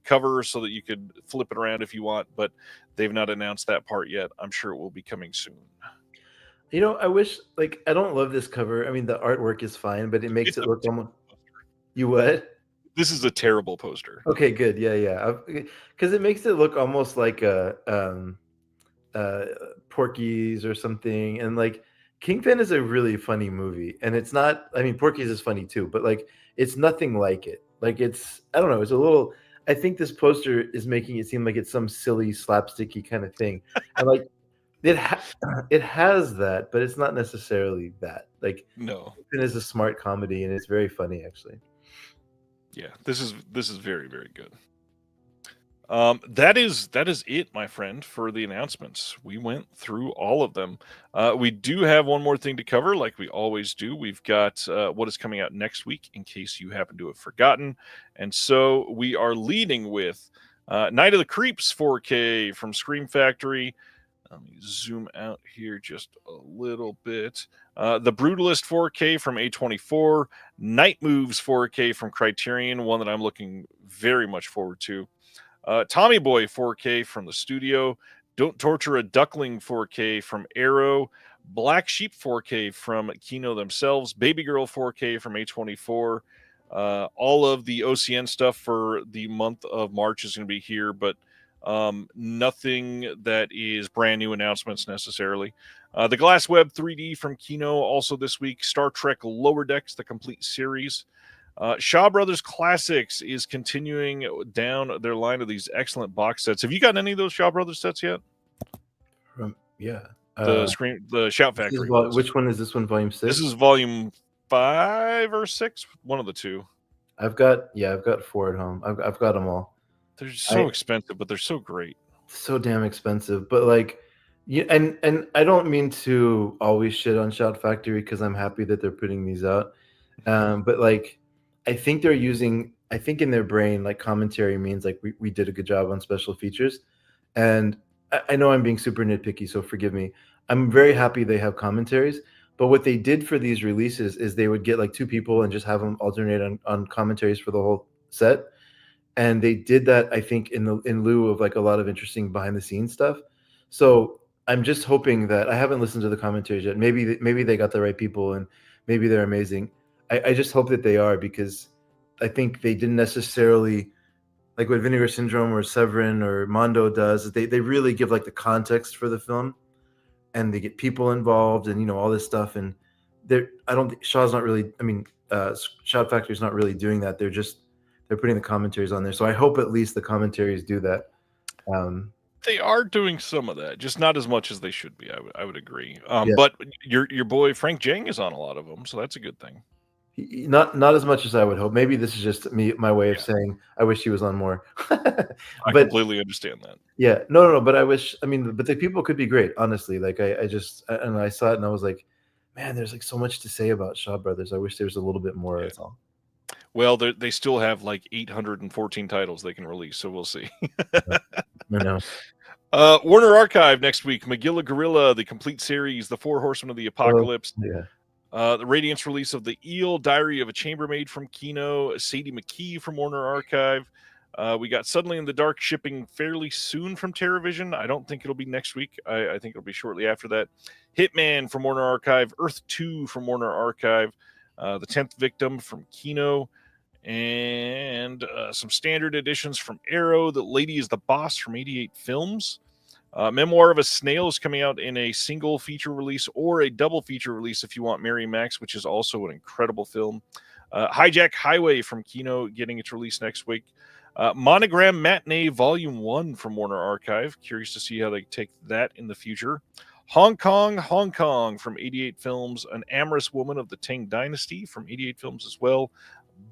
cover so that you could flip it around if you want, but they've not announced that part yet. I'm sure it will be coming soon. You know, I wish, like, I don't love this cover. I mean, the artwork is fine, but it makes it look almost... You what? This is a terrible poster. Okay, good. Yeah. Because it makes it look almost like a Porky's or something. And like Kingpin is a really funny movie. And it's not, I mean, Porky's is funny too, but like it's nothing like it. Like it's, I don't know, it's a little, I think this poster is making it seem like it's some silly slapsticky kind of thing. And like it has that, but it's not necessarily that. Like no. Kingpin is a smart comedy and it's very funny actually. Yeah, this is very, very good. That is it, my friend, for the announcements. We went through all of them. We do have one more thing to cover, like we always do. We've got what is coming out next week, in case you happen to have forgotten. And so we are leading with Night of the Creeps 4K from Scream Factory. Let me zoom out here just a little bit. The Brutalist 4K from A24. Night Moves 4K from Criterion, one that I'm looking very much forward to. Tommy Boy 4K from the studio. Don't Torture a Duckling 4K from Arrow. Black Sheep 4K from Kino themselves. Baby Girl 4K from A24. All of the OCN stuff for the month of March is going to be here, but nothing that is brand new announcements necessarily. The Glass Web 3D from Kino also this week. Star Trek Lower Decks, the complete series. Shaw Brothers Classics is continuing down their line of these excellent box sets. Have you gotten any of those Shaw Brothers sets yet? Yeah. The Shout Factory was. Which one is this one? Volume 6? This is volume 5 or 6, one of the two. I've got 4 at home. I've got them all. They're so expensive, but they're so great. So damn expensive, but like, yeah, and I don't mean to always shit on Shout Factory because I'm happy that they're putting these out. But like, I think they're using, I think in their brain, like commentary means like we did a good job on special features. And I know I'm being super nitpicky, so forgive me. I'm very happy they have commentaries. But what they did for these releases is they would get like 2 people and just have them alternate on commentaries for the whole set. And they did that, I think, in lieu of like a lot of interesting behind the scenes stuff. So I'm just hoping that I haven't listened to the commentaries yet. Maybe they got the right people and maybe they're amazing. I just hope that they are, because I think they didn't necessarily, like what Vinegar Syndrome or Severin or Mondo does, is they really give like the context for the film, and they get people involved and all this stuff. And I don't think Shaw's not really. I mean, Shout Factory's not really doing that. They're putting the commentaries on there. So I hope at least the commentaries do that. They are doing some of that, just not as much as they should be. I would agree. But your boy Frank Jang is on a lot of them, so that's a good thing. Not as much as I would hope. Maybe this is just my way of saying I wish he was on more. I completely understand that. Yeah, no. But I wish. I mean, but the people could be great. Honestly, like I saw it and I was like, man, there's like so much to say about Shaw Brothers. I wish there was a little bit more. That's all. Well, they still have like 814 titles they can release, so we'll see. I know. Warner Archive next week. Magilla Gorilla, the complete series, The Four Horsemen of the Apocalypse. The Radiance release of The Eel, Diary of a Chambermaid from Kino, Sadie McKee from Warner Archive. We got Suddenly in the Dark shipping fairly soon from TerraVision. I don't think it'll be next week. I think it'll be shortly after that. Hitman from Warner Archive, Earth 2 from Warner Archive, The 10th Victim from Kino, and some standard editions from Arrow. The Lady is the Boss from 88 Films. Memoir of a Snail is coming out in a single feature release or a double feature release if you want Mary Max, which is also an incredible film. Hijack Highway from Kino getting its release next week. Monogram Matinee Volume 1 from Warner Archive. Curious to see how they take that in the future. Hong Kong from 88 Films. An Amorous Woman of the Tang Dynasty from 88 Films as well.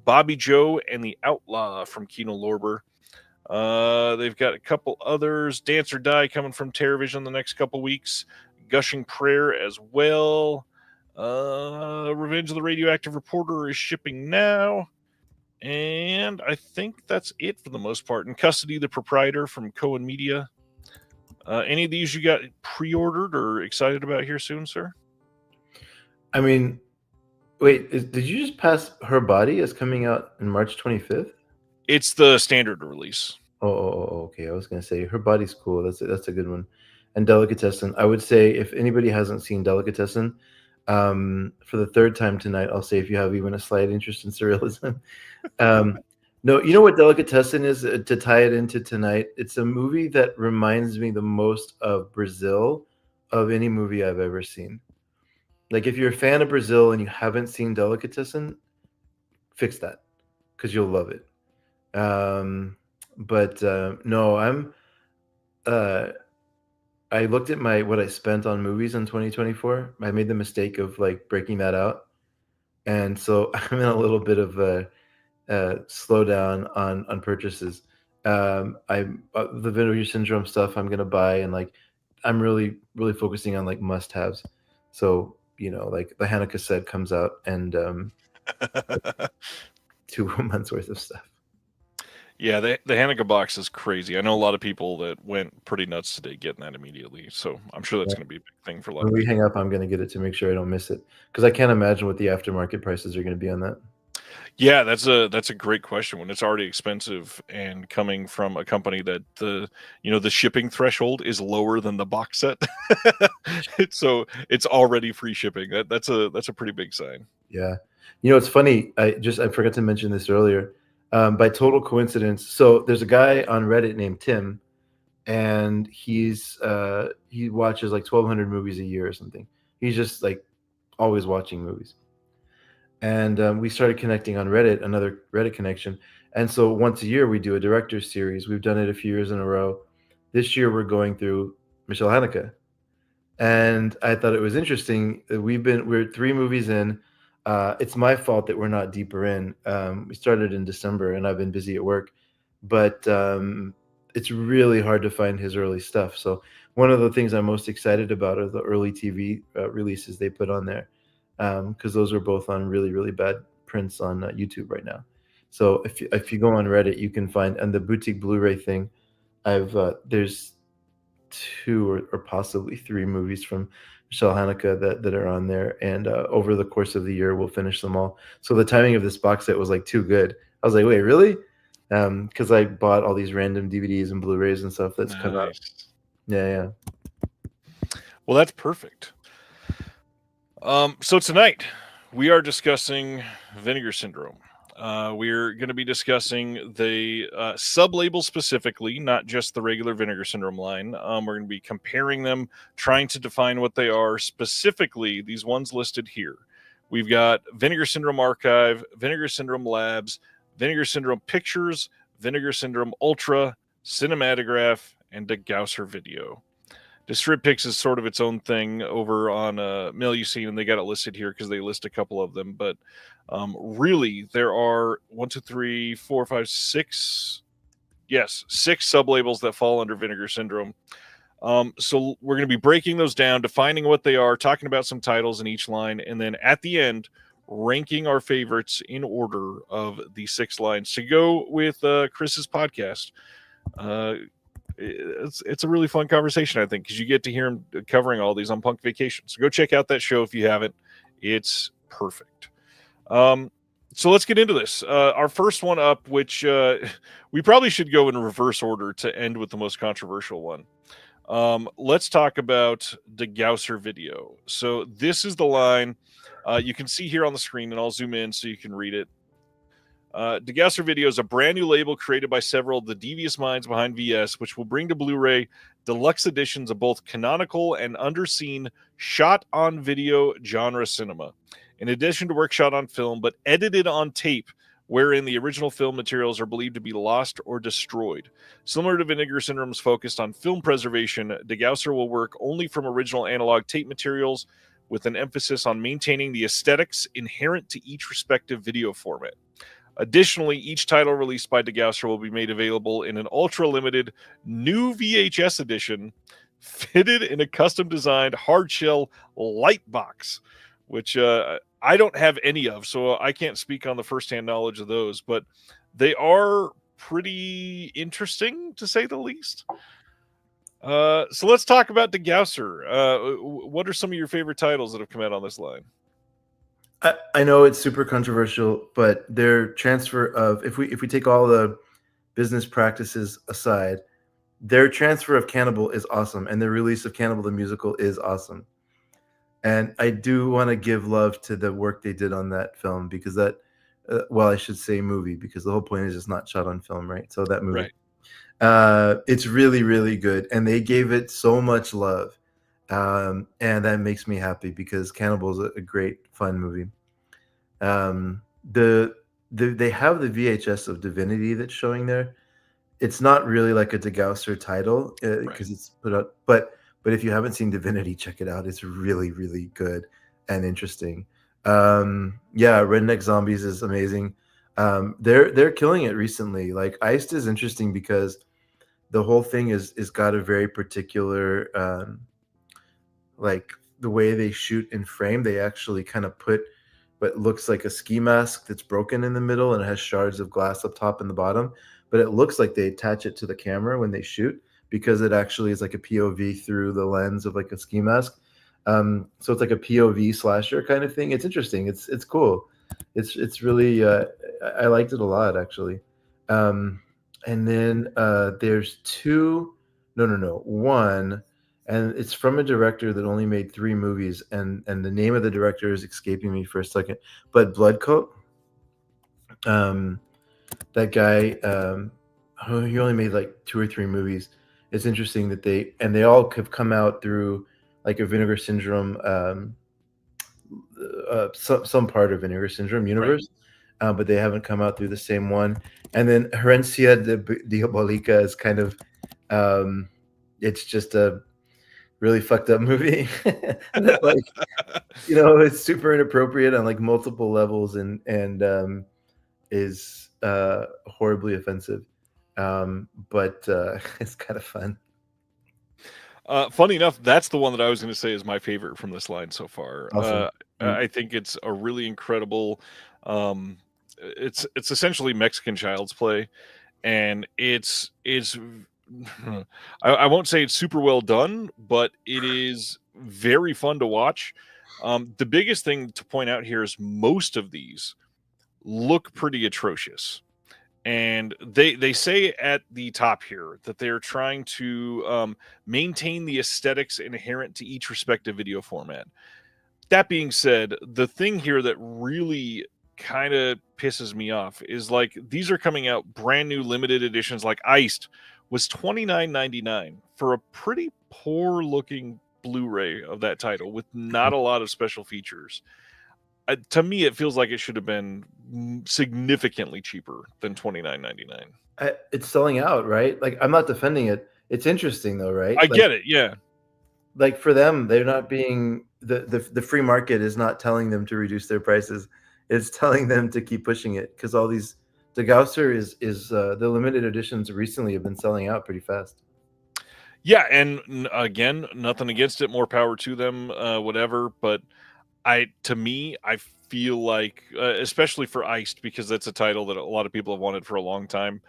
Bobby Joe and the Outlaw from Kino Lorber. They've got a couple others. Dance or Die coming from TerraVision the next couple weeks. Gushing Prayer as well. Revenge of the Radioactive Reporter is shipping now. And I think that's it for the most part. In Custody, The Proprietor from Cohen Media. Any of these you got pre-ordered or excited about here soon, sir? I mean, wait, did you just pass Her Body as coming out in March 25th? It's the standard release. Oh, okay. I was gonna say Her Body's cool. That's a good one. And Delicatessen. I would say if anybody hasn't seen Delicatessen, for the third time tonight, I'll say if you have even a slight interest in surrealism. No, you know what Delicatessen is, to tie it into tonight? It's a movie that reminds me the most of Brazil of any movie I've ever seen. Like if you're a fan of Brazil and you haven't seen Delicatessen, fix that because you'll love it. No, I looked at what I spent on movies in 2024. I made the mistake of like breaking that out. And so I'm in a little bit of a slowdown on purchases. The Vinegar Syndrome stuff I'm going to buy. And like, I'm really, really focusing on like must-haves. So, like the Hanukkah set comes out and 2 months worth of stuff. Yeah, the Hanukkah box is crazy. I know a lot of people that went pretty nuts today getting that immediately. So I'm sure that's going to be a big thing for a lot of people. When we hang up, I'm going to get it to make sure I don't miss it. Because I can't imagine what the aftermarket prices are going to be on that. Yeah, that's a great question. When it's already expensive and coming from a company that the shipping threshold is lower than the box set, so it's already free shipping. That's a pretty big sign. Yeah, it's funny. I forgot to mention this earlier. By total coincidence, so there's a guy on Reddit named Tim, and he watches like 1,200 movies a year or something. He's just like always watching movies. And we started connecting on Reddit, another Reddit connection. And so once a year we do a director's series. We've done it a few years in a row. This year we're going through Michelle Haneke. And I thought it was interesting. We're 3 movies in. It's my fault that we're not deeper in. We started in December, and I've been busy at work, but it's really hard to find his early stuff. So one of the things I'm most excited about are the early TV releases they put on there, because those are both on really really bad prints on YouTube right now. So if you go on Reddit, you can find, and the boutique Blu-ray thing. There's 2 or possibly 3 movies from Michelle Haneke that are on there, and over the course of the year we'll finish them all. So the timing of this box set was like too good. I was like, wait, really? Because I bought all these random DVDs and Blu-rays and stuff that's come out. Nice. Yeah. Well, that's perfect. So tonight we are discussing Vinegar Syndrome. We're going to be discussing the Sublabel specifically, not just the regular Vinegar Syndrome line. We're going to be comparing them, trying to define what they are, specifically these ones listed here. We've got Vinegar Syndrome Archive, Vinegar Syndrome Labs, Vinegar Syndrome Pictures, Vinegar Syndrome Ultra, Cinematograph, and Degauser Video. Distriptix is sort of its own thing over on Melusine, and they got it listed here because they list a couple of them. But really, there are 1, 2, 3, 4, 5, 6. Yes, 6 sublabels that fall under Vinegar Syndrome. So we're going to be breaking those down, defining what they are, talking about some titles in each line, and then at the end, ranking our favorites in order of the 6 lines to go with Chris's podcast. It's a really fun conversation, I think, because you get to hear him covering all these on Punk Vacation. So go check out that show if you haven't. It's perfect. So let's get into this. Our first one up, which we probably should go in reverse order to end with the most controversial one. Let's talk about Degauser Video. So this is the line you can see here on the screen, and I'll zoom in so you can read it. Degauser Video is a brand new label created by several of the devious minds behind VS, which will bring to Blu-ray deluxe editions of both canonical and underseen shot-on-video genre cinema, in addition to work shot on film, but edited on tape, wherein the original film materials are believed to be lost or destroyed. Similar to Vinegar Syndrome's focused on film preservation, Degauser will work only from original analog tape materials, with an emphasis on maintaining the aesthetics inherent to each respective video format. Additionally, each title released by Degauser will be made available in an ultra-limited new VHS edition fitted in a custom-designed hard-shell light box, which I don't have any of, so I can't speak on the first-hand knowledge of those, but they are pretty interesting, to say the least. So let's talk about Degauser. What are some of your favorite titles that have come out on this line? I know it's super controversial, but their transfer of, if we take all the business practices aside, their transfer of Cannibal is awesome, and their release of Cannibal the Musical is awesome. And I do want to give love to the work they did on that film, because that, well, I should say movie, because the whole point is it's not shot on film, right? So that movie, it's really, really good, and they gave it so much love. And that makes me happy, because Cannibal is a great, fun movie. They have the VHS of Divinity that's showing there. It's not really like a Degauser title, because it's put out, but if you haven't seen Divinity, check it out. It's really, really good and interesting. Redneck Zombies is amazing. They're killing it recently. Like, Iced is interesting because the whole thing is got a very particular, like, the way they shoot in frame. They actually kind of put what looks like a ski mask that's broken in the middle, and it has shards of glass up top and the bottom, but it looks like they attach it to the camera when they shoot, because it actually is like a POV through the lens of like a ski mask. So it's like a POV slasher kind of thing. It's interesting. It's cool. It's really, I liked it a lot, actually. And then there's one, and it's from a director that only made 3 movies, and the name of the director is escaping me for a second, but Bloodcoat, that guy, he only made like 2 or 3 movies. It's interesting that they all have come out through like a Vinegar Syndrome, some part of Vinegar Syndrome universe, but they haven't come out through the same one. And then Herencia Diabolica is kind of, it's just a really fucked up movie that like it's super inappropriate on like multiple levels and is horribly offensive. But it's kind of fun. Funny enough, that's the one that I was going to say is my favorite from this line so far. Awesome. I think it's a really incredible. It's essentially Mexican Child's Play, and it's. I won't say it's super well done, but it is very fun to watch. The biggest thing to point out here is most of these look pretty atrocious. And they say at the top here that they're trying to maintain the aesthetics inherent to each respective video format. That being said, the thing here that really kind of pisses me off is like these are coming out brand new limited editions. Like Iced was $29.99 for a pretty poor looking Blu-ray of that title with not a lot of special features. To me, it feels like it should have been significantly cheaper than $29.99. It's selling out, right? Like, I'm not defending it. It's interesting though, right? I get it, yeah. Like for them, they're not being the free market is not telling them to reduce their prices. It's telling them to keep pushing it because all these the Gausser is the limited editions recently have been selling out pretty fast. Yeah, and again, nothing against it. More power to them, whatever. But I feel like, especially for Iced, because that's a title that a lot of people have wanted for a long time,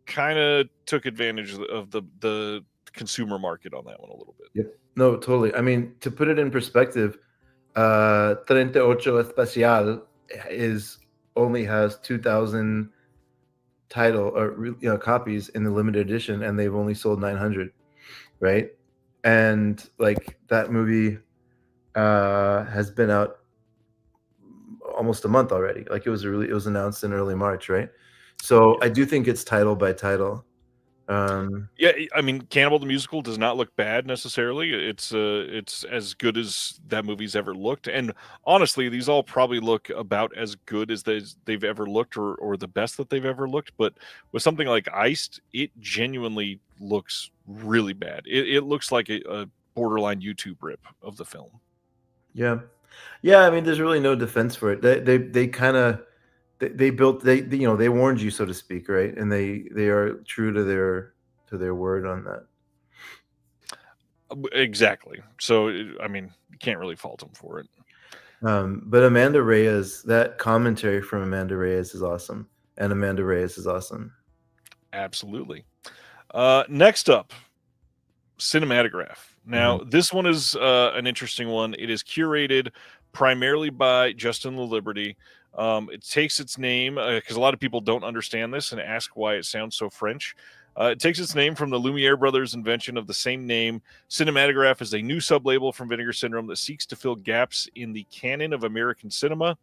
kind of took advantage of the consumer market on that one a little bit. Yep. No, totally. I mean, to put it in perspective, 38 Especial only has 2,000 copies in the limited edition, and they've only sold 900, right? And like that movie has been out almost a month already. Like it was announced in early March, right? So I do think it's title by title. Yeah, I mean, Cannibal the Musical does not look bad necessarily. It's as good as that movie's ever looked, and honestly, these all probably look about as good as they've ever looked, or the best that they've ever looked. But with something like Iced, it genuinely looks really bad. It looks like a borderline YouTube rip of the film. Yeah. I mean, there's really no defense for it. They kind of they warned you, so to speak, right? And they are true to their word on that. Exactly. So I mean, you can't really fault them for it. But Amanda Reyes, that commentary from Amanda Reyes is awesome, and Amanda Reyes is awesome. Absolutely. Next up, Cinematograph. Now, this one is an interesting one. It is curated primarily by Justin LaLiberty. It takes its name because a lot of people don't understand this and ask why it sounds so French. It takes its name from the Lumiere brothers' invention of the same name. Cinematograph is a new sublabel from Vinegar Syndrome that seeks to fill gaps in the canon of American cinema,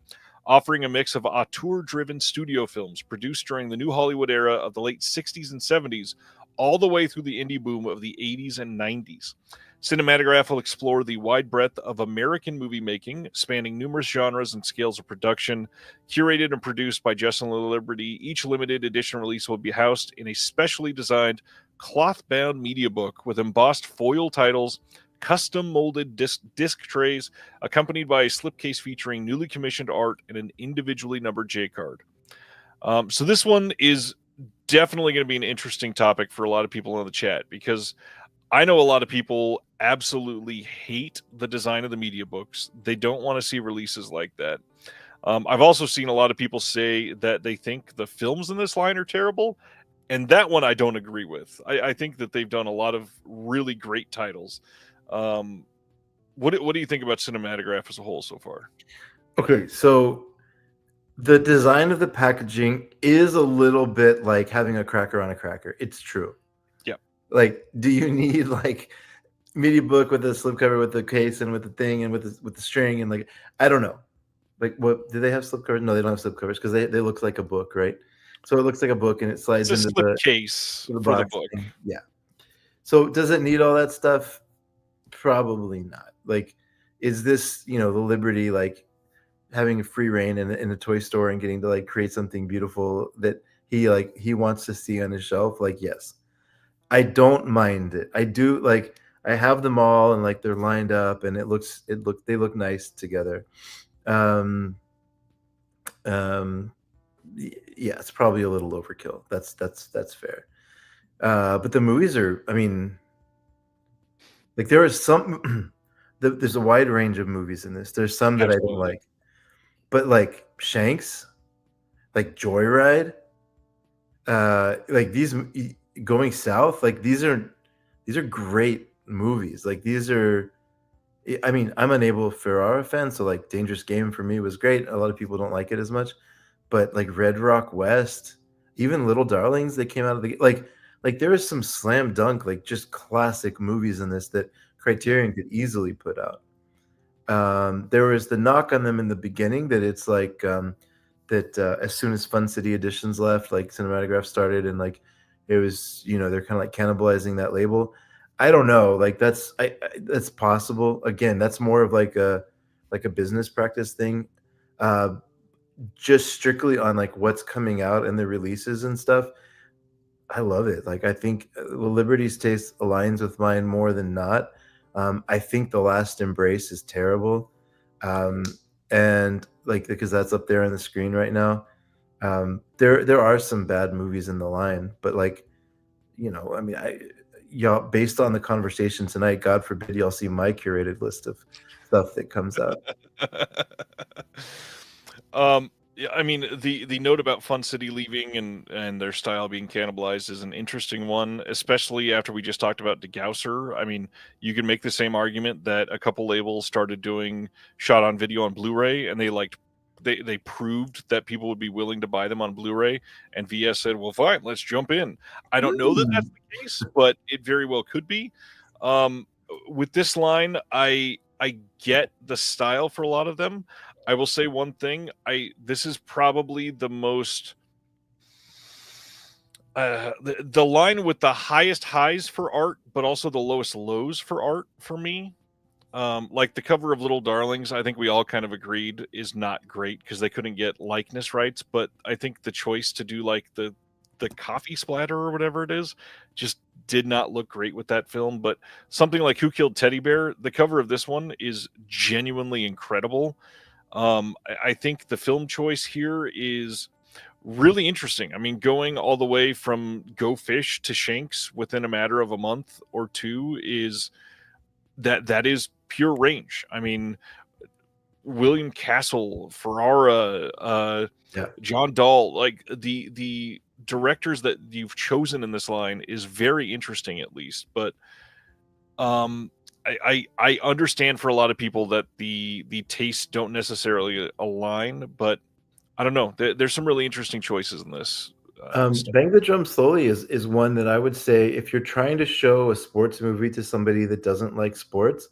offering a mix of auteur-driven studio films produced during the New Hollywood era of the late 60s and 70s, all the way through the indie boom of the 80s and 90s. Cinematograph will explore the wide breadth of American movie making, spanning numerous genres and scales of production. Curated and produced by Justin LaLiberty, each limited edition release will be housed in a specially designed cloth-bound media book with embossed foil titles, custom molded disc trays, accompanied by a slipcase featuring newly commissioned art and an individually numbered J card. So this one is definitely going to be an interesting topic for a lot of people in the chat, because I know a lot of people absolutely hate the design of the media books. They don't want to see releases like that. I've also seen a lot of people say that they think the films in this line are terrible, and that one I don't agree with. I think that they've done a lot of really great titles. What do you think about Cinematograph as a whole so far? Okay, so the design of the packaging is a little bit like having a cracker on a cracker. It's true. Yeah. Like, do you need like media book with a slipcover with the case and with the thing and with the string and like, I don't know. Like, what do they have slipcovers? No, they don't have slipcovers because they look like a book, right? So it looks like a book and it slides it's a into slip case the for box the book. thing. Yeah. So does it need all that stuff? Probably not. Like, is this, the Liberty, like having a free reign in a toy store and getting to like create something beautiful that he wants to see on his shelf? Like, yes. I don't mind it. I do like, I have them all, and like they're lined up, and they look nice together. Um, um, yeah, it's probably a little overkill. That's fair. But the movies are, I mean, like there is some. There's a wide range of movies in this. There's some that I don't Absolutely. like, but like Shanks, like Joyride, like these Going South, like these are great movies. Like these are, I mean, I'm an Abel Ferrara fan, so like Dangerous Game for me was great. A lot of people don't like it as much, but like Red Rock West, even Little Darlings, they came out of the like there is some slam dunk like just classic movies in this that Criterion could easily put out. There was the knock on them in the beginning that it's like that as soon as Fun City Editions left, like Cinematograph started, and like it was, you know, they're kind of like cannibalizing that label. I don't know, like that's possible. Again, that's more of like a business practice thing. Uh, just strictly on like what's coming out and the releases and stuff. I love it. Like I think Liberty's taste aligns with mine more than not. I think The Last Embrace is terrible, and like because that's up there on the screen right now. There are some bad movies in the line, but like, you know, I mean, y'all, based on the conversation tonight, God forbid y'all see my curated list of stuff that comes out. Yeah, I mean, the note about Fun City leaving and their style being cannibalized is an interesting one, especially after we just talked about Degausser. I mean, you can make the same argument that a couple labels started doing shot on video on Blu-ray, and they proved that people would be willing to buy them on Blu-ray, and VS said, "Well, fine, let's jump in." I don't know that that's the case, but it very well could be. Um, with this line, I get the style for a lot of them. I will say one thing. This is probably the most the line with the highest highs for art, but also the lowest lows for art for me. Like the cover of Little Darlings, I think we all kind of agreed is not great because they couldn't get likeness rights. But I think the choice to do like the coffee splatter or whatever it is just did not look great with that film. But something like Who Killed Teddy Bear, the cover of this one is genuinely incredible. I think the film choice here is really interesting. I mean, going all the way from Go Fish to Shanks within a matter of a month or two is that is pure range. I mean, William Castle, Ferrara, Yeah. John Dahl, like the directors that you've chosen in this line is very interesting, at least. But um, I understand for a lot of people that the tastes don't necessarily align, but I don't know. There's some really interesting choices in this stuff. Bang the Drum Slowly is one that I would say if you're trying to show a sports movie to somebody that doesn't like sports,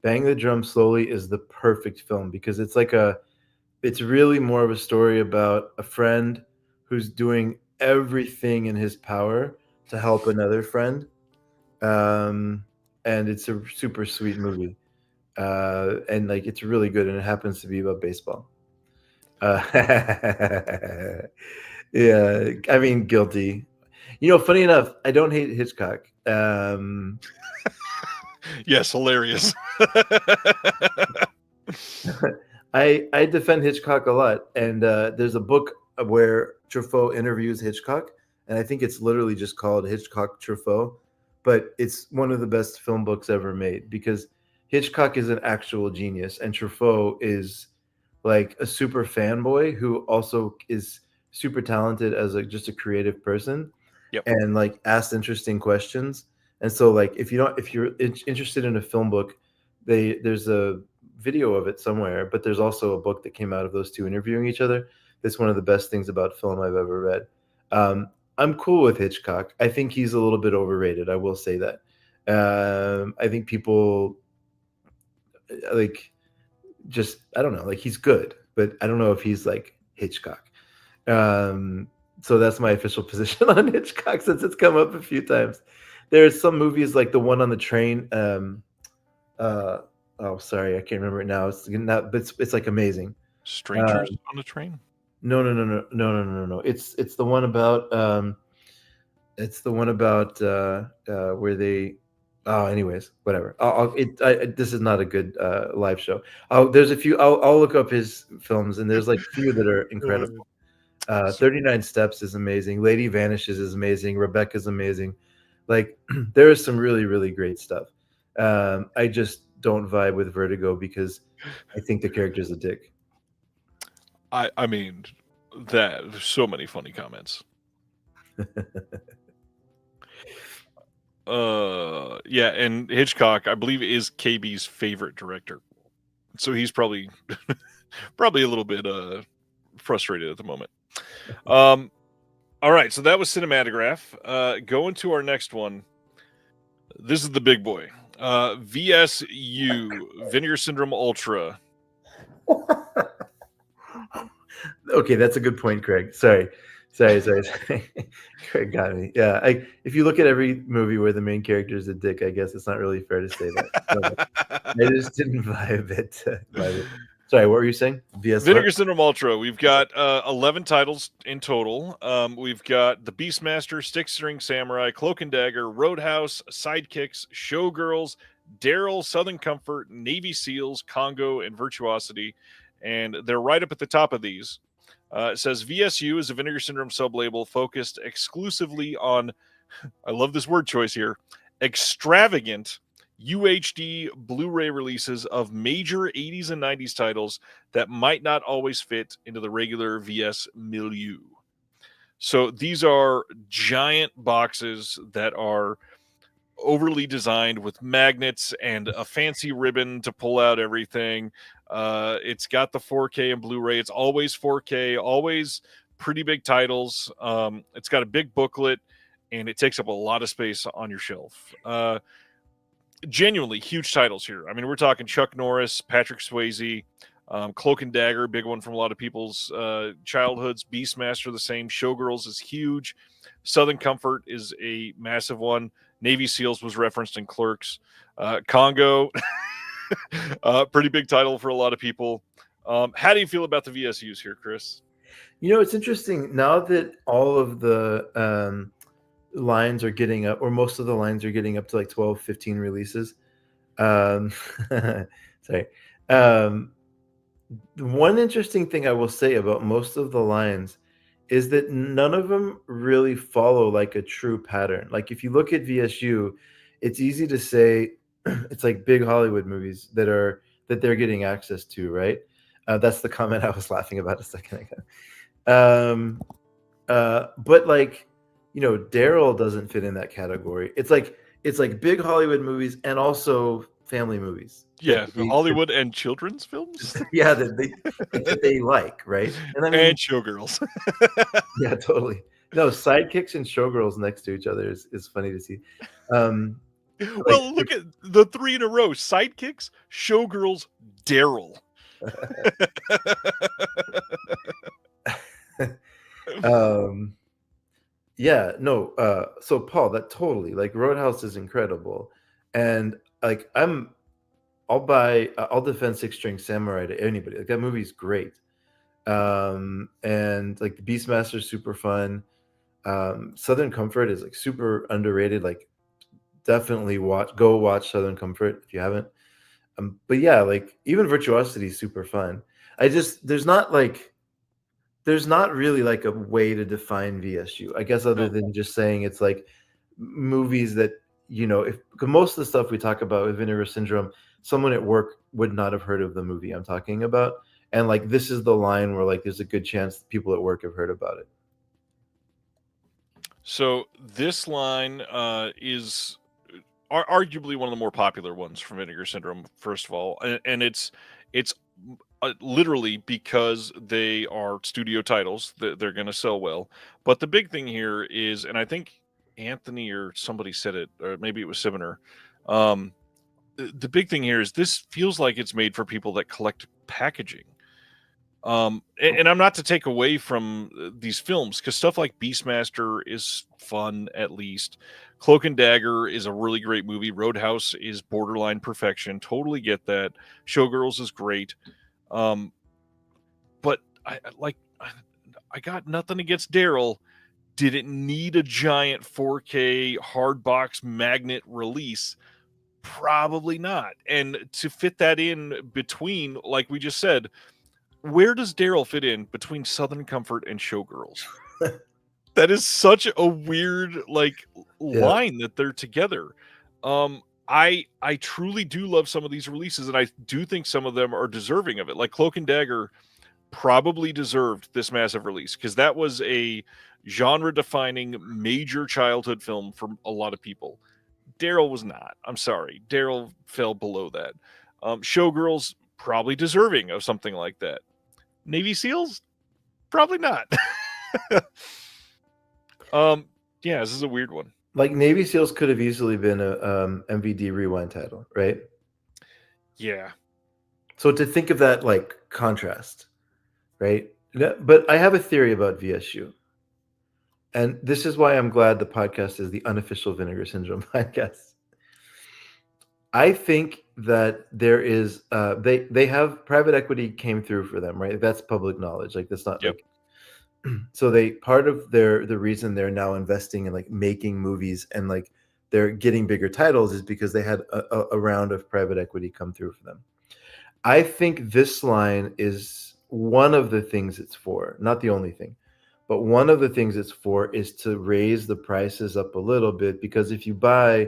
Bang the Drum Slowly is the perfect film because it's really more of a story about a friend who's doing everything in his power to help another friend. Um, and it's a super sweet movie. And like it's really good, and it happens to be about baseball. Uh, yeah, I mean, guilty. You know, funny enough, I don't hate Hitchcock. Yes, hilarious. I defend Hitchcock a lot, and there's a book where Truffaut interviews Hitchcock, and I think it's literally just called Hitchcock Truffaut, but it's one of the best film books ever made because Hitchcock is an actual genius, and Truffaut is like a super fanboy who also is super talented as like just a creative person Yep. and like asks interesting questions. And so like if you're interested in a film book, there's a video of it somewhere, but there's also a book that came out of those two interviewing each other. That's one of the best things about film I've ever read. I'm cool with Hitchcock. I think he's a little bit overrated. I will say that. I think people like just I don't know, like he's good, but I don't know if he's like Hitchcock. Um, so that's my official position on Hitchcock since it's come up a few times. There's some movies like the one on the train. Uh, oh, sorry, I can't remember it now. It's not, but it's like amazing. Strangers on the Train. No. It's the one about where they Oh, anyways, whatever. This is not a good live show. There's a few. I'll look up his films, and there's like a few that are incredible. 39 Steps is amazing. Lady Vanishes is amazing. Rebecca's amazing. Like there is some really, really great stuff. I just don't vibe with Vertigo because I think the character's a dick. I mean, there's so many funny comments. Yeah, and Hitchcock, I believe, is KB's favorite director, so he's probably probably a little bit frustrated at the moment. All right, so that was Cinematograph. Going to our next one. This is the big boy. VSU, Vinegar Syndrome Ultra. Okay, that's a good point, Craig. Sorry. Craig got me. Yeah, if you look at every movie where the main character is a dick, I guess it's not really fair to say that. I just didn't vibe it. Sorry, what were you saying? Vinegar Syndrome Ultra. We've got 11 titles in total. We've got The Beastmaster, Stick String Samurai, Cloak and Dagger, Roadhouse, Sidekicks, Showgirls, Daryl, Southern Comfort, Navy SEALs, Congo, and Virtuosity. And they're right up at the top of these. It says VSU is a Vinegar Syndrome sublabel focused exclusively on, I love this word choice here, extravagant UHD Blu-ray releases of major 80s and 90s titles that might not always fit into the regular VS milieu. So these are giant boxes that are overly designed with magnets and a fancy ribbon to pull out everything. It's got the 4K and Blu-ray. It's always 4K, always pretty big titles. It's got a big booklet, and it takes up a lot of space on your shelf. Genuinely huge titles here. I mean, we're talking Chuck Norris, Patrick Swayze, Cloak and Dagger, big one from a lot of people's childhoods. Beastmaster, the same. Showgirls is huge. Southern Comfort is a massive one. Navy SEALs was referenced in Clerks. Congo, pretty big title for a lot of people. How do you feel about the VSUs here, Chris? You know, it's interesting now that all of the lines are getting up, or most of the lines are getting up to like 12, 15 releases. Sorry. One interesting thing I will say about most of the lines is that none of them really follow like a true pattern. Like if you look at VSU, it's easy to say it's like big Hollywood movies that they're getting access to, right? That's the comment I was laughing about a second ago. But like, you know, Daryl doesn't fit in that category. It's like big Hollywood movies and also family movies. Yeah, Hollywood and children's films. Yeah, that they like, right? And I mean, and Showgirls. Yeah, totally. No, Sidekicks and Showgirls next to each other is funny to see. Well, look at the three in a row: Sidekicks, Showgirls, Daryl. Yeah, no. So Paul, that totally like Roadhouse is incredible, and like I'll defend Six String Samurai to anybody. Like that movie's great. And like the Beastmaster is super fun. Southern Comfort is like super underrated. Like definitely go watch Southern Comfort if you haven't. But yeah, like even Virtuosity is super fun. There's not really like a way to define VSU, I guess, other than just saying it's like movies that, you know, because most of the stuff we talk about with Vinegar Syndrome, someone at work would not have heard of the movie I'm talking about. And like, this is the line where like, there's a good chance people at work have heard about it. So this line is arguably one of the more popular ones from Vinegar Syndrome, first of all. And it's literally because they are studio titles that they're going to sell well. But the big thing here is, and I think Anthony or somebody said it, or maybe it was Siminar, the big thing here is this feels like it's made for people that collect packaging. And I'm not to take away from these films, because stuff like Beastmaster is fun, at least. Cloak and Dagger is a really great movie. Roadhouse is borderline perfection. Totally get that. Showgirls is great. But I got nothing against Daryl. Did it need a giant 4K hard box magnet release Probably not. And to fit that in between, like we just said, where does Daryl fit in between Southern Comfort and Showgirls? That is such a weird Yeah. line that they're together. I truly do love some of these releases, and I do think some of them are deserving of it. Like Cloak and Dagger probably deserved this massive release because that was a genre-defining major childhood film for a lot of people. Daryl was not. I'm sorry. Daryl fell below that. Showgirls probably deserving of something like that. Navy SEALs probably not. Yeah, this is a weird one. Like Navy SEALs could have easily been a MVD Rewind title, right? Yeah. So to think of that like contrast, right? But I have a theory about VSU. And this is why I'm glad the podcast is the unofficial Vinegar Syndrome podcast. I think that there is they have private equity came through for them, right? That's public knowledge. Like that's not like so they part of the reason they're now investing in like making movies and like they're getting bigger titles is because they had a round of private equity come through for them. I think this line is one of the things it's for, not the only thing, but one of the things it's for is to raise the prices up a little bit because if you buy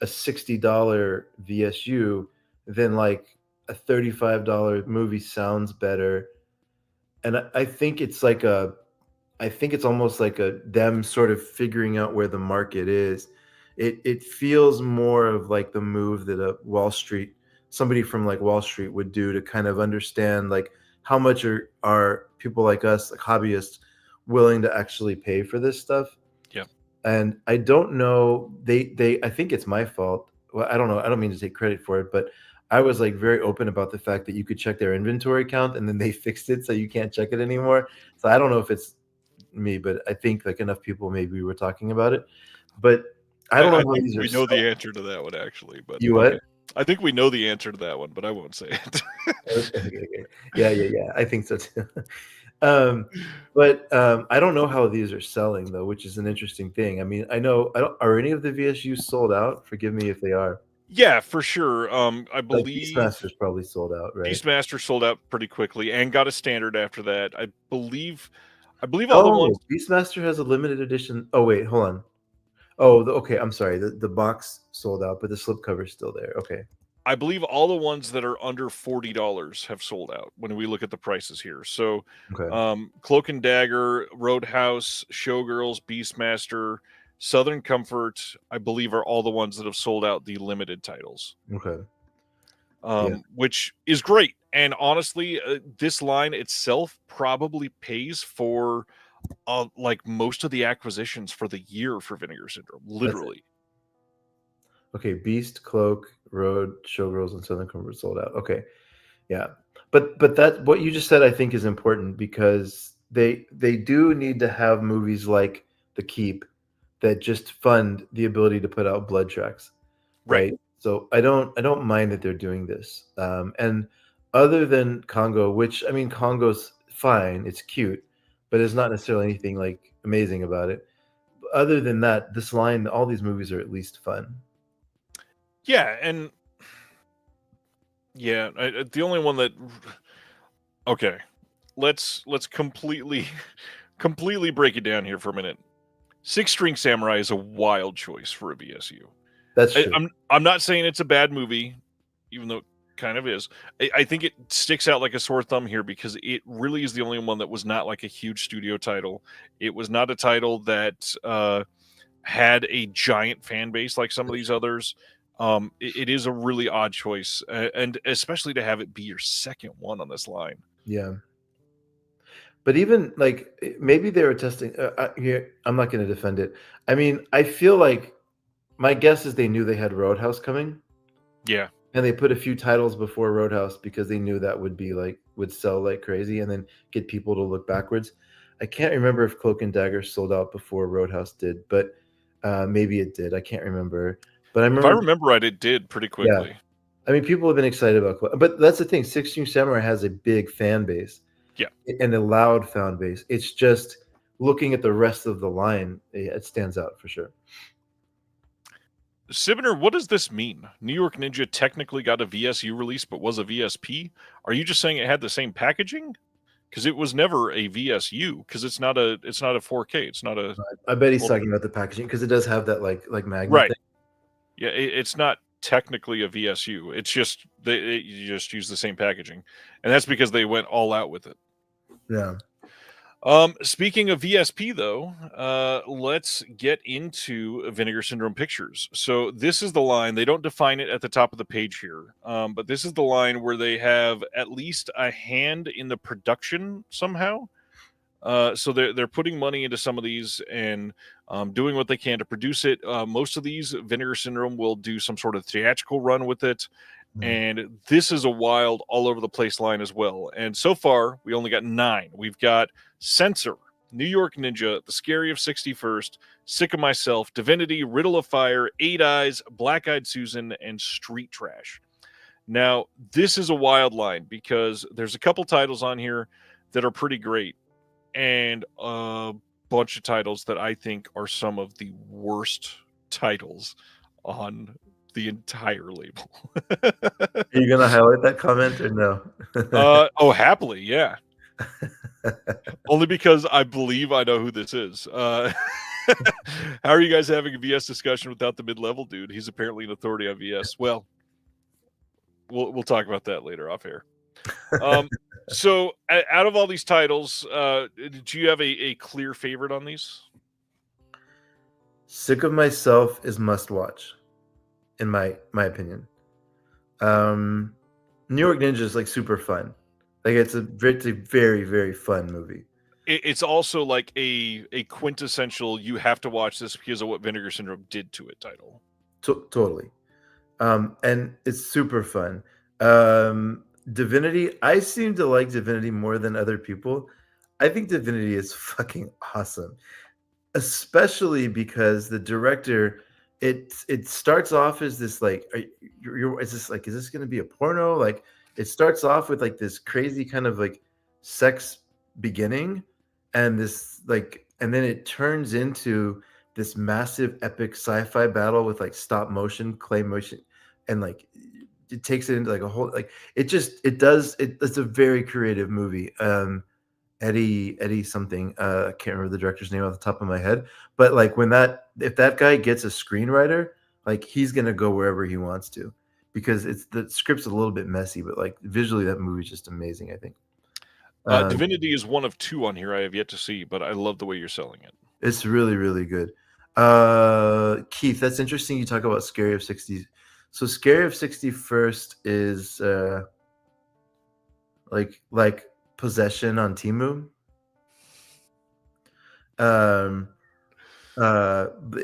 a $60 VSU, then like a $35 movie sounds better. And I think it's like I think it's almost like them sort of figuring out where the market is. It feels more of like the move that somebody from like Wall Street would do to kind of understand like how much are people like us, like hobbyists, willing to actually pay for this stuff. Yeah. And I don't know, I think it's my fault. Well, I don't know. I don't mean to take credit for it, but I was like very open about the fact that you could check their inventory count and then they fixed it so you can't check it anymore. So I don't know if it's me, but I think like enough people maybe were talking about it. But I don't know how think these we are know the answer to that one actually, but You what? I think we know the answer to that one, but I won't say it. Okay. Yeah. I think so too. But I don't know how these are selling though, which is an interesting thing. I mean, are any of the VSUs sold out? Forgive me if they are. Yeah, for sure. I Like believe Beastmaster's probably sold out, right? Beastmaster sold out pretty quickly and got a standard after that. I believe all the ones. Oh, Beastmaster has a limited edition. Oh wait, hold on. Oh, okay. I'm sorry. The box sold out, but the slipcover's still there. Okay. I believe all the ones that are under $40 have sold out when we look at the prices here. So, Okay. Cloak and Dagger, Roadhouse, Showgirls, Beastmaster, Southern Comfort, I believe, are all the ones that have sold out the limited titles. Okay. Which is great. And honestly, this line itself probably pays for like most of the acquisitions for the year for Vinegar Syndrome, literally. Okay, Beast, Cloak, Road, Showgirls, and Southern Comfort sold out. Okay, yeah, but that what you just said I think is important because they do need to have movies like The Keep that just fund the ability to put out blood tracks, right? So I don't mind that they're doing this. And other than Congo, which I mean Congo's fine, it's cute, but it's not necessarily anything like amazing about it. Other than that, this line, all these movies are at least fun. Yeah, and yeah, the only one that okay, let's completely break it down here for a minute. Six String Samurai is a wild choice for a VSU. That's true. I'm not saying it's a bad movie, even though it kind of is. I think it sticks out like a sore thumb here because it really is the only one that was not like a huge studio title. It was not a title that had a giant fan base like some of these others. It is a really odd choice, and especially to have it be your second one on this line. Yeah. But even like maybe they were testing here. I'm not going to defend it. I mean, I feel like my guess is they knew they had Roadhouse coming. Yeah. And they put a few titles before Roadhouse because they knew that would sell like crazy and then get people to look backwards. I can't remember if Cloak and Dagger sold out before Roadhouse did, but maybe it did. I can't remember. But If I remember right, it did pretty quickly. Yeah. I mean, people have been excited about but that's the thing. 16 Samurai has a big fan base. Yeah. And a loud fan base. It's just looking at the rest of the line, it stands out for sure. Sibner, what does this mean? New York Ninja technically got a VSU release, but was a VSP. Are you just saying it had the same packaging? Because it was never a VSU. Because it's not a 4K. It's not a. I bet he's talking about the packaging because it does have that like magnet Right. thing. Yeah, it's not technically a VSU. It's just you just use the same packaging, and that's because they went all out with it. Yeah. Speaking of VSP, though, let's get into Vinegar Syndrome pictures. So this is the line. They don't define it at the top of the page here, but this is the line where they have at least a hand in the production somehow. So they're putting money into some of these and doing what they can to produce it. Most of these, Vinegar Syndrome will do some sort of theatrical run with it. And this is a wild, all over the place line as well. And so far, we only got 9. We've got Censor, New York Ninja, The Scary of 61st, Sick of Myself, Divinity, Riddle of Fire, 8 Eyes, Black Eyed Susan, and Street Trash. Now, this is a wild line because there's a couple titles on here that are pretty great, and a bunch of titles that I think are some of the worst titles on the entire label. Are you gonna highlight that comment or no? Happily, yeah. Only because I believe I know who this is. How are you guys having a VS discussion without the mid-level dude? He's apparently an authority on VS. Well, we'll talk about that later off air. So out of all these titles, do you have a clear favorite on these? Sick of Myself is must watch, in my opinion. New York Ninja is like super fun. Like it's a very, very fun movie. It's also like a quintessential you have to watch this because of what Vinegar Syndrome did to it title. Totally. And it's super fun. Divinity, I seem to like Divinity more than other people. I think Divinity is fucking awesome, especially because the director, it starts off as this like, is this going to be a porno? Like it starts off with like this crazy kind of like sex beginning, and this like, and then it turns into this massive epic sci-fi battle with like stop motion, clay motion, and like it takes it into like a whole like it's a very creative movie. Eddie something, I can't remember the director's name off the top of my head, but like if that guy gets a screenwriter, like he's gonna go wherever he wants to, because the script's a little bit messy, but like visually that movie's just amazing, I think. Divinity is one of 2 on here I have yet to see, but I love the way you're selling it. It's really, really good. Keith, that's interesting you talk about Scary of 60. So Scary of 61st is like Possession on Temu.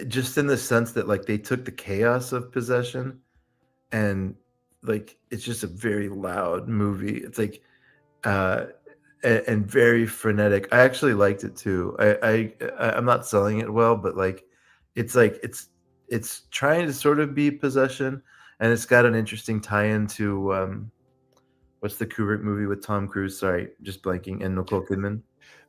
Just in the sense that like they took the chaos of Possession and like it's just a very loud movie. It's like and very frenetic. I actually liked it too. I'm not selling it well, but like it's trying to sort of be Possession, and it's got an interesting tie-in to what's the Kubrick movie with Tom Cruise? Sorry, just blanking, and Nicole Kidman.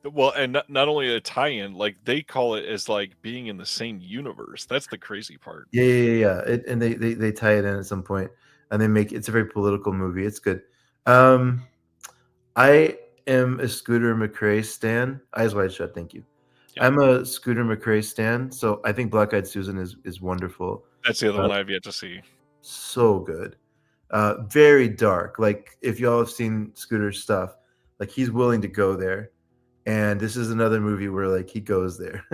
Well, and not only a tie-in, like they call it as like being in the same universe. That's the crazy part. Yeah. And they tie it in at some point, and it's a very political movie. It's good. I am a Scooter McRae stan. Eyes Wide Shut. Thank you. Yeah. I'm a Scooter McRae stan, so I think Black Eyed Susan is wonderful. That's the other one I've yet to see. So good. Very dark. Like if y'all have seen Scooter's stuff, like he's willing to go there, and this is another movie where like he goes there.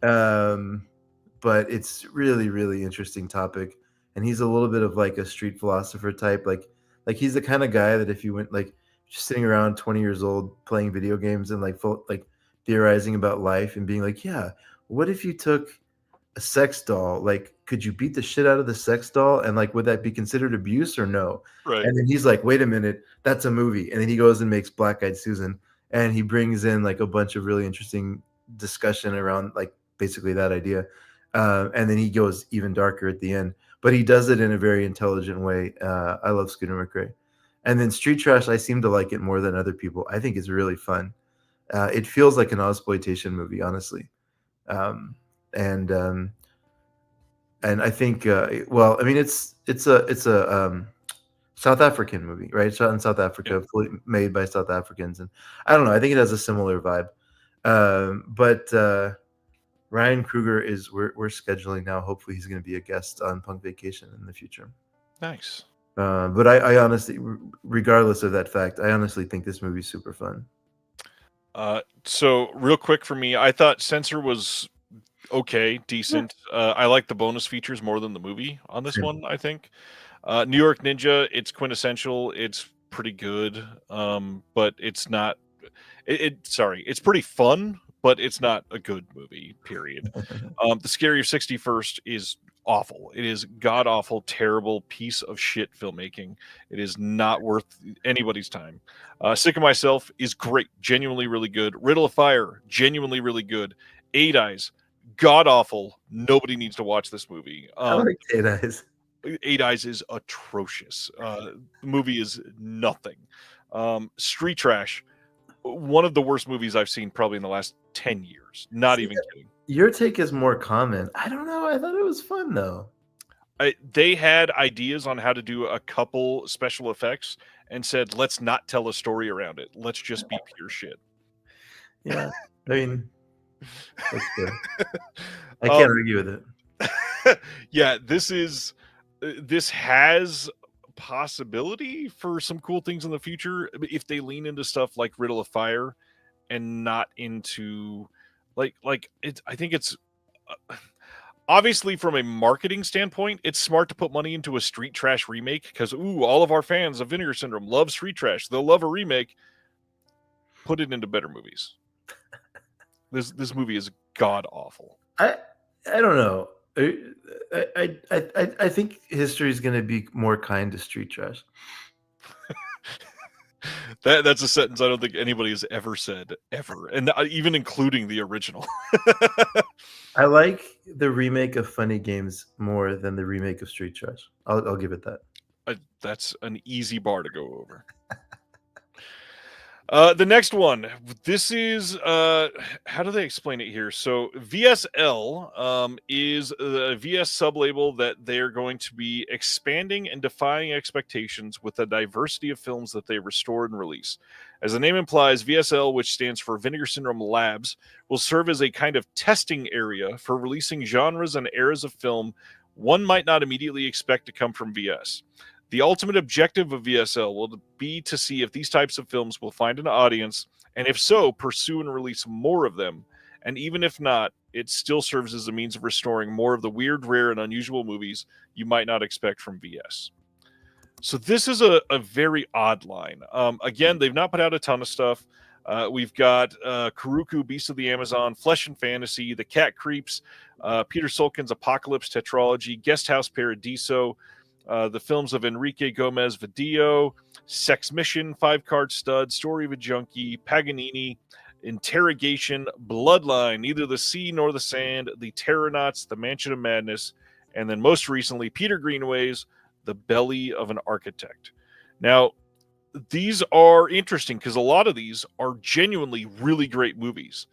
But it's really, really interesting topic, and he's a little bit of like a street philosopher type. Like he's the kind of guy that if you went like just sitting around 20 years old playing video games and like theorizing about life and being like, yeah, what if you took a sex doll, like could you beat the shit out of the sex doll, and like would that be considered abuse or no? Right. And then he's like, wait a minute, that's a movie. And then he goes and makes Black Eyed Susan, and he brings in like a bunch of really interesting discussion around like basically that idea, and then he goes even darker at the end, but he does it in a very intelligent way. I love Scooter McRae. And then Street Trash, I seem to like it more than other people. I think it's really fun. It feels like an exploitation movie, honestly. And and I think well, I mean, it's a South African movie, right? Shot in South Africa, fully made by South Africans, and I don't know. I think it has a similar vibe. But Ryan Kruger is we're scheduling now. Hopefully, he's going to be a guest on Punk Vacation in the future. Nice. But I honestly, regardless of that fact, I honestly think this movie's super fun. So real quick for me, I thought Censor was okay, decent. I like the bonus features more than the movie on this one, I think. New York Ninja, it's quintessential. It's pretty good, but it's not. Sorry, it's pretty fun, but it's not a good movie. Period. The Scary of 61st is awful. It is god awful, terrible piece of shit filmmaking. It is not worth anybody's time. Sick of Myself is great, genuinely really good. Riddle of Fire, genuinely really good. Eight Eyes, god awful. Nobody needs to watch this movie. I like Eight Eyes. Eight Eyes is atrocious. The movie is nothing. Street Trash, one of the worst movies I've seen probably in the last 10 years. Not even kidding. Your take is more common. I don't know. I thought it was fun though. They had ideas on how to do a couple special effects and said, let's not tell a story around it. Let's just be pure shit. Yeah. I mean, that's good. I can't argue with it. Yeah, this has possibility for some cool things in the future if they lean into stuff like Riddle of Fire and not into like it's. I think it's obviously from a marketing standpoint, it's smart to put money into a Street Trash remake because all of our fans of Vinegar Syndrome love Street Trash. They'll love a remake. Put it into better movies. This movie is god awful. I don't know. I think history is going to be more kind to Street Trash. That's a sentence I don't think anybody has ever said, ever, and even including the original. I like the remake of Funny Games more than the remake of Street Trash. I'll give it that. That's an easy bar to go over. The next one, this is how do they explain it here? So VSL is a VS sublabel that they're going to be expanding and defying expectations with the diversity of films that they restore and release. As the name implies, VSL, which stands for Vinegar Syndrome Labs, will serve as a kind of testing area for releasing genres and eras of film one might not immediately expect to come from VS. The ultimate objective of VSL will be to see if these types of films will find an audience, and if so, pursue and release more of them. And even if not, it still serves as a means of restoring more of the weird, rare, and unusual movies you might not expect from VS. So this is a very odd line. Again, they've not put out a ton of stuff. We've got Kuruku, Beast of the Amazon, Flesh and Fantasy, The Cat Creeps, Peter Solkin's Apocalypse Tetralogy, Guest House Paradiso, the films of Enrique Gomez Vadillo, Sex Mission, Five Card Stud, Story of a Junkie, Paganini, Interrogation, Bloodline, Neither the Sea Nor the Sand, The Terranauts, The Mansion of Madness, and then most recently, Peter Greenaway's The Belly of an Architect. Now, these are interesting because a lot of these are genuinely really great movies.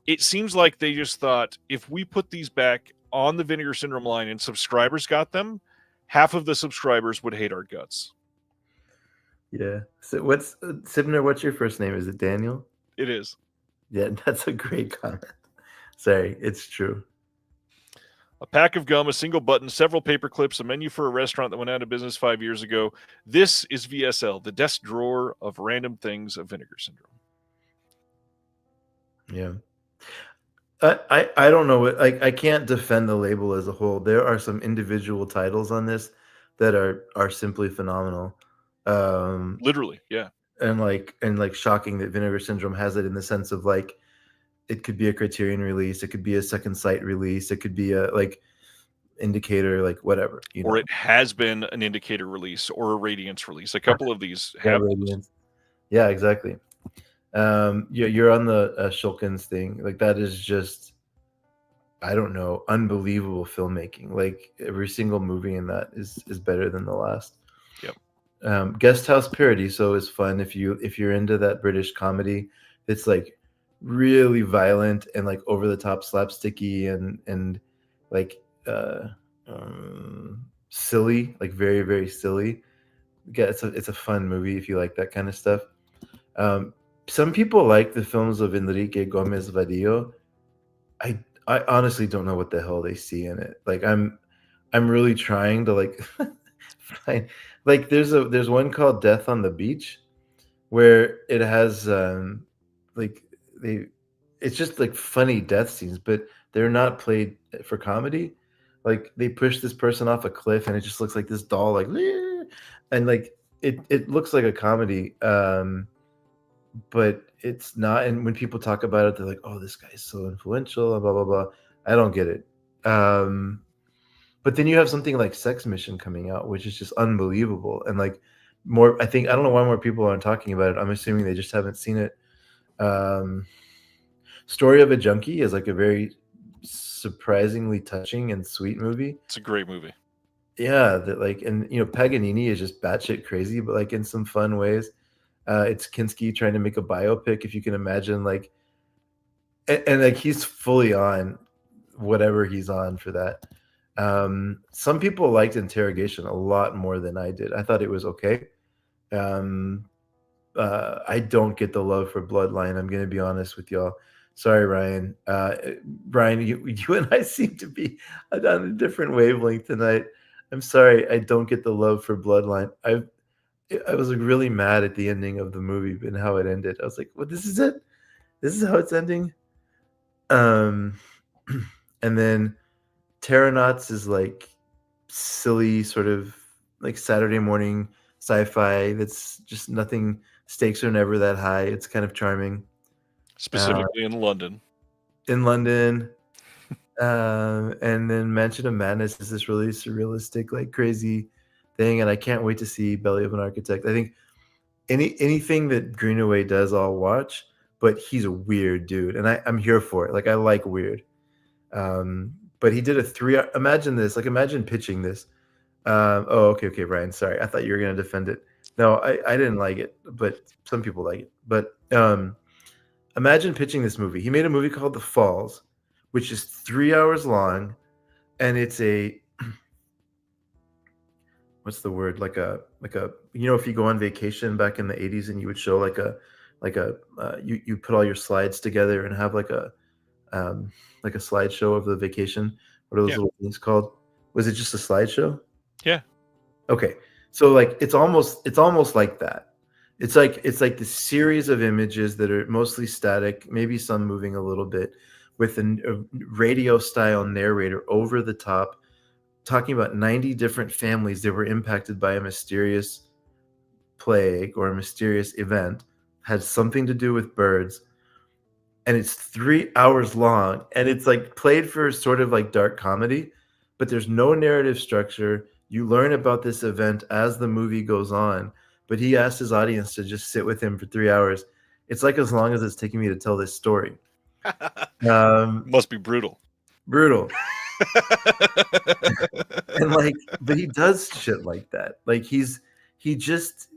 It seems like they just thought, if we put these back on the Vinegar Syndrome line and subscribers got them, half of the subscribers would hate our guts. Yeah. So what's Sibner? What's your first name? Is it Daniel? It is. Yeah, that's a great comment. Sorry, it's true. A pack of gum, a single button, several paper clips, a menu for a restaurant that went out of business 5 years ago. This is VSL, the desk drawer of random things of Vinegar Syndrome. Yeah. I don't know. I can't defend the label as a whole. There are some individual titles on this that are simply phenomenal. Literally, yeah. And shocking that Vinegar Syndrome has it in the sense of like, it could be a Criterion release, it could be a Second Sight release, it could be a Indicator, whatever. Or it has been an Indicator release or a Radiance release. A couple of these have. Yeah, exactly. You're on the Shulkins thing. That is just, I don't know, unbelievable filmmaking. Every single movie in that is better than the last. Yep. Guest House Paradiso is fun if you're into that British comedy. It's really violent and over the top slapsticky and silly, like very, very silly. Yeah, it's a fun movie if you like that kind of stuff. Some people like the films of Enrique Gomez Vadillo. I honestly don't know what the hell they see in it. Like I'm really trying to like find, like there's one called Death on the Beach where it has like they it's just like funny death scenes, but they're not played for comedy. Like they push this person off a cliff and it just looks like this doll like and like it looks like a comedy. But it's not. And when people talk about it, they're like, "Oh, this guy's so influential," and blah blah blah. I don't get it. But then you have something like Sex Mission coming out, which is just unbelievable, and like more. I think I don't know why more people aren't talking about it. I'm assuming they just haven't seen it. Um, Story of a Junkie is like a very surprisingly touching and sweet movie. It's a great movie. Yeah, that like, and Paganini is just batshit crazy, but like in some fun ways. It's Kinski trying to make a biopic, if you can imagine, like, and like he's fully on whatever he's on for that. Some people liked Interrogation a lot more than I did. I thought it was okay. Um, I don't get the love for Bloodline. I'm going to be honest with y'all. Sorry, Ryan. Ryan, you and I seem to be on a different wavelength tonight. I'm sorry. I don't get the love for Bloodline. I was like really mad at the ending of the movie and how it ended. I was like, "Well, this is it. This is how it's ending." And then Terranauts is like silly, sort of like Saturday morning sci-fi. That's just nothing. Stakes are never that high. It's kind of charming. Specifically in London. In London. And then Mansion of Madness is this really surrealistic, like crazy thing, and I can't wait to see Belly of an Architect. I think anything that Greenaway does, I'll watch. But he's a weird dude, and I'm here for it. Like I like weird. But he did a 3. Imagine this. Like imagine pitching this. Oh, okay, Ryan. Sorry, I thought you were gonna defend it. No, I didn't like it, but some people like it. But imagine pitching this movie. He made a movie called The Falls, which is 3 hours long, and it's a what's the word, like a if you go on vacation back in the 80s and you would show you put all your slides together and have like a slideshow of the vacation. What are those little things called? Was it just a slideshow? Yeah. Okay, so like it's almost like that. It's like the series of images that are mostly static, maybe some moving a little bit, with a radio style narrator over the top, talking about 90 different families that were impacted by a mysterious plague or a mysterious event, had something to do with birds, and it's 3 hours long, and it's like played for sort of like dark comedy, but there's no narrative structure. You learn about this event as the movie goes on, but he asked his audience to just sit with him for 3 hours. It's like as long as it's taking me to tell this story. Must be brutal. Brutal. And like, but he does shit like that. Like he just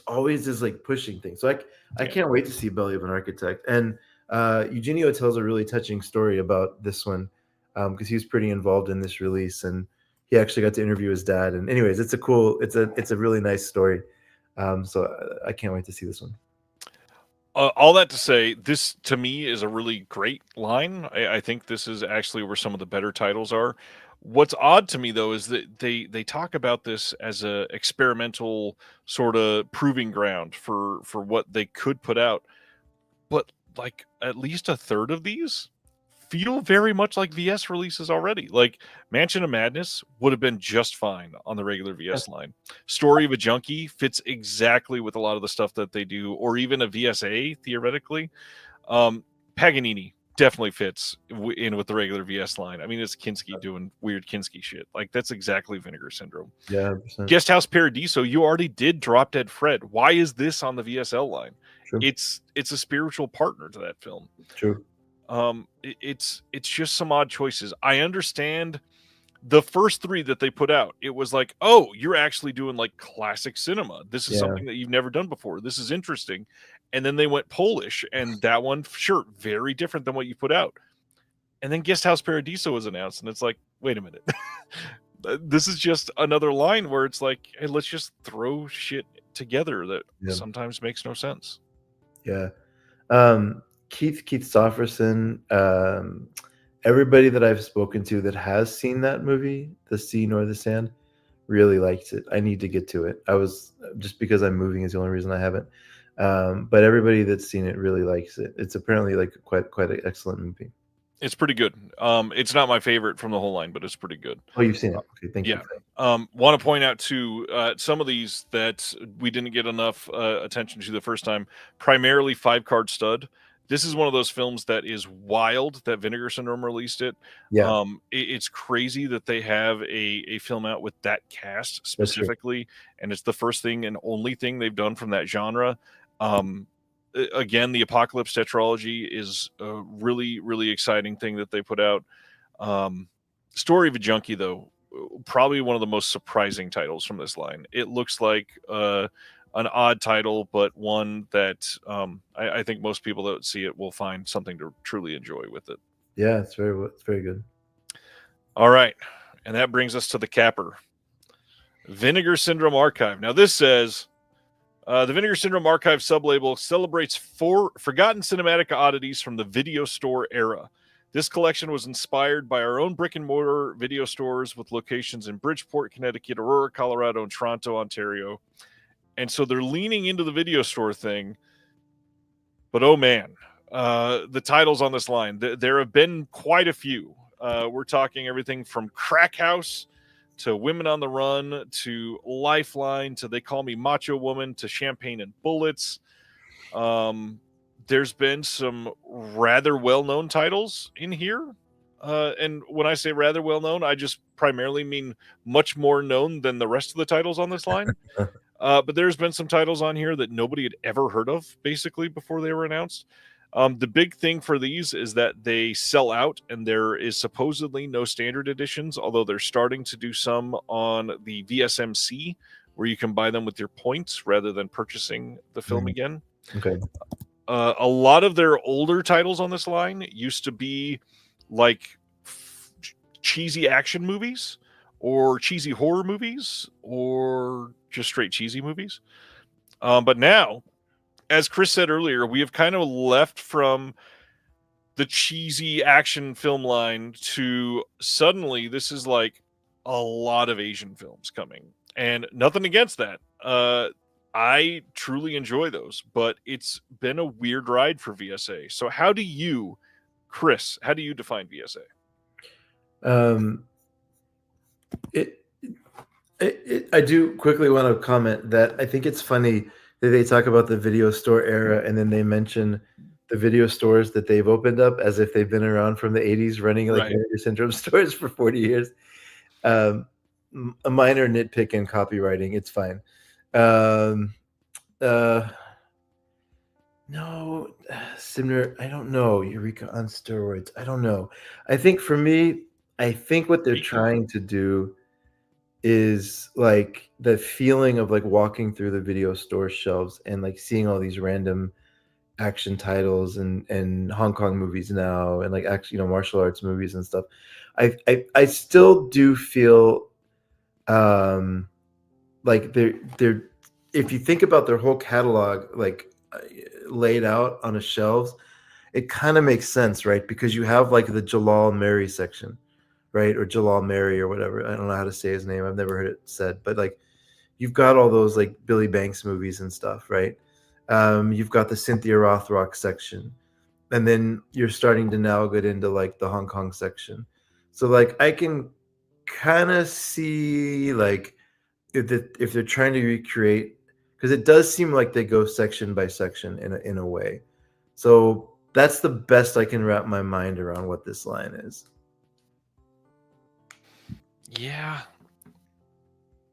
always is like pushing things. So I can't wait to see Belly of an Architect. And Eugenio tells a really touching story about this one, because he was pretty involved in this release, and he actually got to interview his dad. And anyways, it's a really nice story. So I can't wait to see this one. All that to say, this to me is a really great line. I think this is actually where some of the better titles are. What's odd to me though is that they talk about this as a experimental sort of proving ground for what they could put out, but like at least a third of these feel very much like VS releases already. Like Mansion of Madness would have been just fine on the regular VS line. Story of a Junkie fits exactly with a lot of the stuff that they do, or even a VSA theoretically. Paganini definitely fits in with the regular VS line. I mean, it's Kinski doing weird Kinski shit. Like that's exactly Vinegar Syndrome. Yeah. Guest House Paradiso, you already did Drop Dead Fred. Why is this on the VSL line? True. It's a spiritual partner to that film. True. It's just some odd choices. I understand the first 3 that they put out. It was like, oh, you're actually doing like classic cinema. This is something that you've never done before. This is interesting. And then they went Polish, and that one, sure, very different than what you put out. And then Guest House Paradiso was announced, and it's like, wait a minute. This is just another line where it's like, hey, let's just throw shit together that sometimes makes no sense. Yeah. Keith Stofferson, everybody that I've spoken to that has seen that movie, The Sea Nor the Sand, really liked it. I need to get to it. I was just because I'm moving is the only reason I haven't. But everybody that's seen it really likes it. It's apparently like quite an excellent movie. It's pretty good. It's not my favorite from the whole line, but it's pretty good. Oh, you've seen it. Okay, thank you. Want to point out too, some of these that we didn't get enough attention to the first time. Primarily 5-Card Stud. This is one of those films that is wild that Vinegar Syndrome released it. Yeah. It's crazy that they have a film out with that cast specifically, and it's the first thing and only thing they've done from that genre. Again, the Apocalypse Tetralogy is a really, really exciting thing that they put out. Story of a Junkie, though, probably one of the most surprising titles from this line. It looks like an odd title, but one that I think most people that see it will find something to truly enjoy with it. Yeah, it's very good. All right, and that brings us to the capper, Vinegar Syndrome Archive. Now this says, the Vinegar Syndrome Archive sublabel celebrates 4 forgotten cinematic oddities from the video store era. This collection was inspired by our own brick-and-mortar video stores with locations in Bridgeport, Connecticut, Aurora, Colorado, and Toronto, Ontario. And so they're leaning into the video store thing. But, oh, man, the titles on this line, there have been quite a few. We're talking everything from Crack House to Women on the Run to Lifeline to They Call Me Macho Woman to Champagne and Bullets. There's been some rather well-known titles in here. And when I say rather well-known, I just primarily mean much more known than the rest of the titles on this line. But there's been some titles on here that nobody had ever heard of, basically, before they were announced. The big thing for these is that they sell out, and there is supposedly no standard editions, although they're starting to do some on the VSMC, where you can buy them with your points rather than purchasing the film again. Okay. A lot of their older titles on this line used to be like cheesy action movies or cheesy horror movies or just straight cheesy movies. But now, as Chris said earlier, we have kind of left from the cheesy action film line to suddenly this is like a lot of Asian films coming. And nothing against that. I truly enjoy those, but it's been a weird ride for VSA. So how do you, Chris, how do you define VSA? I do quickly want to comment that I think it's funny that they talk about the video store era and then they mention the video stores that they've opened up as if they've been around from the 80s running like Vinegar Syndrome stores for 40 years. A minor nitpick in copywriting. It's fine. No, Simner, I don't know. Eureka on steroids. I don't know. I think for me, I think what they're trying to do is like the feeling of like walking through the video store shelves and like seeing all these random action titles and Hong Kong movies now and like actually, martial arts movies and stuff. I still do feel like they're if you think about their whole catalog like laid out on the shelves, it kind of makes sense, right? Because you have like the Jalal Mary section, right? Or Jalal Mary or whatever. I don't know how to say his name. I've never heard it said, but like you've got all those like Billy Banks movies and stuff, right? You've got the Cynthia Rothrock section, and then you're starting to now get into like the Hong Kong section. So like I can kind of see like if they're trying to recreate, because it does seem like they go section by section in a way. So that's the best I can wrap my mind around what this line is. Yeah.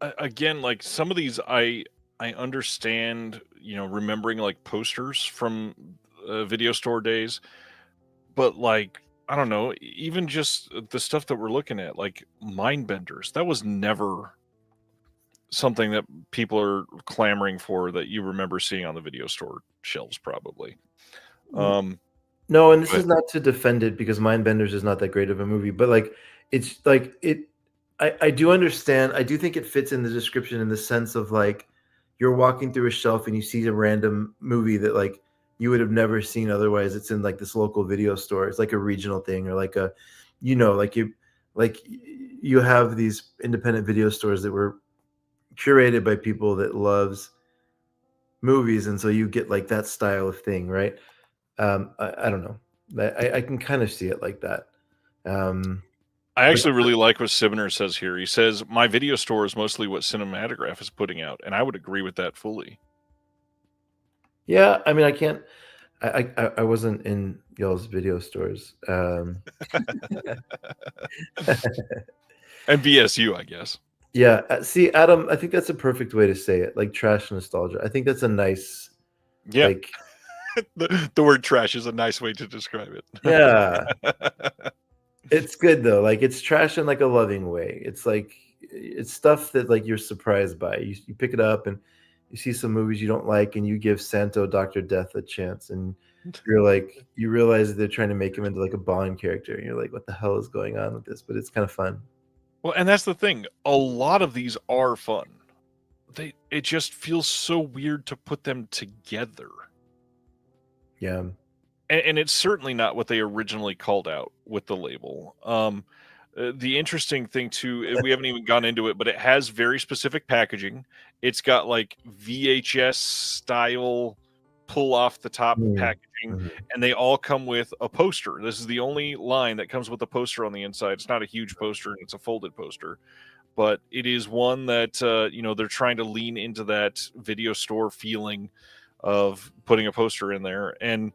Again, like some of these I understand, remembering like posters from video store days, but like I don't know, even just the stuff that we're looking at, like Mindbenders, that was never something that people are clamoring for that you remember seeing on the video store shelves, probably. No, and this is not to defend it because Mindbenders is not that great of a movie, but like it's like it. I do understand. I do think it fits in the description in the sense of like you're walking through a shelf and you see a random movie that like you would have never seen otherwise. It's in like this local video store. It's like a regional thing or like a, like you have these independent video stores that were curated by people that loves movies, and so you get like that style of thing, right? I don't know. I can kind of see it like that. I actually really like what Sibner says here. He says, my video store is mostly what Cinematograph is putting out, and I would agree with that fully. Yeah, I mean, I can't. I wasn't in y'all's video stores. And VSU, I guess. Yeah, see, Adam, I think that's a perfect way to say it. Like trash nostalgia. I think that's a nice, yeah. Like the word trash is a nice way to describe it. Yeah, it's good though. Like it's trash in like a loving way. It's like it's stuff that like you're surprised by. You pick it up and you see some movies you don't like, and you give Santo Dr. Death a chance, and you're like you realize that they're trying to make him into like a Bond character, and you're like, what the hell is going on with this? But it's kind of fun. Well, and that's the thing. A lot of these are fun. It just feels so weird to put them together. Yeah. And it's certainly not what they originally called out with the label. The interesting thing too, we haven't even gone into it, but it has very specific packaging. It's got like VHS style pull off the top packaging, and they all come with a poster. This is the only line that comes with a poster on the inside. It's not a huge poster, it's a folded poster, but it is one that they're trying to lean into that video store feeling of putting a poster in there. And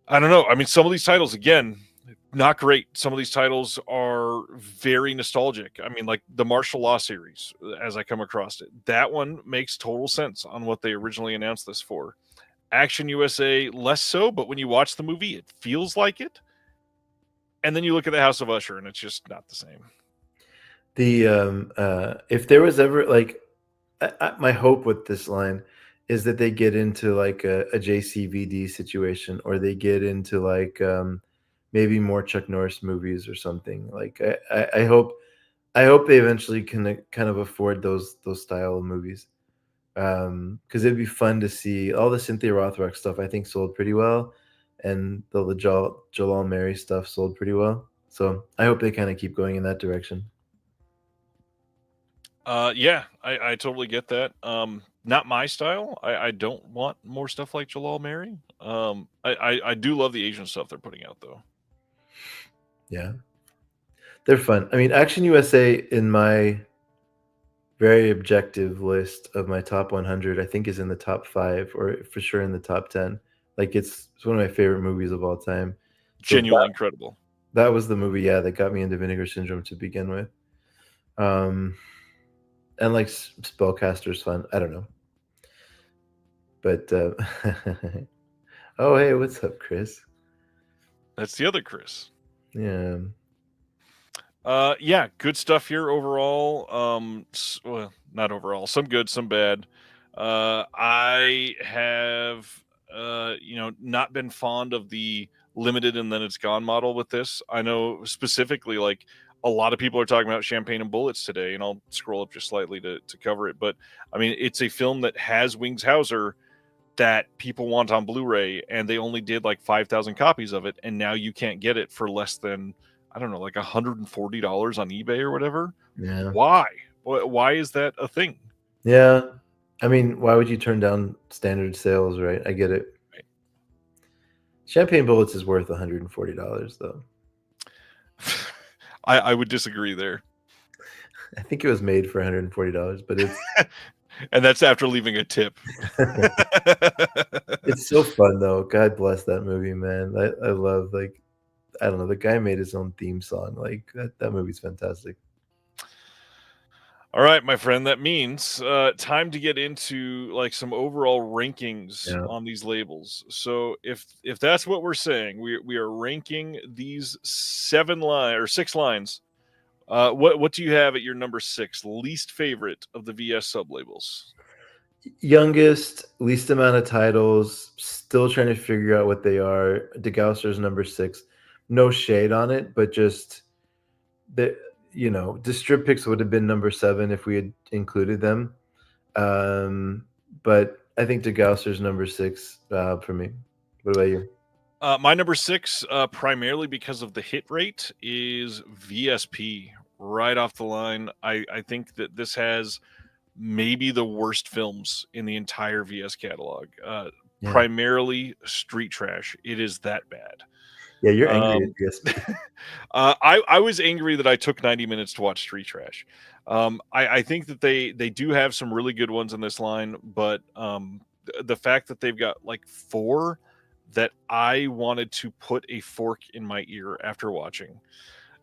I don't know. I mean, some of these titles, again, not great. Some of these titles are very nostalgic. I mean, like the Martial Law series, as I come across it, that one makes total sense on what they originally announced this for. Action USA, less so, but when you watch the movie, it feels like it. And then you look at the House of Usher, and it's just not the same. If there was ever like, my hope with this line is that they get into like a JCVD situation, or they get into like maybe more Chuck Norris movies or something. Like I hope they eventually can kind of afford those style of movies, because it'd be fun to see. All the Cynthia Rothrock stuff I think sold pretty well, and the Jalal Mary stuff sold pretty well. So I hope they kind of keep going in that direction. Yeah, I totally get that. Not my style. I don't want more stuff like Jalal Mary. I do love the Asian stuff they're putting out, though. Yeah, they're fun. I mean, Action USA in my very objective list of my top 100, I think, is in the top 5, or for sure in the top 10. Like it's one of my favorite movies of all time. So genuinely incredible. That was the movie, yeah, that got me into Vinegar Syndrome to begin with. And like Spellcaster's fun. I don't know. But oh, hey, what's up, Chris? That's the other Chris. Yeah. Yeah, good stuff here overall. Well, not overall. Some good, some bad. I have not been fond of the limited and then it's gone model with this. I know specifically like a lot of people are talking about Champagne and Bullets today, and I'll scroll up just slightly to cover it. But I mean, it's a film that has Wings Hauser that people want on Blu-ray, and they only did like 5,000 copies of it, and now you can't get it for less than, I don't know, like $140 on eBay or whatever. Yeah. Why is that a thing? Yeah. I mean, why would you turn down standard sales, right? I get it. Right. Champagne Bullets is worth $140, though. I would disagree there. I think it was made for $140, but it's and that's after leaving a tip. It's so fun though. God bless that movie, man. I love, like, I don't know, the guy made his own theme song. Like that movie's fantastic. All right, my friend, that means time to get into like some overall rankings on these labels. So if that's what we're saying, we are ranking these 6 lines. What do you have at your number 6, least favorite of the VS sublabels? Youngest, least amount of titles, still trying to figure out what they are. DeGausser's number 6. No shade on it, but just Distripix would have been number 7 if we had included them. But I think DeGausser's number 6 for me. What about you? My number 6, primarily because of the hit rate, is VSP. Right off the line, I think that this has maybe the worst films in the entire VS catalog. Yeah. Primarily street trash. It is that bad. Yeah, you're angry at VSP. I was angry that I took 90 minutes to watch street trash. I think that they do have some really good ones in this line, but the fact that they've got like 4 that I wanted to put a fork in my ear after watching.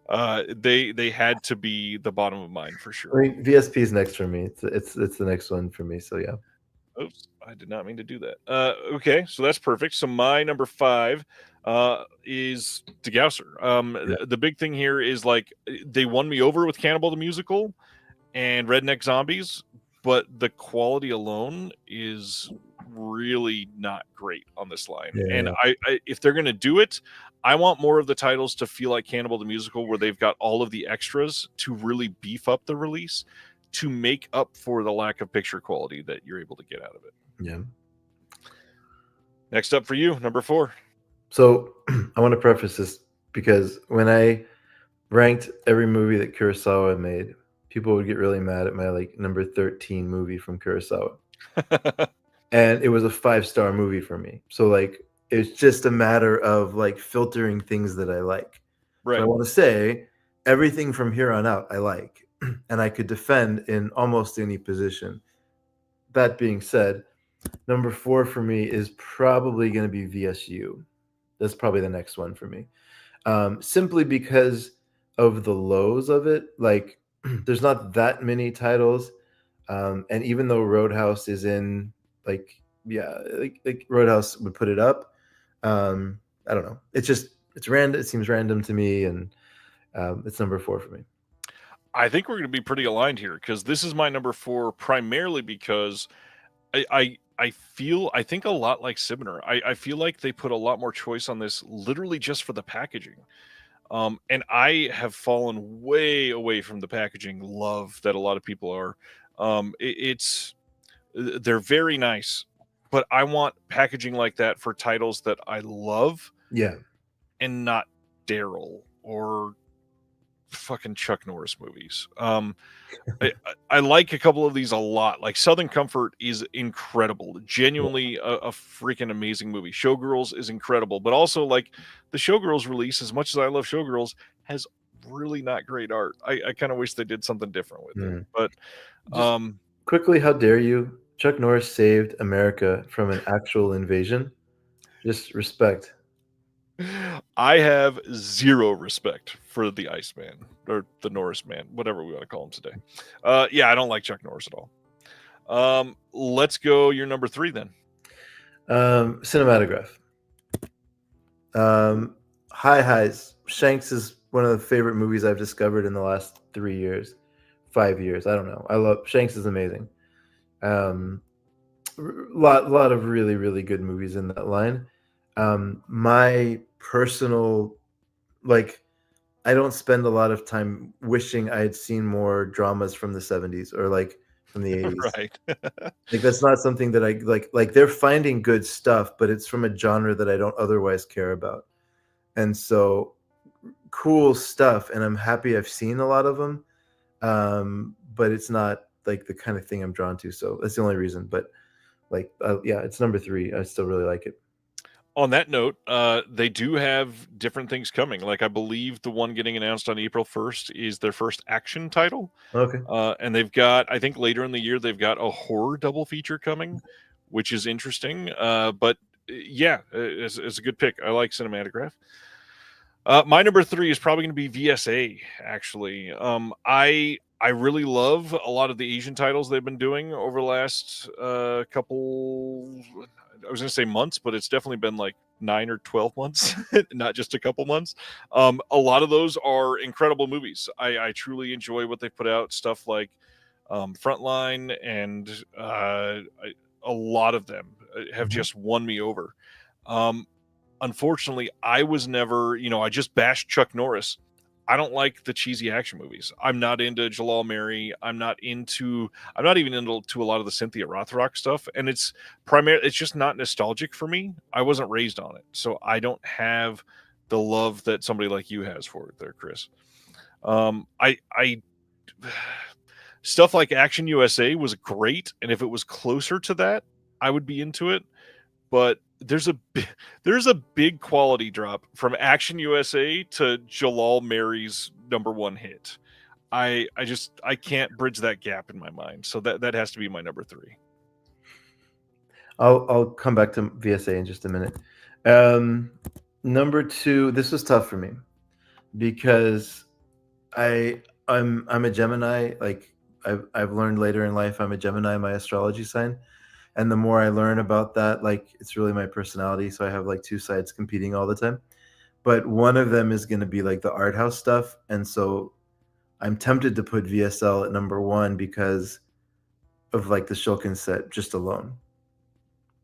They had to be the bottom of mine for I sure. mean, VSP is next for me. It's the next one for me. So yeah. Oops, I did not mean to do that. Okay, so that's perfect. So my number 5 is DeGausser. The big thing here is like they won me over with Cannibal the Musical and Redneck Zombies, but the quality alone is really not great on this line. Yeah. And I if they're going to do it, I want more of the titles to feel like Cannibal the Musical, where they've got all of the extras to really beef up the release to make up for the lack of picture quality that you're able to get out of it. Yeah. Next up for you, number 4. So I want to preface this because when I ranked every movie that Kurosawa made, people would get really mad at my like number 13 movie from Kurosawa. And it was a 5-star movie for me. So like it's just a matter of like filtering things that I like. Right. So I want to say everything from here on out I like, and I could defend in almost any position. That being said, number 4 for me is probably going to be VSU. That's probably the next one for me. Simply because of the lows of it. Like there's not that many titles. And even though Roadhouse is in like Roadhouse would put it up. I don't know. It's random. It seems random to me, and it's number 4 for me. I think we're going to be pretty aligned here because this is my number 4 primarily because I think a lot like Sibner. I feel like they put a lot more choice on this literally just for the packaging. And I have fallen way away from the packaging love that a lot of people are. They're very nice, but I want packaging like that for titles that I love. Yeah. And not Daryl or fucking Chuck Norris movies. I like a couple of these a lot. Like Southern Comfort is incredible, genuinely a freaking amazing movie. Showgirls is incredible, but also like the Showgirls release, as much as I love Showgirls, has really not great art. I kind of wish they did something different with it. But quickly, how dare you? Chuck Norris saved America from an actual invasion. Just respect. I have zero respect for the Iceman or the Norris Man, whatever we want to call him today. Yeah, I don't like Chuck Norris at all. Let's go your number 3 then. Cinematograph. High Highs. Shanks is one of the favorite movies I've discovered in the last 3 years, 5 years. I don't know. I love Shanks is amazing. Lot of really, really good movies in that line. My personal, like, I don't spend a lot of time wishing I had seen more dramas from the 70s or like from the 80s. Right. Like that's not something that I like. Like they're finding good stuff, but it's from a genre that I don't otherwise care about. And so cool stuff, and I'm happy I've seen a lot of them. But it's not like the kind of thing I'm drawn to. So that's the only reason. But like, yeah, it's number 3. I still really like it. On that note, they do have different things coming. Like I believe the one getting announced on April 1st is their first action title. Okay. And they've got, I think later in the year, they've got a horror double feature coming, which is interesting. But yeah, it's a good pick. I like Cinematograph. My number 3 is probably going to be VSA, actually. I really love a lot of the Asian titles they've been doing over the last couple, I was going to say months, but it's definitely been like 9 or 12 months, not just a couple months. A lot of those are incredible movies. I truly enjoy what they put out, stuff like Frontline, and a lot of them have just won me over. Unfortunately, I was never, I just bashed Chuck Norris. I don't like the cheesy action movies. I'm not into Jalal Mary. I'm not even into a lot of the Cynthia Rothrock stuff. And it's just not nostalgic for me. I wasn't raised on it. So I don't have the love that somebody like you has for it there, Chris. I stuff like Action USA was great, and if it was closer to that, I would be into it. But there's a big quality drop from Action USA to Jalal Mary's #1 hit. I can't bridge that gap in my mind, so that has to be my number 3. I'll come back to VSA in just a minute. Number 2, this was tough for me because I'm a Gemini. Like I've learned later in life, I'm a Gemini, my astrology sign. And the more I learn about that, like it's really my personality. So I have like 2 sides competing all the time. But one of them is going to be like the art house stuff. And so I'm tempted to put VSL at number 1 because of like the Shulkin set just alone.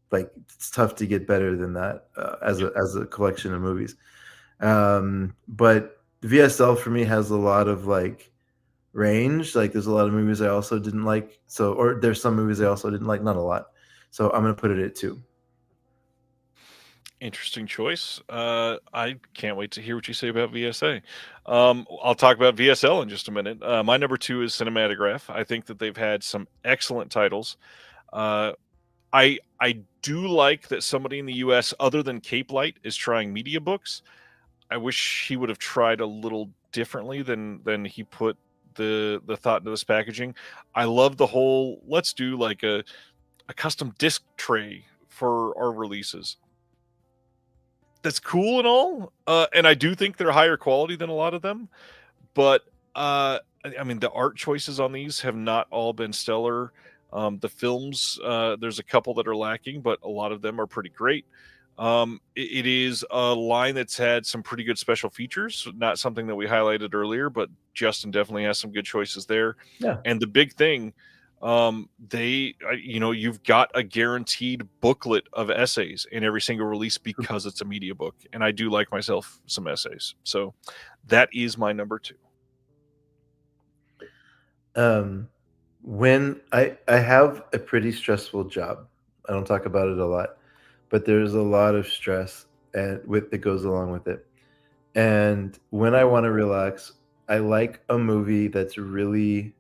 Like it's tough to get better than that as a collection of movies. But VSL for me has a lot of like range. Like there's a lot of movies I also didn't like. So, or there's some movies I also didn't like, not a lot. So I'm going to put it at 2. Interesting choice. I can't wait to hear what you say about VSA. I'll talk about VSL in just a minute. My number 2 is Cinematograph. I think that they've had some excellent titles. I do like that somebody in the U.S. other than Cape Light is trying media books. I wish he would have tried a little differently than he put the thought into this packaging. I love the whole let's do like a custom disc tray for our releases. That's cool and all, and I do think they're higher quality than a lot of them. But I mean, the art choices on these have not all been stellar. The films, there's a couple that are lacking, but a lot of them are pretty great. It is a line that's had some pretty good special features, not something that we highlighted earlier, but Justin definitely has some good choices there. Yeah. And the big thing, you've got a guaranteed booklet of essays in every single release because it's a media book. And I do like myself some essays. So that is my number 2. When I have a pretty stressful job, I don't talk about it a lot, but there's a lot of stress that goes along with it. And when I want to relax, I like a movie that's really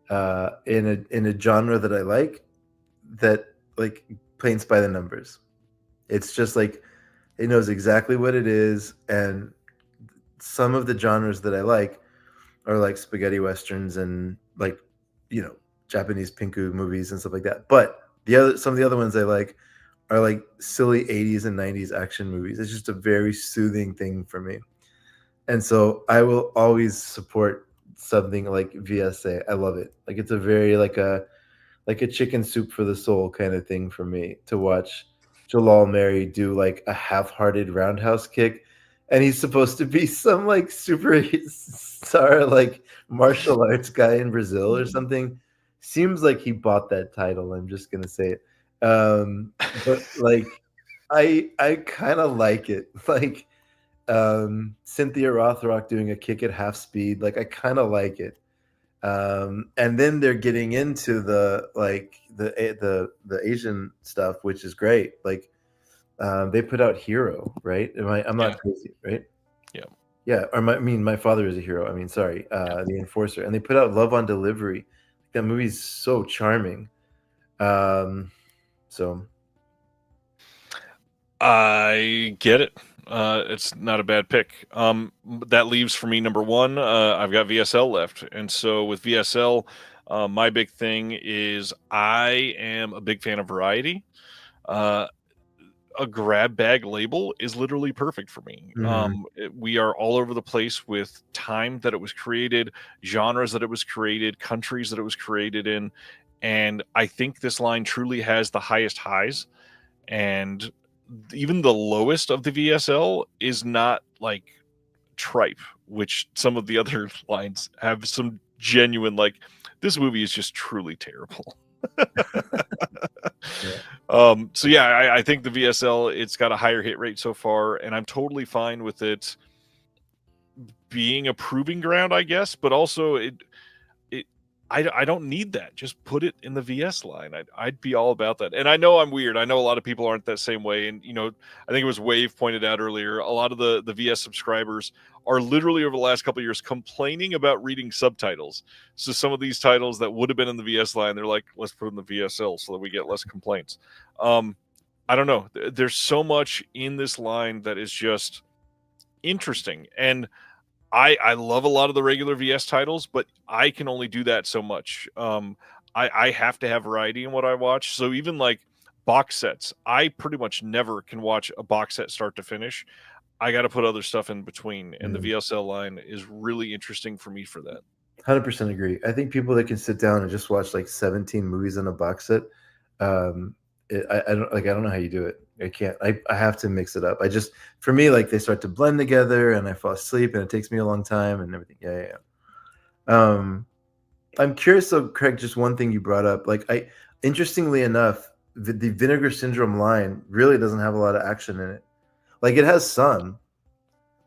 in a genre that I like, that like paints by the numbers. It's just like it knows exactly what it is, and some of the genres that I like are like spaghetti westerns and like Japanese pinku movies and stuff like that. But some of the other ones I like are like silly 80s and 90s action movies. It's just a very soothing thing for me. And so I will always support something like VSA. I love it. Like it's a very like a chicken soup for the soul kind of thing for me to watch Jalal Mary do like a half-hearted roundhouse kick. And he's supposed to be some like superstar like martial arts guy in Brazil or something. Seems like he bought that title. I'm just gonna say it. But like I kind of like it. Like Cynthia Rothrock doing a kick at half speed. Like I kind of like it. And then they're getting into the Asian stuff, which is great. Like they put out Hero, right? I'm not crazy, right? Yeah. Or my father is a hero. I mean, sorry, The Enforcer, and they put out Love on Delivery. That movie's so charming. So I get it. It's not a bad pick. That leaves for me number 1. I've got VSL left, and so with VSL, my big thing is I am a big fan of variety. A grab bag label is literally perfect for me. We are all over the place with time that it was created, genres that it was created, countries that it was created in, and I think this line truly has the highest highs, and even the lowest of the VSL is not like tripe, which some of the other lines have some genuine like this movie is just truly terrible. So yeah, I think the VSL, it's got a higher hit rate so far, and I'm totally fine with it being a proving ground, I guess, but also I don't need that. Just put it in the VS line. I'd be all about that. And I know I'm weird. I know a lot of people aren't that same way. And, I think it was Wave pointed out earlier, a lot of the VS subscribers are literally over the last couple of years complaining about reading subtitles. So some of these titles that would have been in the VS line, they're like, let's put in the VSL so that we get less complaints. I don't know. There's so much in this line that is just interesting. And I love a lot of the regular VS titles, but I can only do that so much. I have to have variety in what I watch. So even like box sets, I pretty much never can watch a box set start to finish. I got to put other stuff in between, and the VSL line is really interesting for me for that. 100% agree. I think people that can sit down and just watch like 17 movies in a box set, I don't know how you do it. I can't. I have to mix it up. For me, like they start to blend together, and I fall asleep, and it takes me a long time, and everything. Yeah. I'm curious though, Craig. Just one thing you brought up. Interestingly enough, the Vinegar Syndrome line really doesn't have a lot of action in it. Like it has some.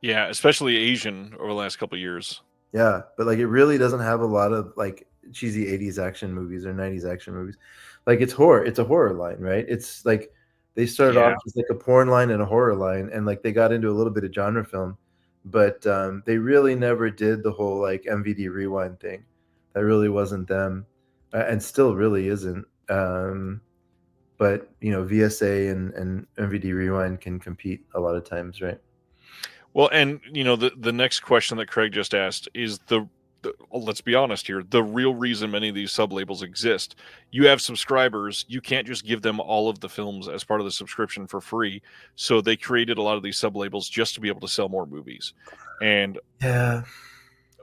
Yeah, especially Asian over the last couple of years. Yeah, but like it really doesn't have a lot of like cheesy 80s action movies or 90s action movies. Like it's a horror line, right? It's like they started off as like a porn line and a horror line, and like they got into a little bit of genre film, but they really never did the whole like MVD rewind thing. That really wasn't them, and still really isn't. But VSA and MVD rewind can compete a lot of times, right? Well, and the next question that Craig just asked is let's be honest here, the real reason many of these sublabels exist. You have subscribers, you can't just give them all of the films as part of the subscription for free. So they created a lot of these sublabels just to be able to sell more movies. And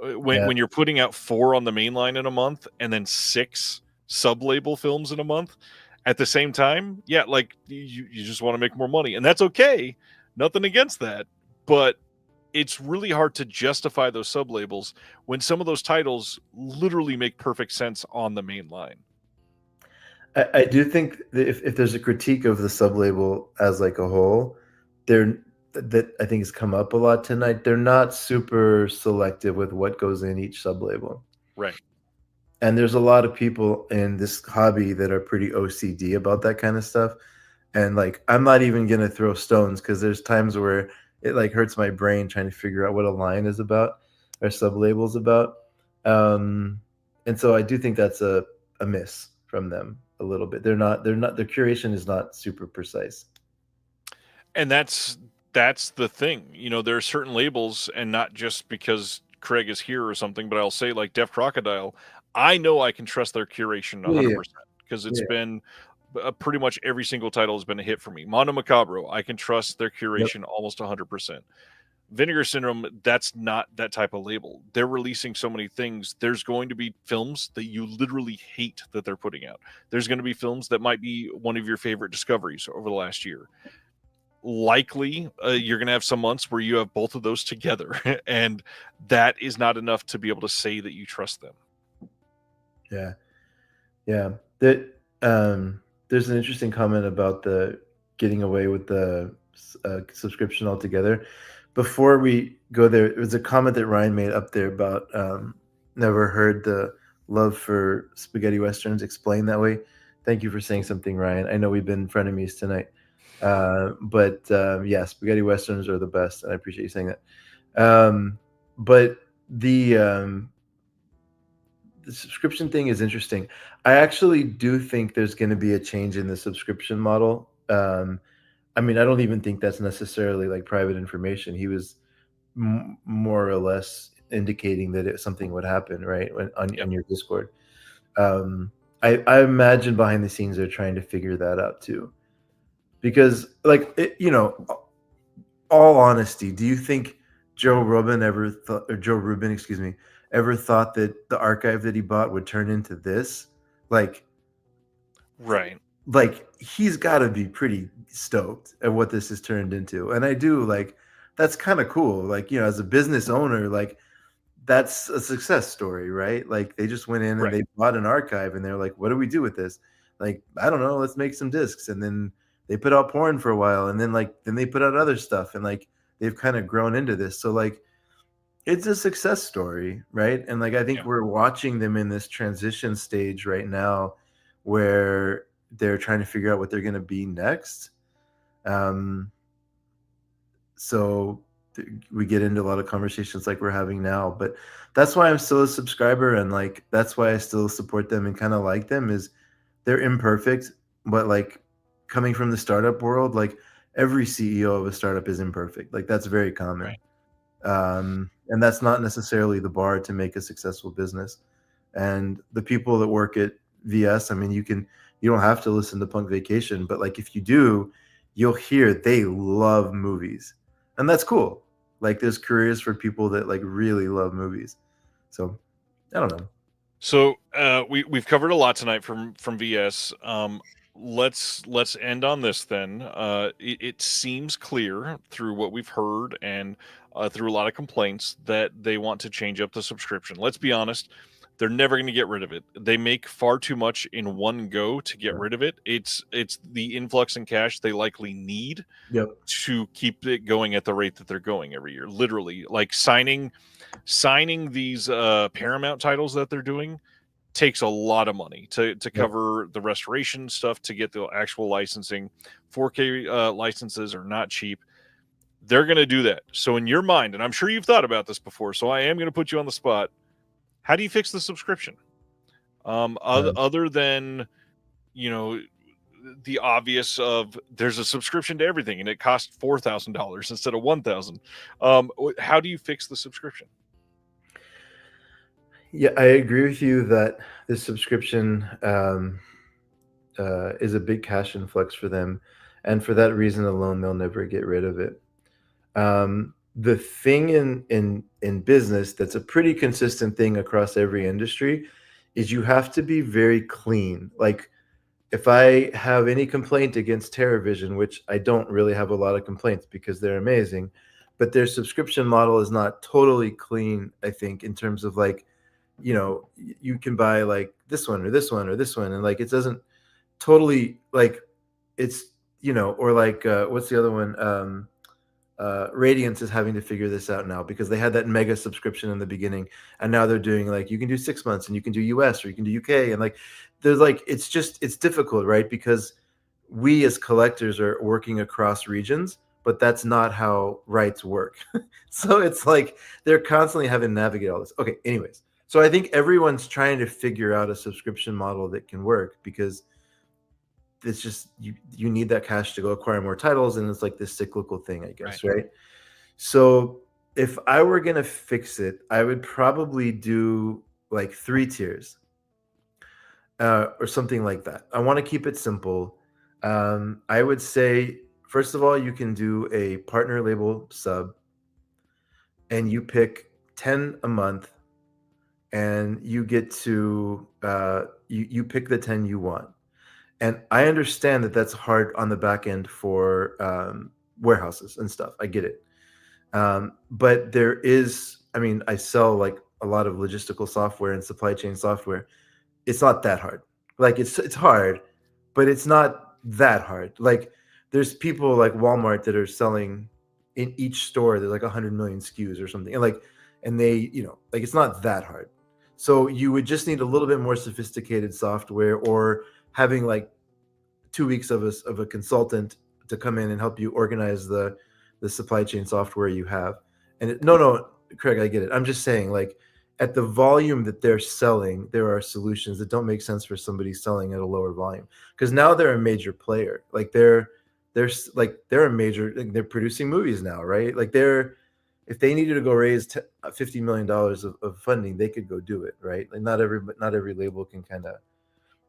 when you're putting out 4 on the main line in a month and then 6 sublabel films in a month at the same time, like you just want to make more money, and that's okay. Nothing against that. But it's really hard to justify those sublabels when some of those titles literally make perfect sense on the main line. I do think that if there's a critique of the sublabel as like a whole, that I think has come up a lot tonight. They're not super selective with what goes in each sublabel. Right. And there's a lot of people in this hobby that are pretty OCD about that kind of stuff. And like, I'm not even going to throw stones because there's times where it like hurts my brain trying to figure out what a line is about or sublabels about. And so I do think that's a miss from them a little bit. Their curation is not super precise. And that's the thing. There are certain labels, and not just because Craig is here or something, but I'll say like Deaf Crocodile, I know I can trust their curation 100% because it's been pretty much every single title has been a hit for me. Mondo Macabro, I can trust their curation almost 100%. Vinegar Syndrome, that's not that type of label. They're releasing so many things. There's going to be films that you literally hate that they're putting out. There's going to be films that might be one of your favorite discoveries over the last year. Likely, you're going to have some months where you have both of those together, and that is not enough to be able to say that you trust them. Yeah. There's an interesting comment about the getting away with the subscription altogether. Before we go there was a comment that Ryan made up there about never heard the love for spaghetti westerns explained that way. Thank you for saying something, Ryan. I know we've been frenemies tonight, but spaghetti westerns are the best, and I appreciate you saying that. But the subscription thing is interesting. I actually do think there's going to be a change in the subscription model. I mean, I don't even think that's necessarily like private information. He was more or less indicating that something would happen, right? On your Discord. I imagine behind the scenes they're trying to figure that out too. Because all honesty, do you think Joe Rubin, ever thought that the archive that he bought would turn into this? Right. Like he's got to be pretty stoked at what this has turned into. And I do that's kind of cool. Like, as a business owner, like that's a success story, right? Like they just went in and they bought an archive and they're like, what do we do with this? Like, I don't know, let's make some discs. And then they put out porn for a while, and then they put out other stuff, and like they've kind of grown into this. So like it's a success story, right? And like I think Yeah. we're watching them in this transition stage right now where they're trying to figure out what they're going to be next. Um, so we get into a lot of conversations like we're having now, but that's why I'm still a subscriber, and like that's why I still support them and kind of like them. Is they're imperfect, but like coming from the startup world, like every CEO of a startup is imperfect. Like that's very common. Right. And that's not necessarily the bar to make a successful business. And the people that work at VS, I mean, you don't have to listen to Punk Vacation, but like if you do, you'll hear they love movies, and that's cool. Like there's careers for people that like really love movies. So I don't know. So we've covered a lot tonight from VS. Let's end on this then. It seems clear through what we've heard and through a lot of complaints that they want to change up the subscription. Let's be honest, they're never going to get rid of it. They make far too much in one go to get rid of it. It's the influx in cash they likely need Yep. to keep it going at the rate that they're going every year. Literally, like signing these Paramount titles that they're doing takes a lot of money to cover the restoration stuff, to get the actual licensing. 4K licenses are not cheap. They're going to do that. So in your mind, and I'm sure you've thought about this before, so I am going to put you on the spot. How do you fix the subscription? Other than, you know, the obvious of there's a subscription to everything and it costs $4,000 instead of $1,000. How do you fix the subscription? Yeah, I agree with you that this subscription is a big cash influx for them, and for that reason alone, they'll never get rid of it. The thing in business that's a pretty consistent thing across every industry is you have to be very clean. Like if I have any complaint against TerraVision, which I don't really have a lot of complaints because they're amazing, but their subscription model is not totally clean, I think, in terms of like, you can buy like this one or this one or this one, and like it doesn't totally like it's, or like what's the other one? Radiance is having to figure this out now because they had that mega subscription in the beginning, and now they're doing like you can do 6 months and you can do US or you can do UK, and like there's like it's difficult, right? Because we as collectors are working across regions, but that's not how rights work. So it's like they're constantly having to navigate all this. Okay, anyways, so I think everyone's trying to figure out a subscription model that can work because it's just you need that cash to go acquire more titles, and it's like this cyclical thing, I guess, right? So if I were gonna fix it, I would probably do like 3 tiers or something like that. I want to keep it simple. I would say first of all, you can do a partner label sub, and you pick 10 a month, and you get to you pick the 10 you want. And I understand that that's hard on the back end for warehouses and stuff. I get it. But there is, I mean, I sell like a lot of logistical software and supply chain software. It's not that hard. Like it's hard, but it's not that hard. Like there's people like Walmart that are selling in each store. There's like 100 million SKUs or something, and like, and they, like it's not that hard. So you would just need a little bit more sophisticated software, or having like 2 weeks of a consultant to come in and help you organize the supply chain software you have. And no, Craig, I get it. I'm just saying, like, at the volume that they're selling, there are solutions that don't make sense for somebody selling at a lower volume, because now they're a major player. Like they're a major, like, they're producing movies now, right? Like if they needed to go raise $50 million of funding, they could go do it, right? Like not every label can kind of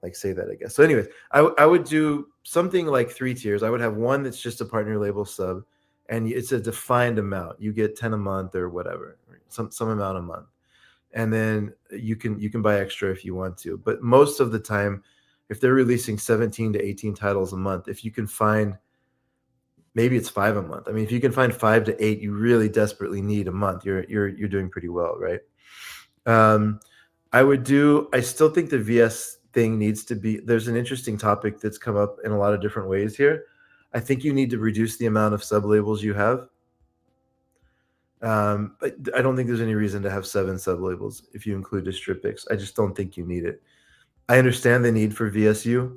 like say that, I guess. So anyways, I would do something like 3 tiers. I would have one that's just a partner label sub, and it's a defined amount. You get 10 a month or whatever, some amount a month. And then you can buy extra if you want to. But most of the time, if they're releasing 17 to 18 titles a month, if you can find, maybe it's 5 a month. I mean, if you can find 5 to 8 you really desperately need a month, you're doing pretty well, right? I still think the VS thing needs to be, there's an interesting topic that's come up in a lot of different ways here. I think you need to reduce the amount of sub labels you have. I don't think there's any reason to have 7 sublabels if you include distriptics. I just don't think you need it. I understand the need for VSU.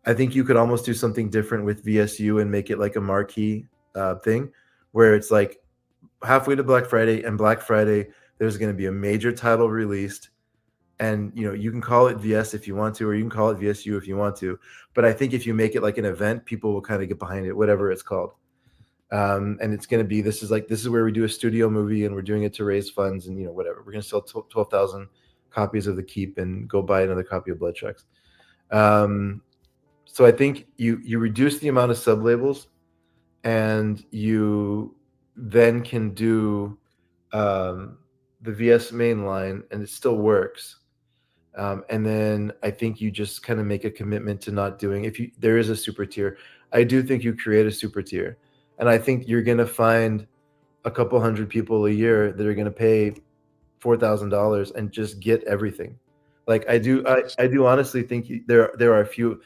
I think you could almost do something different with VSU and make it like a marquee thing, where it's like halfway to Black Friday, and Black Friday there's going to be a major title released, and you can call it VS if you want to, or you can call it VSU if you want to. But I think if you make it like an event, people will kind of get behind it, whatever it's called. And it's going to be, this is where we do a studio movie, and we're doing it to raise funds, and whatever. We're going to sell 12,000 copies of The Keep and go buy another copy of Blood Tracks. So I think you reduce the amount of sublabels, and you then can do the VS main line, and it still works. And then I think you just kind of make a commitment to not doing, there is a super tier, I do think you create a super tier. And I think you're going to find a couple hundred people a year that are going to pay $4,000 and just get everything. Like I do honestly think there are a few,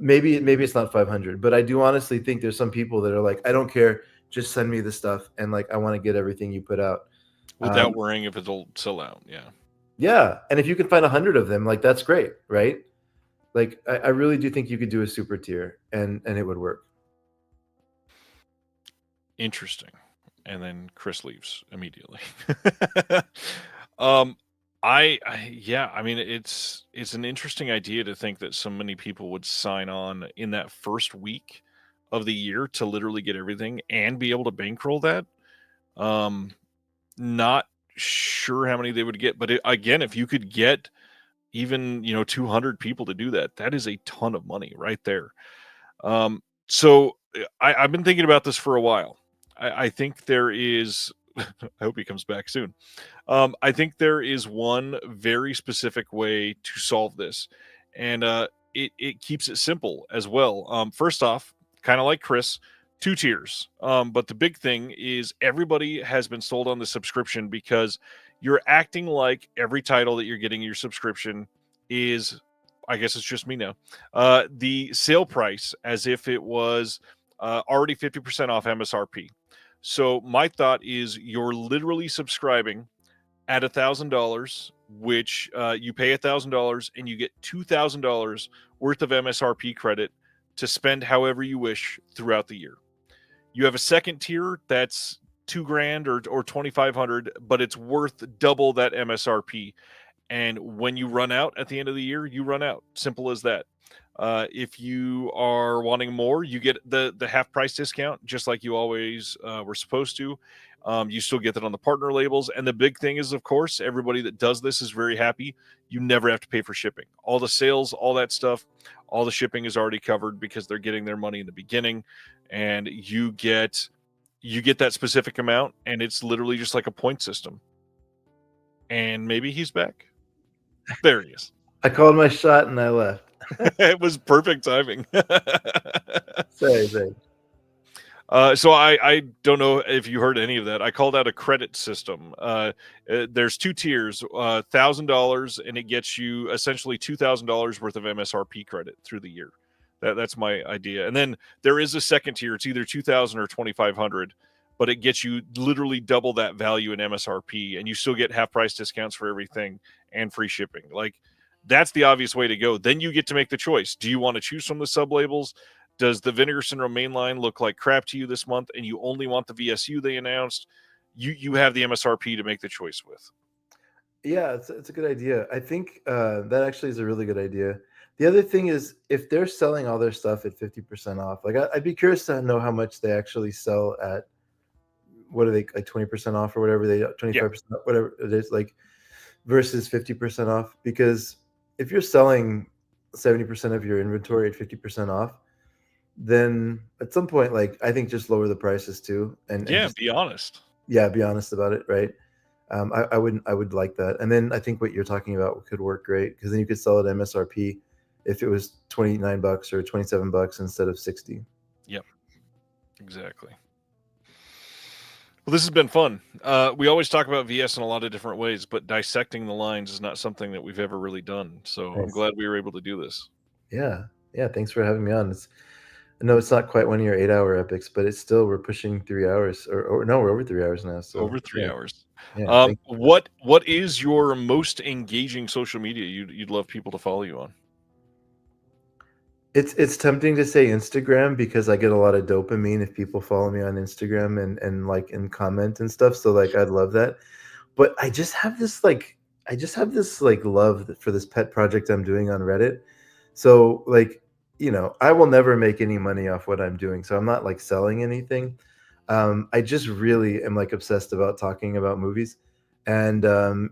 maybe it's not 500, but I do honestly think there's some people that are like, I don't care, just send me the stuff, and like I want to get everything you put out without worrying if it'll sell out. Yeah, and if you can find 100 of them, like that's great, right? Like I really do think you could do a super tier, and it would work. Interesting. And then Chris leaves immediately. I mean, it's an interesting idea to think that so many people would sign on in that first week of the year to literally get everything and be able to bankroll that. Not sure how many they would get, but again, if you could get even 200 people to do that, that is a ton of money right there. So I've been thinking about this for a while. I think there is I hope he comes back soon. I think there is one very specific way to solve this, and it keeps it simple as well. First off, kind of like Chris, 2 tiers. But the big thing is everybody has been sold on the subscription, because you're acting like every title that you're getting in your subscription is, I guess it's just me now, the sale price, as if it was already 50% off MSRP. So my thought is you're literally subscribing at $1,000, which you pay $1,000 and you get $2,000 worth of MSRP credit to spend however you wish throughout the year. You have a second tier that's $2,000 or 2,500, but it's worth double that MSRP. And when you run out at the end of the year, you run out. Simple as that. If you are wanting more, you get the half price discount, just like you always were supposed to. You still get that on the partner labels. And the big thing is, of course, everybody that does this is very happy. You never have to pay for shipping. All the sales, all that stuff, all the shipping is already covered because they're getting their money in the beginning. And you get that specific amount, and it's literally just like a point system. And maybe he's back. There he is. I called my shot and I left. It was perfect timing. Sorry. So I don't know if you heard any of that. I called out a credit system. There's 2 tiers, $1,000, and it gets you essentially $2,000 worth of MSRP credit through the year. That's my idea. And then there is a second tier. It's either 2,000 or 2,500, but it gets you literally double that value in MSRP, and you still get half price discounts for everything and free shipping. Like, that's the obvious way to go. Then you get to make the choice. Do you want to choose from the sublabels? Does the Vinegar Syndrome mainline look like crap to you this month, and you only want the VSU they announced? You have the MSRP to make the choice with. Yeah, it's a good idea. I think that actually is a really good idea. The other thing is, if they're selling all their stuff at 50% off, like I'd be curious to know how much they actually sell at. What are they, like 20% off or whatever, they 25%, whatever it is, like, versus 50% off? Because if you're selling 70% of your inventory at 50% off, then at some point, like, I think just lower the prices too, and Yeah, just, be honest. yeah, be honest about it, right? I would like that. And then I think what you're talking about could work great, because then you could sell it MSRP if it was $29 or $27 instead of 60. Yep, exactly. Well, this has been fun. We always talk about VS in a lot of different ways, but dissecting the lines is not something that we've ever really done. So I'm Nice. glad we were able to do this. Yeah. Thanks for having me on. No, it's not quite one of your 8-hour epics, but it's still, we're pushing 3 hours, or no, we're over 3 hours now. So Over 3 hours. yeah. Thank you. What is your most engaging social media you'd love people to follow you on? It's tempting to say Instagram because I get a lot of dopamine if people follow me on Instagram and like and comment and stuff. So like I'd love that. But I just have this like love for this pet project I'm doing on Reddit. So like, I will never make any money off what I'm doing. So I'm not like selling anything. I just really am like obsessed about talking about movies. And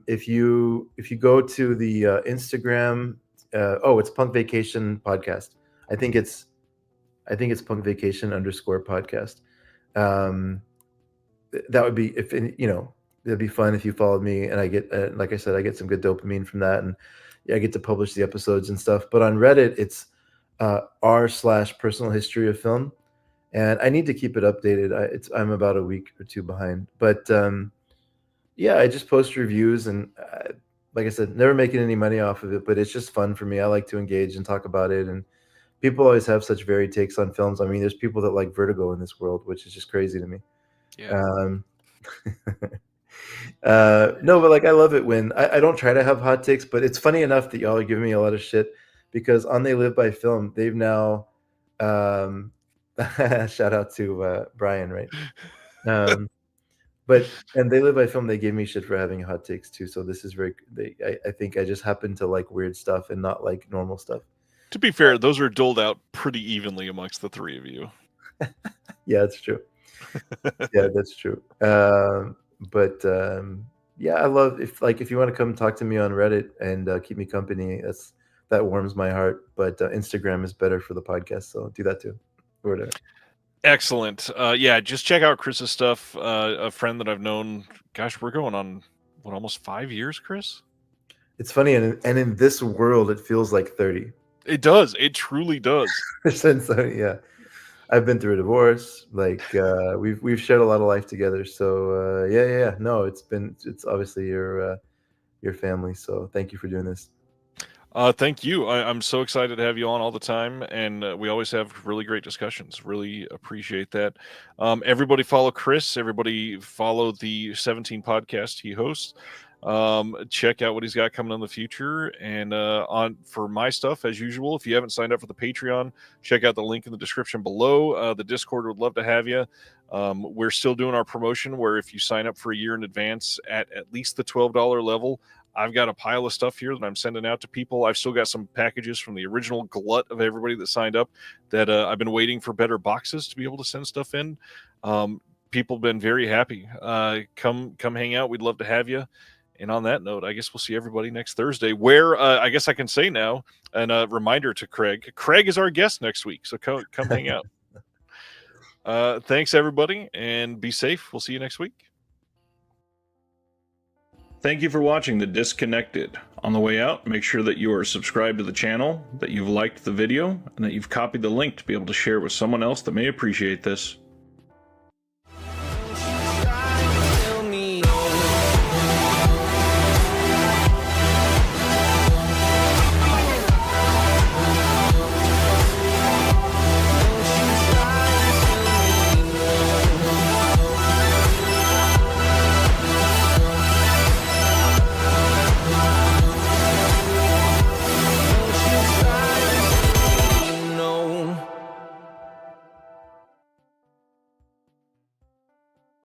if you go to the Instagram, it's Punk Vacation Podcast. I think it's I think it's Punk Vacation _ podcast. Um, that would be, if it'd be fun if you followed me, and I get, like I said, I get some good dopamine from that, and yeah, I get to publish the episodes and stuff. But on Reddit, it's r/personal history of film, and I need to keep it updated. I'm about a week or two behind, but yeah, I just post reviews, and like I said, never making any money off of it, but it's just fun for me. I like to engage and talk about it, and people always have such varied takes on films. I mean, there's people that like Vertigo in this world, which is just crazy to me. Yeah. No, but like I love it when I don't try to have hot takes, but it's funny enough that y'all are giving me a lot of shit because on They Live by Film, they've now shout out to Brian, right? And They Live by Film, they gave me shit for having hot takes too. So this is I think I just happen to like weird stuff and not like normal stuff. To be fair, those are doled out pretty evenly amongst the three of you. Yeah, that's true. Yeah, that's true. Yeah, I love if you want to come talk to me on Reddit and keep me company, that warms my heart. But Instagram is better for the podcast, so do that too. Or whatever. Excellent. Yeah, just check out Chris's stuff. A friend that I've known, gosh, we're going on almost 5 years, Chris? It's funny, and in this world, it feels like 30. It does. It truly does. Since yeah, I've been through a divorce. Like we've shared a lot of life together. So yeah. No, it's obviously your family. So thank you for doing this. Thank you. I'm so excited to have you on all the time, and we always have really great discussions. Really appreciate that. Everybody follow Chris. Everybody follow the 17 podcast he hosts. Check out what he's got coming in the future. And for my stuff, as usual, if you haven't signed up for the Patreon, check out the link in the description below. The Discord would love to have you. We're still doing our promotion where if you sign up for a year in advance at least the $12 level, I've got a pile of stuff here that I'm sending out to people. I've still got some packages from the original glut of everybody that signed up that I've been waiting for better boxes to be able to send stuff in. People have been very happy. Come hang out. We'd love to have you. And on that note, I guess we'll see everybody next Thursday, where I guess I can say now, and a reminder to Craig. Craig is our guest next week, so come hang out. Thanks, everybody, and be safe. We'll see you next week. Thank you for watching The Disconnected. On the way out, make sure that you are subscribed to the channel, that you've liked the video, and that you've copied the link to be able to share with someone else that may appreciate this.